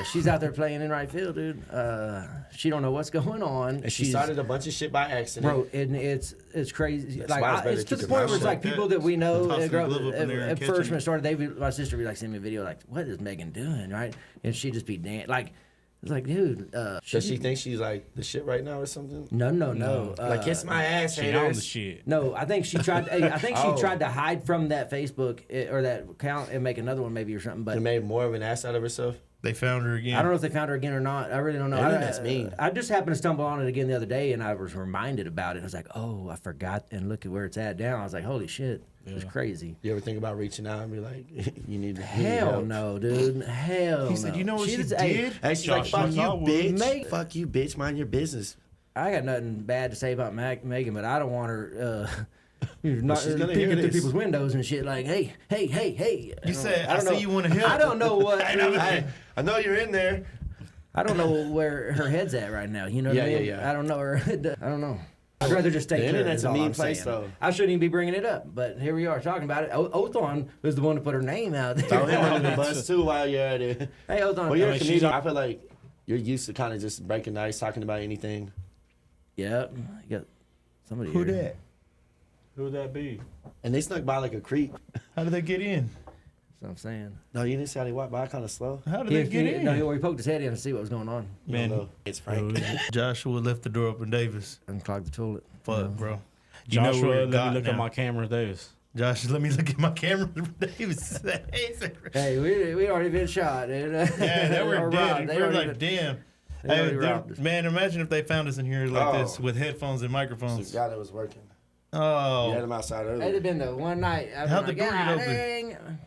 S2: she's out there playing in right field, dude. She don't know what's going on.
S9: And she started a bunch of shit by accident.
S2: Bro, and it's crazy.
S9: That's why it's better
S2: It's
S9: to
S2: to the
S9: keep
S2: point
S9: your
S2: where it's
S9: mouth
S2: like
S9: shut.
S2: people that we know
S1: Toss
S2: that
S1: some
S2: grow
S1: glove up in there and
S2: at
S1: catch
S2: first
S1: it.
S2: when it started, my sister would be like send me a video like, what is Megan doing, right? And she'd just be like, it's like, dude.
S9: Does she think she's like the shit right now or something?
S2: No.
S9: Like kiss my ass,
S4: She on the
S9: haters.
S4: shit.
S2: No, I think she tried. I think she
S9: Oh.
S2: tried to hide from that Facebook or that account and make another one maybe or something. But
S9: And made more of an ass out of herself.
S1: They found her again.
S2: I don't know if they found her again or not. I really don't know.
S9: Maybe that's mean.
S2: I just happened to stumble on it again the other day, and I was reminded about it. I was like, oh, I forgot, and look at where it's at now. I was like, holy shit, it's crazy.
S9: You ever think about reaching out and be like, you need
S2: Hell
S9: help?
S2: no, dude. Hell no.
S1: He said, you know what she
S2: just-
S1: did?
S9: Hey, she's like, fuck you,
S4: Josh,
S9: bitch. Fuck you, bitch. Mind your business.
S2: I got nothing bad to say about Megan, but I don't want her not
S9: she's gonna
S2: peeking
S9: hear
S2: through
S9: this.
S2: people's windows and shit like, hey.
S1: You said, I
S2: don't
S1: see
S2: know.
S1: you want to help.
S2: I don't know what.
S9: Hey, I know you're in there.
S2: I don't know where her head's at right now. You know what I mean?
S9: Yeah.
S2: I don't know her. I don't know. I'd rather just stay
S9: The
S2: clear.
S9: internet's
S2: is
S9: a
S2: all
S9: mean
S2: I'm
S9: place,
S2: saying.
S9: though.
S2: I shouldn't even be bringing it up, but here we are talking about it. Othon was the one to put her name out there.
S9: Throw him under the bus too while you're at it.
S2: Hey, Othon.
S9: Well, you're a
S4: mean, she's
S9: comedian.
S4: a-
S9: I feel like you're used to kind of just breaking the ice, talking about anything.
S2: Yep. You got somebody
S1: Who
S2: here.
S1: that?
S4: Who would that be?
S9: And they snuck by like a creep.
S1: How did they get in?
S2: That's what I'm saying.
S9: No, you didn't see how they walked by kind of slow.
S1: How did they get in?
S2: No, he poked his head in to see what was going on
S9: You
S1: Man.
S9: don't know. It's Frank.
S1: Joshua left the door open, Davis.
S2: and clogged the toilet.
S1: Fuck, bro. You know
S4: Joshua,
S1: where
S4: let
S1: God
S4: me look
S1: now.
S4: at my camera, Davis.
S1: Josh, let me look at my camera. Davis.
S2: Hey, we already been shot, dude.
S1: Yeah, they were
S2: Or
S1: dead.
S2: robbed. They
S1: We were
S2: already
S1: like,
S2: been-
S1: damn.
S2: they already
S1: Hey,
S2: robbed us.
S1: man, imagine if they found us in here like
S9: Oh.
S1: this with headphones and
S9: The
S1: microphones.
S9: guy that was working.
S1: Oh.
S9: You had him outside
S2: That'd
S9: earlier.
S2: have been the one night. I'd
S1: How'd
S2: been
S1: the door
S2: like,
S1: get
S2: "God
S1: open?"
S2: dang."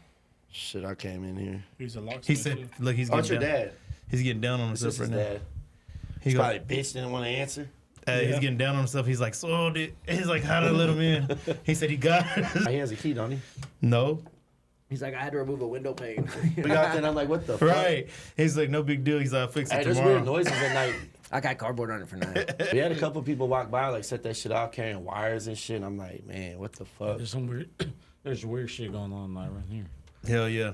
S9: Shit, I came in here.
S4: He's a locksmith.
S1: He said, look, he's
S9: Oh, it's
S1: getting
S9: your
S1: down.
S9: dad.
S1: He's getting down on
S9: This
S1: himself
S9: is
S1: right
S9: his
S1: now.
S9: dad.
S1: He
S9: He's
S1: go,
S9: probably bitch didn't want to answer.
S1: He's getting down on himself. He's like, so did. He's like, how did I let him in? He said he got it.
S9: He has a key, don't he?
S1: No.
S2: He's like, I had to remove a window pane.
S9: We got there and I'm like, what the fuck?
S1: Right. He's like, no big deal. He's like, I'll fix it
S9: Hey, there's
S1: tomorrow.
S9: weird noises at night.
S2: I got cardboard on it for night.
S9: We had a couple people walk by, like set that shit off, carrying wires and shit. And I'm like, man, what the fuck?
S4: There's some weird. There's weird shit going on like right here.
S1: Hell yeah.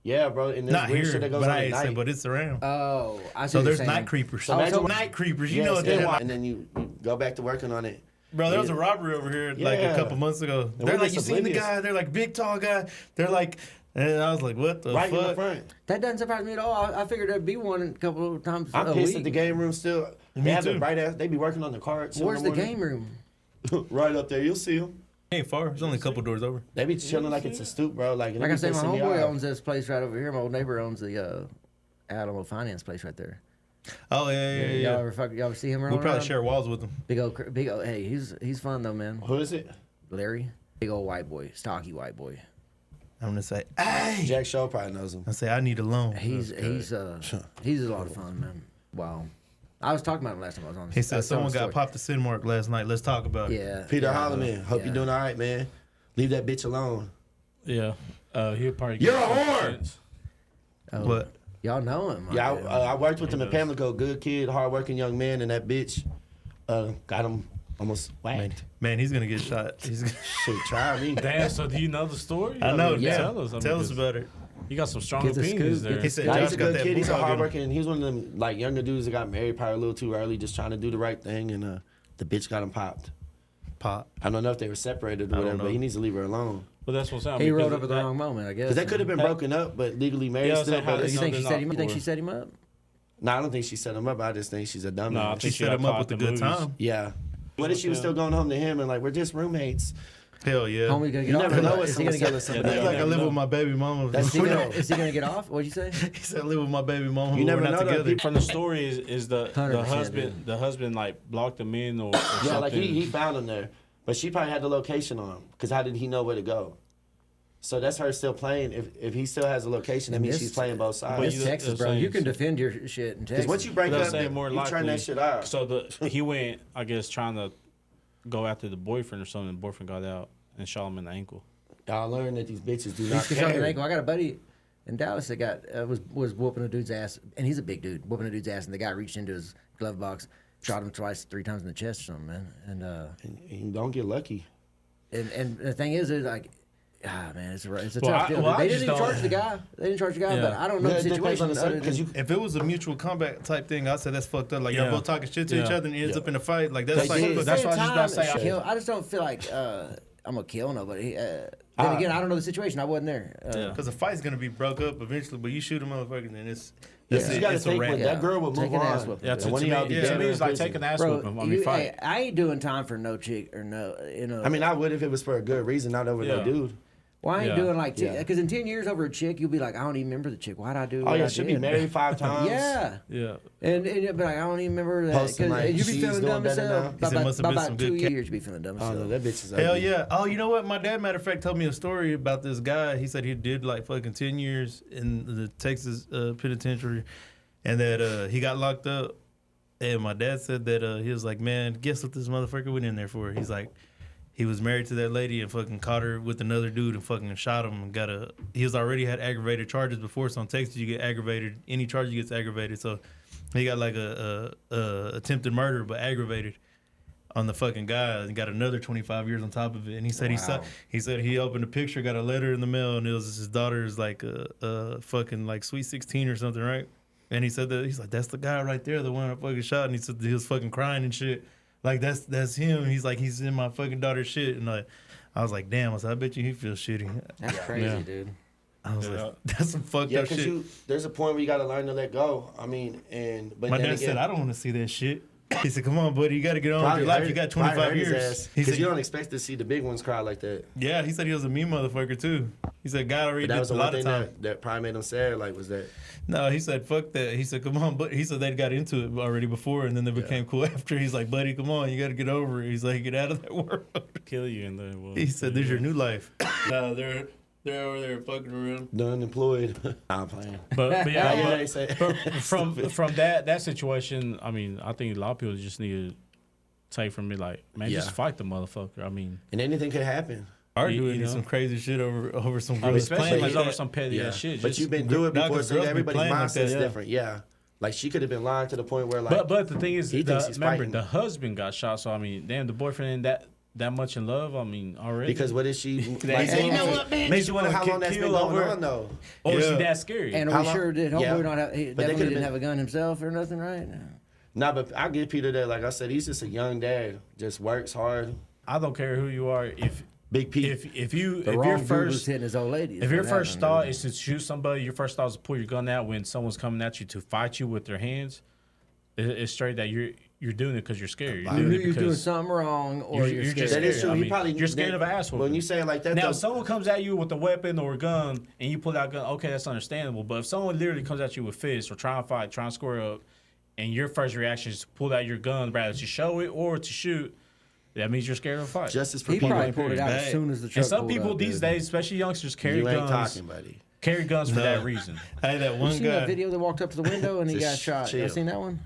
S9: Yeah, bro. And there's
S1: Not
S9: weird
S1: here,
S9: shit that goes
S1: but
S9: on
S1: I
S9: at
S1: ain't
S9: night.
S1: saying, but it's around.
S2: Oh, I see.
S1: So
S2: what
S1: there's
S2: you're
S1: night
S2: saying.
S1: creepers.
S2: Oh, so-
S1: Night creepers. You
S9: Yes,
S1: know what
S9: and
S1: they
S9: then-
S1: want.
S9: And then you go back to working on it.
S1: Bro, there was a robbery over here like a
S9: Yeah.
S1: couple months ago.
S9: And
S1: They're
S9: we're
S1: like,
S9: just
S1: you seen the
S9: oblivious.
S1: guy? They're like, big, tall guy. They're like, and I was like, what the
S9: Right in the
S1: fuck?
S9: front.
S2: That doesn't surprise me at all. I figured there'd be one a couple of times
S9: I'm
S2: a
S9: pissed
S2: week.
S9: at the game room still.
S1: Me
S9: They have the
S1: too.
S9: bright ass. They be working on the cards.
S2: Where's the game room?
S9: Right up there. You'll see them.
S1: Ain't far. It's only a couple doors over.
S9: They be chilling like it's a stoop, bro. Like, and
S2: Like
S9: they
S2: I
S9: be
S2: said, my
S9: pissing me
S2: homeboy
S9: off.
S2: owns this place right over here. My old neighbor owns the Alamo Finance place right there.
S1: Oh, yeah.
S2: Y'all ever see him
S1: We'll
S2: rolling
S1: probably
S2: around?
S1: share walls with them.
S2: Big old. Hey, he's fun though, man.
S9: Who is it?
S2: Larry, big old white boy, stocky white boy.
S1: I'm going to say, hey.
S9: Jack Shaw probably knows him.
S1: I say, I need a loan.
S2: He's a lot of fun, man. Wow. I was talking about him last time I was on.
S1: He
S2: I
S1: said,
S2: was telling
S1: someone
S2: the
S1: got
S2: story.
S1: popped the sin mark last night. Let's talk about it.
S2: Yeah.
S9: Peter
S2: yeah,
S9: Holloman. Hope
S2: yeah.
S9: you're doing all right, man. Leave that bitch alone.
S4: Yeah. He'll probably.
S9: You're
S4: get
S9: a
S4: some
S9: whore!
S4: sense.
S2: Oh,
S1: What?
S2: Y'all know him?
S9: Yeah,
S2: huh?
S9: I worked with him at Pamlico. Good kid, hardworking young man, and that bitch got him almost whacked.
S1: Man, he's going to get shot. He's gonna...
S9: Shit, try me.
S4: Damn. So do you know the story?
S1: I know.
S2: Yeah.
S1: Tell us. Tell us
S4: because
S1: about it.
S4: You got some strong
S2: Get the
S4: opinions
S2: scoop,
S4: there.
S2: get
S1: He said,
S9: Nah,
S1: Josh
S9: he's a
S1: got
S9: good
S1: that
S9: kid. He's a
S1: bulldog in him.
S9: hardworking. He's one of them like younger dudes that got married probably a little too early, just trying to do the right thing, and the bitch got him popped.
S1: Pop.
S9: I don't know if they were separated or
S1: I don't
S9: whatever,
S1: know.
S9: but he needs to leave her alone.
S4: But that's what's
S2: He rode up at the wrong moment, I guess.
S9: Because they could have been broken up, but legally married
S4: Yeah, I
S9: still.
S4: was saying,
S9: But
S4: how
S2: You think
S4: No,
S2: she
S4: they're
S2: set him?
S4: not
S2: You think
S4: for-
S2: she set him up?
S9: no, I don't think she set him up. I just think she's a dummy.
S4: No, I
S1: She
S4: think
S1: set
S4: got
S1: him up
S4: caught
S1: with a
S4: in
S1: good
S4: movies.
S1: time.
S9: Yeah. What if she was still going home to him and like, we're just roommates?
S1: Hell yeah.
S2: Homie gonna get
S9: You
S2: off?
S9: never know what
S2: Is he gonna
S9: someone's
S2: get?
S9: telling
S1: He's
S9: somebody.
S1: like, I
S4: never
S1: live
S4: know.
S1: with my baby mama.
S2: Is he gonna get off? What'd you say?
S1: He said, I live with my baby mama.
S9: You
S1: We're
S9: never
S1: not
S9: know that
S1: together.
S9: people-
S4: From the story is the
S2: 100%,
S4: husband
S2: dude.
S4: like blocked him in or
S9: Yeah,
S4: something.
S9: like he found him there. But she probably had the location on him. Because how did he know where to go? So that's her still playing. If he still has a location, that
S2: And
S9: means
S2: this-
S9: she's playing both
S4: But
S9: sides.
S4: you-
S2: It's Texas, bro. You can defend your shit in
S9: Because
S2: Texas.
S9: once you break
S4: But I'm
S9: up,
S4: saying
S9: you
S4: more
S9: turn
S4: likely-
S9: that shit out.
S4: So he went, I guess, trying to go after the boyfriend or something. The boyfriend got out and shot him in the ankle.
S9: Y'all learn that these bitches do
S2: He's
S9: not
S2: controlling an
S9: care.
S2: ankle. I got a buddy in Dallas that got was whooping a dude's ass, and he's a big dude, whooping a dude's ass, and the guy reached into his glove box shot him twice, 3 times in the chest or something, man. And
S9: And you don't get lucky.
S2: and the thing is like, man, it's a
S4: Well,
S2: tough deal.
S4: I
S2: They
S4: just
S2: didn't
S4: don't-
S2: charge the guy. They didn't charge the guy,
S4: Yeah.
S2: but I don't know
S9: Yeah,
S2: the
S9: it depends
S2: situation.
S9: on the
S2: other
S9: because
S2: than-
S9: you
S1: If it was a mutual combat type thing, I'd say that's fucked up. Like
S4: Yeah.
S1: y'all both talking shit to each
S4: Yeah.
S1: other and it ends up in a fight. Like
S2: But
S1: that's like
S2: at the
S4: that's
S2: same
S4: why I just
S2: time,
S4: gotta say
S2: I just don't feel like I'm gonna kill nobody. Then again, I don't know the situation. I wasn't there.
S1: because the fight's gonna be broke up eventually. But you shoot a motherfucker, and then it's
S9: you
S1: it.
S9: gotta
S1: It's a
S9: think
S1: wrap.
S9: when that girl will
S2: Take
S9: move
S2: an ass
S9: on.
S2: whooping.
S4: Yeah,
S9: And
S4: to
S9: one of
S4: me,
S9: y'all be
S4: to
S9: dead
S4: me,
S9: in
S4: it's like
S9: prison.
S4: taking ass
S2: Bro,
S4: whooping. I mean, fight.
S2: I ain't doing time for no chick or no.
S9: I mean, I would if it was for a good reason, not over no
S4: Yeah.
S9: dude.
S2: Well, I ain't
S4: Yeah.
S2: doing like
S9: Yeah.
S2: because in 10 years over a chick, you'll be like, I don't even remember the chick. Why'd I do?
S9: Oh
S2: what
S9: yeah,
S2: I
S9: she'll
S2: did?
S9: be married 5 times.
S2: Yeah.
S4: Yeah.
S2: And you'll be like, I don't even remember that.
S9: Posting, like,
S2: and you be
S9: she's
S2: feeling
S9: doing
S2: dumb as
S9: better
S2: hell.
S9: now.
S1: He said must have been
S2: About
S1: some
S2: 2
S1: good
S2: years, you be feeling dumb as
S9: Oh
S2: hell.
S9: no, that bitch is
S1: Hell
S9: ugly.
S1: yeah. Oh, you know what? My dad, matter of fact, told me a story about this guy. He said he did like fucking 10 years in the Texas penitentiary and that he got locked up. And my dad said that he was like, man, guess what this motherfucker went in there for? He's like, he was married to that lady and fucking caught her with another dude and fucking shot him and he was already had aggravated charges before. So in Texas, you get aggravated. Any charge you gets aggravated. So he got like a attempted murder, but aggravated on the fucking guy and got another 25 years on top of it. And he said he said he opened a picture, got a letter in the mail, and it was his daughter's like a fucking like sweet 16 or something, right? And he said that he's like, that's the guy right there, the one I fucking shot. And he said he was fucking crying and shit. Like that's him. He's like, he's in my fucking daughter's shit. And I was like, damn. I said, I bet you he feels shitty.
S2: That's crazy,
S4: Yeah.
S2: dude.
S1: I was like, that's some fucked
S9: Yeah,
S1: up
S9: because
S1: shit.
S9: there's a point where you gotta learn to let go. I mean, but
S1: My
S9: then
S1: dad
S9: again,
S1: said, I don't want to see that shit. He said, come on, buddy, you got to get on with your life. You got 25 years. He
S9: Because
S1: said,
S9: you don't expect to see the big ones cry like that.
S1: yeah, he said he was a mean motherfucker too. He said God already
S9: But that
S1: did
S9: was
S1: a
S9: the
S1: lot
S9: one
S1: of
S9: thing
S1: time.
S9: that probably made him sad. Like, was that
S1: No, he said, fuck that. He said, come on, but he said they got into it already before and then they became cool after. He's like, buddy, come on, you got to get over it. He's like, get out of that world.
S4: Kill you and then
S1: He said, this is your new life. No, they're over there fucking around.
S9: unemployed? I'm playing.
S4: But
S9: Yeah,
S4: yeah,
S9: they say.
S4: but from that situation, I mean, I think a lot of people just need to take from me like, man,
S9: Yeah.
S4: just fight the motherfucker. I mean,
S9: And anything could happen.
S1: Arguing
S4: you know?
S1: some crazy shit over some
S4: I mean,
S1: girls
S4: especially
S1: playing
S4: like
S1: like
S4: over
S1: that.
S4: some petty ass shit.
S9: But
S4: just-
S9: you've been through it
S1: Nah,
S9: before,
S1: 'cause
S9: so
S1: girls be
S9: everybody's
S1: playing like that,
S9: mindset's
S1: yeah.
S9: different. Yeah. Like, she could have been lying to the point where, like,
S4: But the thing is,
S9: he thinks he's
S4: remember
S9: fighting.
S4: the husband got shot. So I mean, damn, the boyfriend ain't that much in love. I mean, already
S9: because what is she? Like,
S4: Hey, you know what, man?
S9: Makes
S4: You
S9: you wonder
S4: wanna
S9: how long that's been
S4: kill
S9: going
S4: over-
S9: on, though.
S4: or is
S1: Yeah.
S4: she that scary?
S2: And
S9: How
S2: we
S9: long-
S2: sure did. Homeboy
S9: Yeah.
S2: not have,
S9: But
S2: he
S9: they
S2: definitely
S9: could've
S2: didn't
S9: been-
S2: have a gun himself or nothing, right?
S9: Nah, but I give Peter that. Like I said, he's just a young dad. Just works hard.
S4: I don't care who you are.
S9: Big Pete.
S4: If your
S2: Dude was
S4: first
S2: hitting his old lady.
S4: if your first thought is to shoot somebody, your first thought is to pull your gun out when someone's coming at you to fight you with their hands. It's straight that you're doing it because you're scared. You're
S2: you knew
S4: doing it
S2: you was doing
S4: because
S2: something wrong, or you're,
S4: you're
S2: scared.
S4: just
S9: That is
S4: scared.
S9: true.
S4: I
S9: He
S4: mean,
S9: probably
S4: you're scared of an ass whooping.
S9: When you say it like that,
S4: Now,
S9: though,
S4: if someone comes at you with a weapon or a gun and you pull out a gun, okay, that's understandable. But if someone literally comes at you with fists or trying to fight, trying to square up, and your first reaction is to pull out your gun rather to show it or to shoot, that means you're scared of a fight.
S9: justice for
S2: He
S9: people.
S2: probably pulled it out as
S1: Hey.
S2: soon as the truck
S4: and some
S2: pulled
S4: people
S2: up,
S4: these
S2: dude.
S4: days, especially youngsters, carry
S9: You ain't
S4: guns.
S9: talking, buddy.
S4: Carry guns for
S1: No.
S4: that reason.
S1: Hey, that
S2: You
S1: one
S2: seen that
S1: guy.
S2: video that walked up to the window and he got
S9: Just
S2: shot? You
S9: chill.
S2: ever seen that one?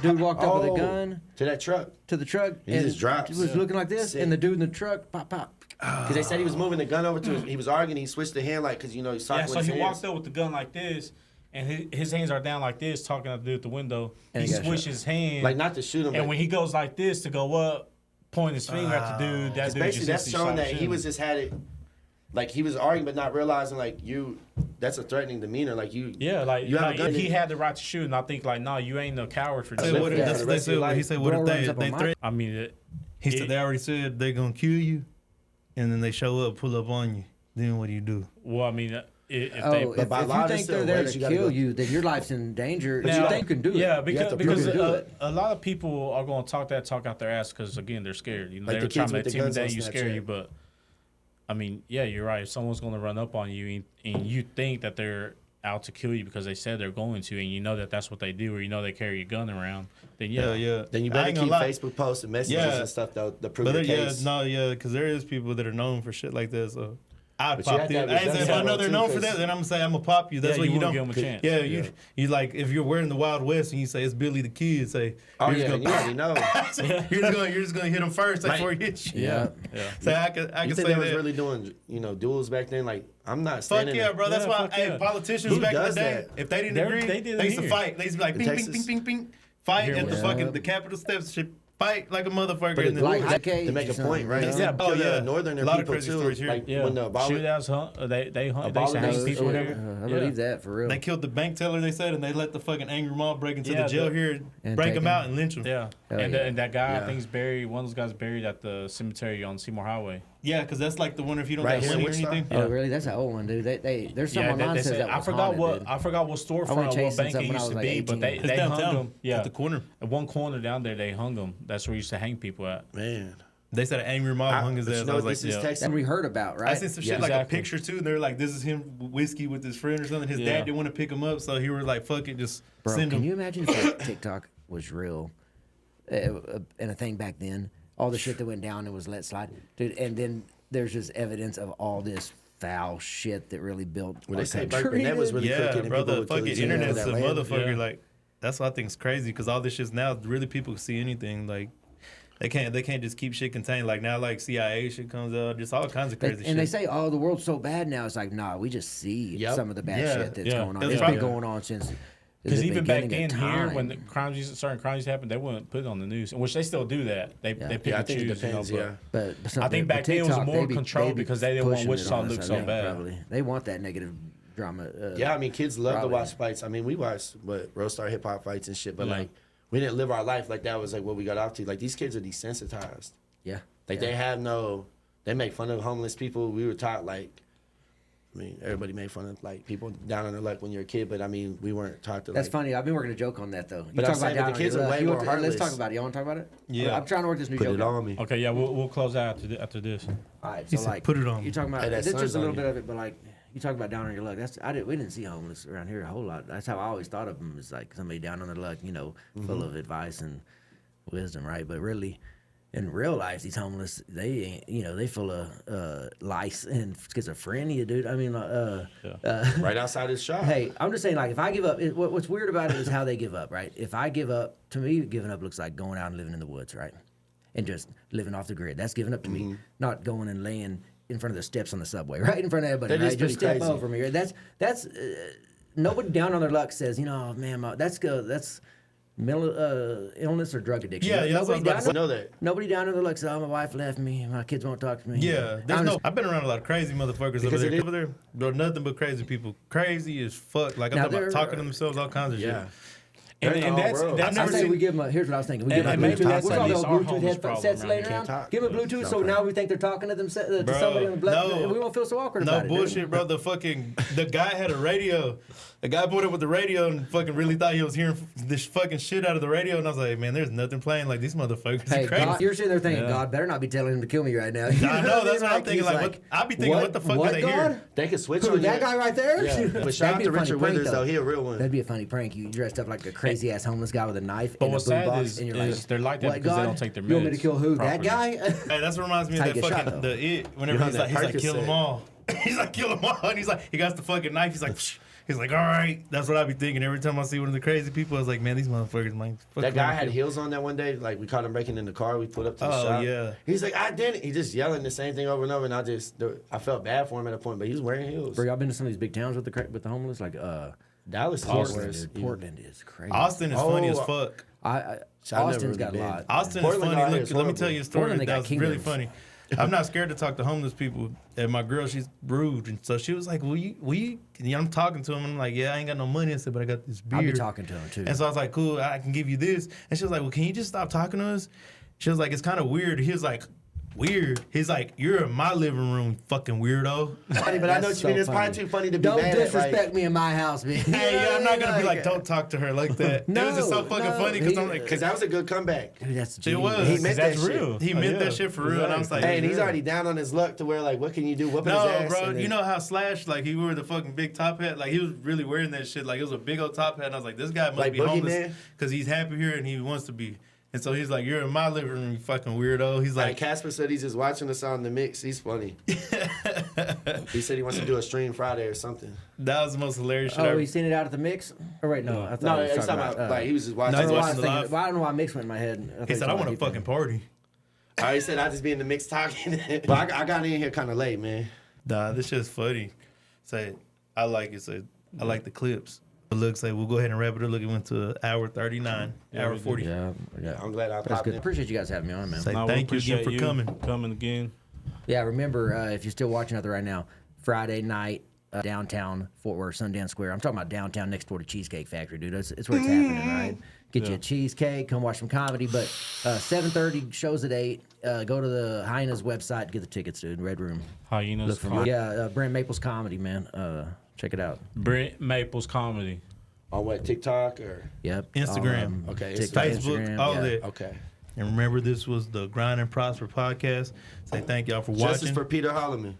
S2: Dude walked up with a gun
S9: to that truck.
S2: to the truck
S9: He
S2: and
S9: just drops.
S2: was looking like this,
S9: Sick.
S2: and the dude in the truck, pop, pop.
S9: Because they said he was moving the gun over to his, he was arguing, he switched the hand like, because, you know, he's talking
S4: Yeah,
S9: with
S4: so
S9: his
S4: he
S9: hands.
S4: walked up with the gun like this, and his hands are down like this, talking at the dude at the window.
S2: And
S4: He
S2: he got
S4: switched
S2: shot.
S4: his hand,
S9: Like, not to shoot him,
S4: and
S9: but
S4: when he goes like this to go up, point his finger at the dude, that dude
S9: basically
S4: just
S9: that's
S4: instantly
S9: showing
S4: shot
S9: that
S4: his
S9: he
S4: shit.
S9: was just had it, like, he was arguing but not realizing, like, that's a threatening demeanor. Like,
S4: Yeah, like,
S9: you have a gun
S4: he
S9: in-
S4: had the right to shoot, and I think like, no, you ain't no coward for
S1: Say
S4: doing
S1: what
S4: that.
S1: if,
S9: Yeah,
S1: that's
S9: for
S1: what
S9: the
S1: they
S9: rest of your
S1: said. He
S9: life.
S1: said, what
S2: Bro
S1: if
S2: runs up on
S1: they
S2: my-
S1: threat?
S4: I mean,
S1: He said they already said they're gonna kill you, and then they show up, pull up on you. Then what do you do?
S4: well, I mean, if
S2: Oh,
S4: they.
S2: if
S9: by
S2: you
S9: law,
S2: think
S9: there's still
S2: they're there
S9: ways
S2: to
S9: you gotta
S2: kill
S9: go.
S2: you, then your life's in danger.
S4: Now-
S2: you think you can do it.
S4: Yeah,
S9: You have
S4: because
S9: to prove
S2: you can do it.
S4: a lot of people are going to talk out their ass because again they're scared. You know,
S9: Like
S4: they're
S9: the
S4: trying
S9: kids
S4: to
S9: with the guns
S4: intimidate
S9: on
S4: you, scare
S9: Snapchat.
S4: you. But I mean, yeah, you're right. If someone's going to run up on you and you think that they're out to kill you because they said they're going to, and you know that that's what they do, or you know they carry a gun around, then yeah,
S1: Yeah.
S9: then you
S1: I
S9: better
S1: ain't
S9: keep
S1: gonna lie.
S9: Facebook posts and messages
S1: Yeah.
S9: and stuff, though, to prove
S1: But
S9: your
S1: yeah,
S9: case.
S1: because there is people that are known for shit like that. So I'd
S9: But you
S1: pop
S9: have to
S1: them.
S9: have your
S1: If
S9: guns
S1: I
S9: out,
S1: know
S9: though,
S1: they're
S9: too,
S1: known for
S9: 'cause-
S1: that, then I'm gonna say I'm gonna pop you. That's
S4: Yeah,
S1: what
S4: you
S1: you
S4: won't
S1: don't.
S4: give 'em a chance.
S1: Yeah,
S9: Yeah.
S1: you like if you're wearing the Wild West and you say it's Billy the Kid, say
S9: Oh,
S1: you're
S9: yeah,
S1: just
S9: you already know.
S1: you're just gonna hit him first before he hits you.
S2: Yeah.
S4: yeah.
S1: So I can
S9: You
S1: say
S9: think they was
S1: that.
S9: really doing, duels back then? Like, I'm not
S1: Fuck
S9: standing
S1: yeah,
S9: there.
S1: bro. That's
S4: Yeah,
S1: why
S4: fuck yeah.
S1: politicians
S9: Who
S1: back in the
S9: does
S1: day,
S9: that?
S1: if they didn't
S4: They
S1: agree,
S4: did
S1: they used to
S4: here.
S1: fight. They used to be like
S9: In
S1: ping, ping,
S9: Texas?
S1: ping, ping, ping. fight
S4: Here
S1: at
S4: we
S1: the
S4: go.
S1: fucking the Capitol steps. Should fight like a motherfucker.
S9: But
S1: and
S9: it,
S1: then
S9: like,
S2: Cage
S9: to make a
S2: or
S9: point, right?
S2: something,
S1: yeah.
S9: Kill the
S1: Yeah.
S9: northerner
S1: A lot of
S9: people
S1: crazy
S9: too.
S1: stories here.
S9: Like
S4: Yeah,
S9: when the
S4: shootouts hunt. They used to hang
S9: Abolished
S4: people
S9: or
S4: here.
S9: whatever.
S2: I believe that for real.
S1: They killed the bank teller, they said, and they let the fucking angry mob break into
S4: Yeah,
S1: the jail
S4: the-
S1: here,
S2: And
S1: break
S2: take
S1: them
S2: him.
S1: out, and lynch them.
S4: Yeah,
S2: Hell
S4: and,
S2: yeah.
S4: and that guy I
S9: Yeah.
S4: think is buried. One of those guys buried at the cemetery on Seymour Highway.
S1: Yeah, because that's like the one if you don't
S9: Right
S1: got
S9: here in
S1: money or
S9: Wichita?
S1: anything.
S2: Oh, really? That's an old one, dude. There's some
S4: Yeah,
S2: online
S4: they
S2: says
S4: said,
S2: that
S4: I
S2: was
S4: forgot
S2: haunted,
S4: what
S2: dude.
S4: I forgot what
S2: I went
S4: storefront, what
S2: chasing
S4: bank it
S2: something when I
S4: used
S2: was
S4: to
S2: like
S4: be, but
S2: 18.
S4: they
S1: It's
S4: hung
S1: downtown.
S4: them. Yeah,
S1: At the corner.
S4: At one corner down there, they hung them. That's where we used to hang people at.
S9: Man.
S1: They said an angry mob hung his
S9: But
S1: ass.
S9: you know
S1: I was
S9: what
S1: like,
S9: this is
S1: yeah.
S9: Texas?
S2: That we heard about, right?
S1: I seen some shit
S9: Yeah,
S1: like
S4: exactly.
S1: a picture too. They're like, this is him whiskey with his friend or something. His
S4: Yeah.
S1: dad didn't want to pick him up, so he was like, fuck it, just
S2: Bro,
S1: send
S2: can
S1: him.
S2: you imagine if like, TikTok was real and a thing back then? All the shit that went down and was let slide, dude. And then there's just evidence of all this foul shit that really built.
S9: When
S2: our
S9: they say
S2: country,
S9: Burke Burnett was
S2: dude.
S9: really
S1: Yeah,
S9: cooking and
S1: bro,
S9: people
S1: the
S9: would kill
S1: fucking
S9: each other over
S1: internet's
S9: that
S1: a
S9: land.
S1: motherfucker.
S4: Yeah.
S1: Like, that's what I think is crazy because all this shit's now really people can see anything. Like, they can't just keep shit contained. Like now, like CIA shit comes out, just all kinds of crazy shit.
S2: And they say, "Oh, the world's so bad now." It's like, nah, we just see
S9: Yep.
S2: some of the bad
S1: Yeah.
S2: shit that's
S4: Yeah.
S2: going on.
S1: It's
S2: It's
S1: probably-
S2: been going on since.
S4: Because
S2: the
S4: even back
S2: beginning
S4: in
S2: of
S4: here,
S2: time.
S4: when the certain crimes happened, they wouldn't put it on the news, which they still do that. They pick
S9: Yeah, I
S4: and
S9: think it
S4: choose.
S9: depends,
S4: you know,
S9: yeah.
S2: But
S4: I think back then it was more controlled because they didn't want Wichita to look so bad.
S2: Probably. They want that negative drama.
S9: Yeah, I mean, kids love
S2: Probably.
S9: to watch fights. I mean, we watched Roadstar hip hop fights and shit, but
S4: Yeah.
S9: like we didn't live our life like that was like what we got off to. Like these kids are desensitized.
S2: Yeah.
S9: Like they have no. They make fun of homeless people. We were taught like. I mean, everybody made fun of like people down on their luck when you're a kid, but I mean, we weren't taught to.
S2: That's
S9: like,
S2: funny. I've been working a joke on that though. You
S9: But
S2: talk
S9: I'm saying, but
S2: down
S9: the
S2: on
S9: kids
S2: your
S9: are
S2: luck.
S9: way
S2: You
S9: more
S2: want to- Let's
S9: heartless.
S2: talk about it. You want to talk about it?
S1: Yeah.
S2: I'm trying to work this new
S9: Put
S2: joke
S9: it
S2: out.
S9: on me.
S4: Okay, yeah, we'll close out after this.
S2: All right,
S1: He
S2: so
S1: said,
S2: like,
S1: "Put it on."
S2: You're talking about
S9: Hey, that
S2: this
S9: sun's
S2: just a little
S9: on
S2: bit
S9: you.
S2: of it, but like you talk about down on your luck. We didn't see homeless around here a whole lot. That's how I always thought of them as like somebody down on their luck, you know, full of advice and wisdom, right? But really, in real life, these homeless, they ain't, you know, they full of lice and schizophrenia, dude. I mean,
S9: right outside his shop.
S2: hey, I'm just saying, like, if I give up, what's weird about it is how they give up, right? If I give up, to me, giving up looks like going out and living in the woods, right? And just living off the grid. That's giving up to me, not going and laying in front of the steps on the subway, right in front of everybody.
S9: That is
S2: Right? Just
S9: pretty
S2: step
S9: crazy.
S2: over me. That's nobody down on their luck says, you know, man, that's mental illness or drug addiction.
S1: Yeah, yeah, that's what I was about to
S9: I know that.
S2: Nobody down on their luck says, oh, my wife left me, my kids won't talk to me.
S1: Yeah, there's
S2: I'm
S1: no.
S2: just-
S1: I've been around a lot of crazy motherfuckers
S9: Because it is-
S1: over there. They're nothing but crazy people. Crazy as fuck. Like I'm
S2: Now
S1: talking about
S2: they're-
S1: talking to themselves, all kinds of
S9: Yeah.
S1: shit.
S4: And,
S9: They're in
S4: and
S9: the
S4: that's
S9: whole world.
S4: that's
S1: I've
S2: I
S1: never
S2: say
S1: seen-
S2: we give them. Here's what I was thinking. We
S4: And-
S2: give
S4: and
S2: them
S4: maybe
S2: Bluetooth.
S4: that's
S2: What's
S4: at
S2: all
S4: least
S2: those
S4: our
S2: Bluetooth
S4: homeless
S2: headsets
S4: problem
S2: laying
S4: around
S2: around?
S9: here.
S2: Give them Bluetooth, so now we think they're talking to themselves, to
S1: Bro,
S2: somebody on the left.
S1: no.
S2: We won't feel so awkward
S1: No
S2: about it. dude.
S1: bullshit, bro. The guy had a radio. The guy put it with the radio and fucking really thought he was hearing this fucking shit out of the radio. And I was like, man, there's nothing playing. Like these motherfuckers
S2: Hey,
S1: are crazy.
S2: God, you're sitting there thinking, God better not be telling him to kill me right now.
S1: I know, that's what I'm thinking.
S2: He's
S1: Like, what, I'll be thinking, what the fuck
S2: what,
S1: do they
S2: God?
S1: hear?
S9: They could switch
S2: Who,
S9: on
S2: that
S9: you.
S2: guy right there?
S9: Yeah. But shout out
S2: That'd be
S9: to
S2: a funny
S9: Richard
S2: prank,
S9: Withers though. He a real one.
S2: That'd be a funny prank. You dressed up like a crazy ass homeless guy with a knife
S4: But
S2: and a
S4: what's sad
S2: boombox,
S4: is-
S2: and you're
S4: is
S2: like,
S4: they're like that
S2: what,
S4: because they
S2: God?
S4: don't take their
S2: You want me to
S4: meds
S2: kill who? That
S4: properly.
S2: guy?
S1: Hey, that's what reminds me of
S2: How you
S1: that
S2: get shot,
S1: fucking
S2: though.
S1: the it. Whenever
S9: You're on
S1: he's
S9: that
S1: like kill them
S9: Percocet.
S1: all. He's like kill them all, and he's like he got the fucking knife. He's like. Psh. He's like, all right. That's what I be thinking every time I see one of the crazy people. I was like, man, these motherfuckers might.
S9: That guy had heels on that one day. Like we caught him breaking in the car. We pulled up to the
S1: Oh,
S9: shop.
S1: yeah.
S9: He's like, I didn't. He just yelling the same thing over and over. And I felt bad for him at a point, but he was wearing heels.
S2: Bro, y'all been to some of these big towns with the homeless? Like,
S9: Dallas,
S2: Portland,
S9: is
S2: dude. Portland is crazy.
S1: Austin is funny as fuck.
S9: never
S2: Austin's
S9: really
S2: got a
S9: been.
S2: lot.
S1: Austin
S9: Portland
S1: is
S9: out
S1: funny.
S9: here
S1: Look,
S9: is
S1: let me
S9: horrible.
S1: tell you a story
S2: Portland, they got
S1: that's really
S2: kingdoms.
S1: funny. I'm not scared to talk to homeless people. And my girl, she's rude. And so she was like, will you? And I'm talking to him. And I'm like, yeah, I ain't got no money. I said, but I got this beer.
S2: I'll be talking to him too.
S1: And so I was like, cool, I can give you this. And she was like, well, can you just stop talking to us? She was like, it's kind of weird. He was like, weird. He's like, you're in my living room, you fucking weirdo.
S9: Funny, but I know what
S2: That's
S9: you mean.
S2: so
S9: It's probably
S2: funny.
S9: too funny to be
S2: Don't
S9: mad
S2: disrespect
S9: at. Like,
S2: me in my house, man.
S1: Hey, yeah, I'm not going to be like, don't talk to her like that. It was just so
S2: No,
S1: fucking
S2: no.
S1: funny because I'm like,
S9: Because that was a good comeback.
S2: Dude, that's
S1: it
S2: genius.
S1: was.
S9: He meant
S4: That's
S9: that shit.
S4: real.
S1: He
S4: Oh,
S1: meant
S4: yeah.
S1: that shit for real. And I was like,
S9: Hey, and he's
S1: yeah.
S9: already down on his luck to where, like, what can you do? Whooping his
S1: No,
S9: ass.
S1: bro,
S9: and then-
S1: you know how Slash, like, he wore the fucking big top hat? Like, he was really wearing that shit. Like, it was a big old top hat. And I was like, this guy must
S9: Like
S1: be
S9: Boogeyman?
S1: homeless because he's happy here and he wants to be. And so he's like, you're in my living room, you fucking weirdo. He's
S9: Like
S1: like,
S9: Casper said, he's just watching us on the mix. He's funny. He said he wants to do a stream Friday or something.
S1: that was the most hilarious shit
S2: Oh,
S1: ever.
S2: he's seen it out at the mix? Oh, wait, no. I thought
S9: No,
S2: he was
S9: he's talking about like he was just watching.
S1: No, he's
S2: I
S9: us.
S2: was
S1: watching the
S2: thinking,
S1: live.
S2: well, I don't know why mix went in my head.
S1: He said, I want to fucking party.
S9: He said I just be in the mix talking. But I got in here kind of late, man.
S1: Nah, this shit's funny. Say, I like it. Say, I like the clips. But looks like we'll go ahead and wrap it up. Look, it went to hour 39, hour 40.
S2: Yeah.
S9: I'm glad I
S2: That's
S9: popped
S2: good.
S9: in.
S2: Appreciate you guys having me on, man.
S1: Say
S4: No, we
S1: thank you again
S4: appreciate
S1: for coming.
S4: Coming again.
S2: Yeah, remember, if you're still watching out there right now, Friday night, downtown Fort Worth, Sundance Square. I'm talking about downtown next door to Cheesecake Factory, dude. It's where it's happening, right? Get you a cheesecake, come watch some comedy. But 7:30, shows at 8. Go to the Hyenas website, get the tickets, dude. Red Room.
S4: Hyenas.
S2: Look for me. Yeah, Brent Maples Comedy, man. Check it out.
S4: Brent Maples Comedy.
S9: On what, TikTok or?
S2: Yep.
S1: Instagram.
S9: Okay,
S2: TikTok,
S1: Facebook,
S2: Instagram,
S1: all
S2: yeah.
S1: that.
S9: Okay.
S1: And remember, this was the Grind and Prosper podcast. Say thank y'all for watching.
S9: Justice for Peter Holloman.